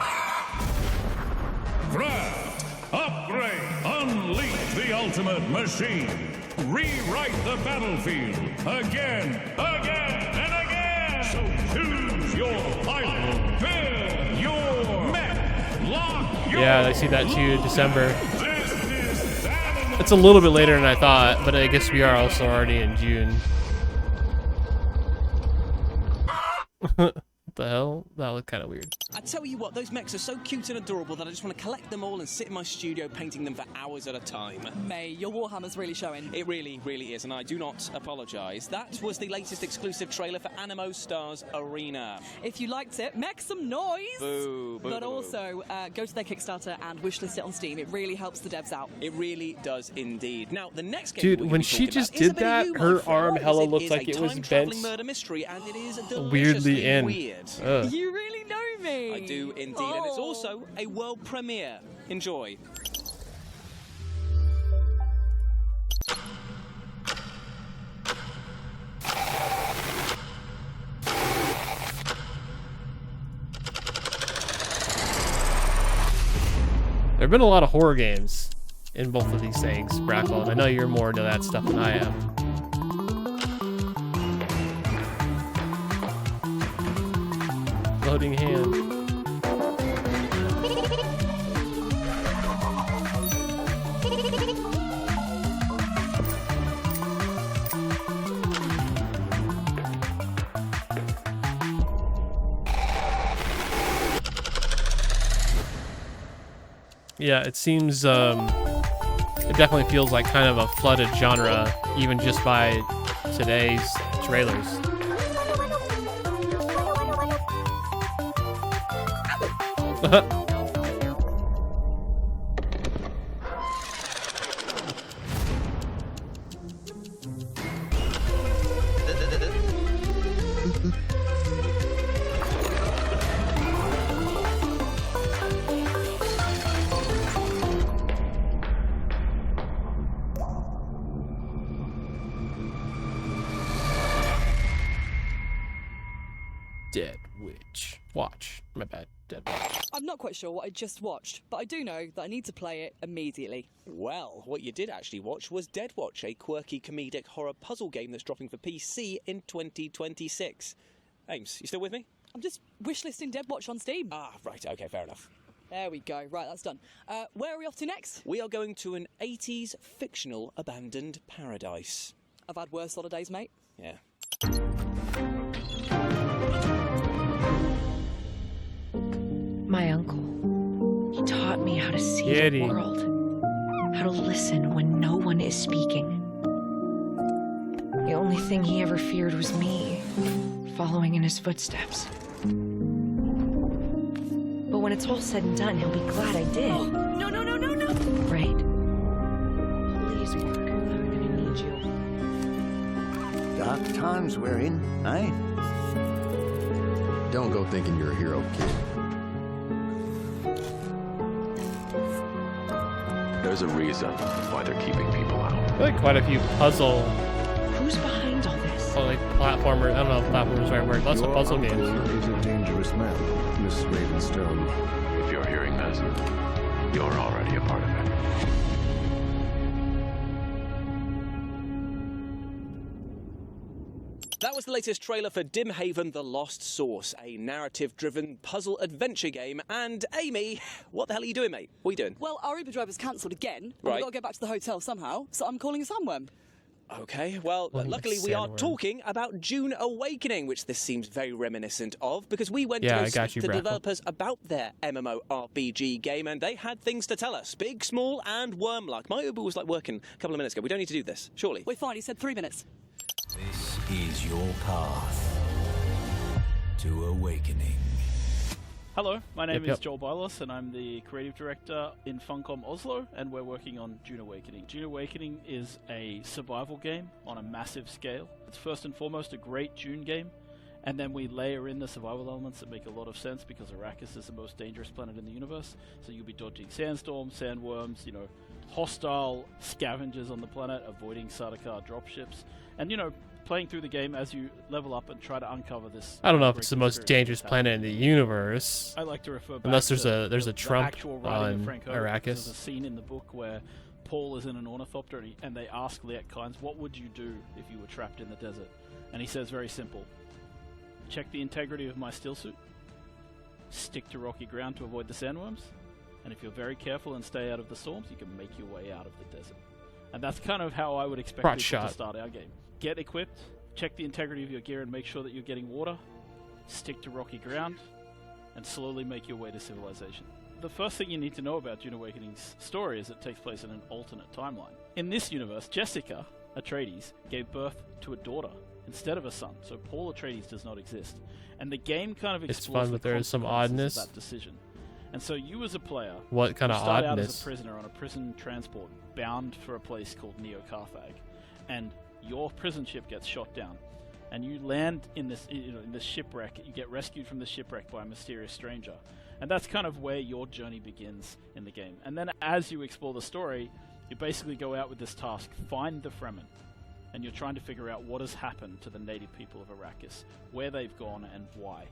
Craft, upgrade, unleash the ultimate machine. Rewrite the battlefield again, and again. So choose your pilot, build your mech, lock your. Yeah, I see that too. December. It's a little bit later than I thought, but I guess we are also already in June. What the hell? That looked kind of weird. I tell you what, those mechs are so cute and adorable that I just want to collect them all and sit in my studio painting them for hours at a time. May, your Warhammer's really showing. It really, really is, and I do not apologise. That was the latest exclusive trailer for Animo Stars Arena. If you liked it, make some noise! Boo, boo, but boo, also, go to their Kickstarter and wishlist it on Steam. It really helps the devs out. It really does indeed. Now, the next game Dude, when she just did that, her arm hella looked like it was bent murder mystery, and it is weirdly in. Weird. You really know me! I do indeed, and it's also a world premiere. Enjoy. There have been a lot of horror games in both of these things, Brackle, and I know you're more into that stuff than I am. Loading hand. Yeah, it seems, it definitely feels like kind of a flooded genre, even just by today's trailers. Dead Witch. Watch. My bad. Dead Witch. I'm not quite sure what I just watched, but I do know that I need to play it immediately. Well, what you did actually watch was Dead Watch, a quirky comedic horror puzzle game that's dropping for PC in 2026. Ames, you still with me? I'm just wishlisting Dead Watch on Steam. Ah, right, okay, fair enough. There we go. Right, that's done. Where are we off to next? We are going to an 80s fictional abandoned paradise. I've had worse holidays, mate. Yeah. My uncle, he taught me how to see the world, how to listen when no one is speaking. The only thing he ever feared was me, following in his footsteps. But when it's all said and done, he'll be glad I did. Oh, no, no, no, no, no! Right. Please work. I'm gonna need you. Dark times we're in, eh? Don't go thinking you're a hero, kid. There's a reason why they're keeping people out. I feel like quite a few puzzle. Who's behind all this? Well, like platformer. I don't know if platformer is the right word. Lots of puzzle games. Is a dangerous man, Miss Ravenstone. If you're hearing this, you're already a part of it. That was the latest trailer for Dimhaven The Lost Source, a narrative-driven puzzle adventure game. And Amy, what the hell are you doing, mate? What are you doing? Well, our Uber driver's cancelled again. Right. We've got to get back to the hotel somehow, so I'm calling a sandworm. Okay, well, luckily we are talking about Dune Awakening, which this seems very reminiscent of, because we went to speak to the developers about their MMORPG game, and they had things to tell us. Big, small, and worm-like. My Uber was like working a couple of minutes ago. We don't need to do this, surely. We're fine, he said 3 minutes. This is your path to awakening. Hello, my name is Joel Bylos, and I'm the creative director in Funcom Oslo, and we're working on Dune Awakening. Dune Awakening is a survival game on a massive scale. It's first and foremost a great Dune game, and then we layer in the survival elements that make a lot of sense because Arrakis is the most dangerous planet in the universe, so you'll be dodging sandstorms, sandworms, you know, hostile scavengers on the planet, avoiding Sardaukar dropships, and, you know, playing through the game as you level up and try to uncover this. I don't know if it's the most dangerous planet in the universe. I like to refer back unless to there's a Trump on Arrakis. There's a scene in the book where Paul is in an ornithopter and they ask Liet-Kynes, what would you do if you were trapped in the desert? And he says very simple, check the integrity of my still suit, stick to rocky ground to avoid the sandworms, and if you're very careful and stay out of the storms, you can make your way out of the desert. And that's kind of how I would expect people to start our game. Get equipped, check the integrity of your gear and make sure that you're getting water, stick to rocky ground, and slowly make your way to civilization. The first thing you need to know about Dune Awakening's story is it takes place in an alternate timeline. In this universe, Jessica Atreides gave birth to a daughter instead of a son, so Paul Atreides does not exist. And the game kind of explores fun, but there is some oddness. Of that decision. And so you as a player, what kind of start oddness? out as a prisoner on a prison transport bound for a place called Neo-Carthag, and your prison ship gets shot down, and you land in this, in this shipwreck. You get rescued from the shipwreck by a mysterious stranger, and that's kind of where your journey begins in the game. And then, as you explore the story, you basically go out with this task: find the Fremen, and you're trying to figure out what has happened to the native people of Arrakis, where they've gone, and why.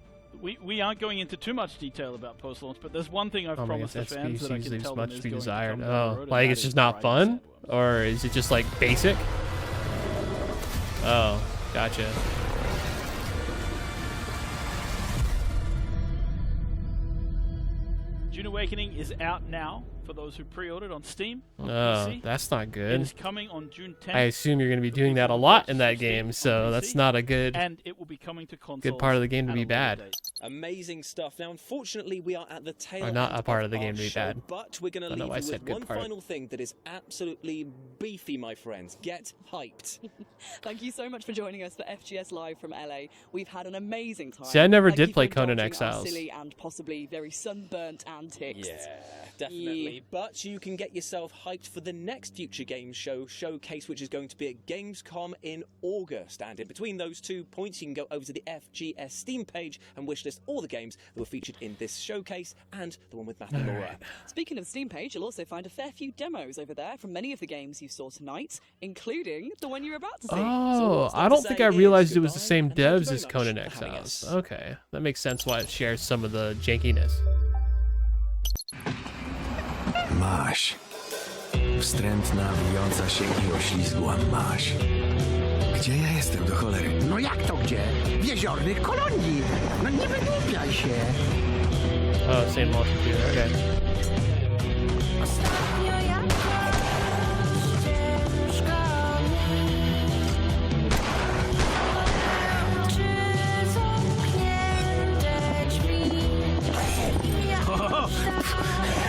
We aren't going into too much detail about post-launch, but there's one thing I've promised the fans that I can tell them is going to come down the road, like it's just not fun, or is it just like basic? Oh, gotcha. Dune Awakening is out now for those who pre-ordered on Steam. On Oh, PC. that's not good. It is coming on June 10th. I assume you're going to be doing that a lot in that game, so that's not a good, and it will be coming to consoles good part of the game to be bad. Amazing stuff. Now, unfortunately, we are at the tail Or end not a part of the our game to be show, bad. But we're going to I don't know leave why I you said with good one part. final thing that is absolutely beefy, my friends. Get hyped. Thank you so much for joining us for FGS Live from LA. We've had an amazing time. See, I never Thank did you play for Conan indulging our Exiles. silly and possibly very sunburnt antics. Yeah, definitely. But you can get yourself hyped for the next Future Games Show showcase, which is going to be at Gamescom in August. And in between those 2 points, you can go over to the FGS Steam page and wishlist all the games that were featured in this showcase and the one with Matt and Laura. Speaking of the Steam page, you'll also find a fair few demos over there from many of the games you saw tonight, including the one you're about to see. Oh, I don't think I realized it was the same devs as Conan Exiles. Okay, that makes sense why it shares some of the jankiness. Masz. Wstrętna, wijąca się i oślizgła masz. Gdzie ja jestem, do cholery? No jak to gdzie? W jeziornych kolonii. No nie wygłupiaj się. Oh, same launch computer, okay.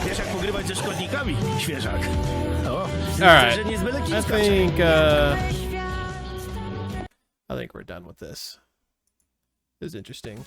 Wiesz jak pogrywać ze szkodnikami, świeżak. O, Alright, że nie z byle kim I think we're done with this. This is interesting.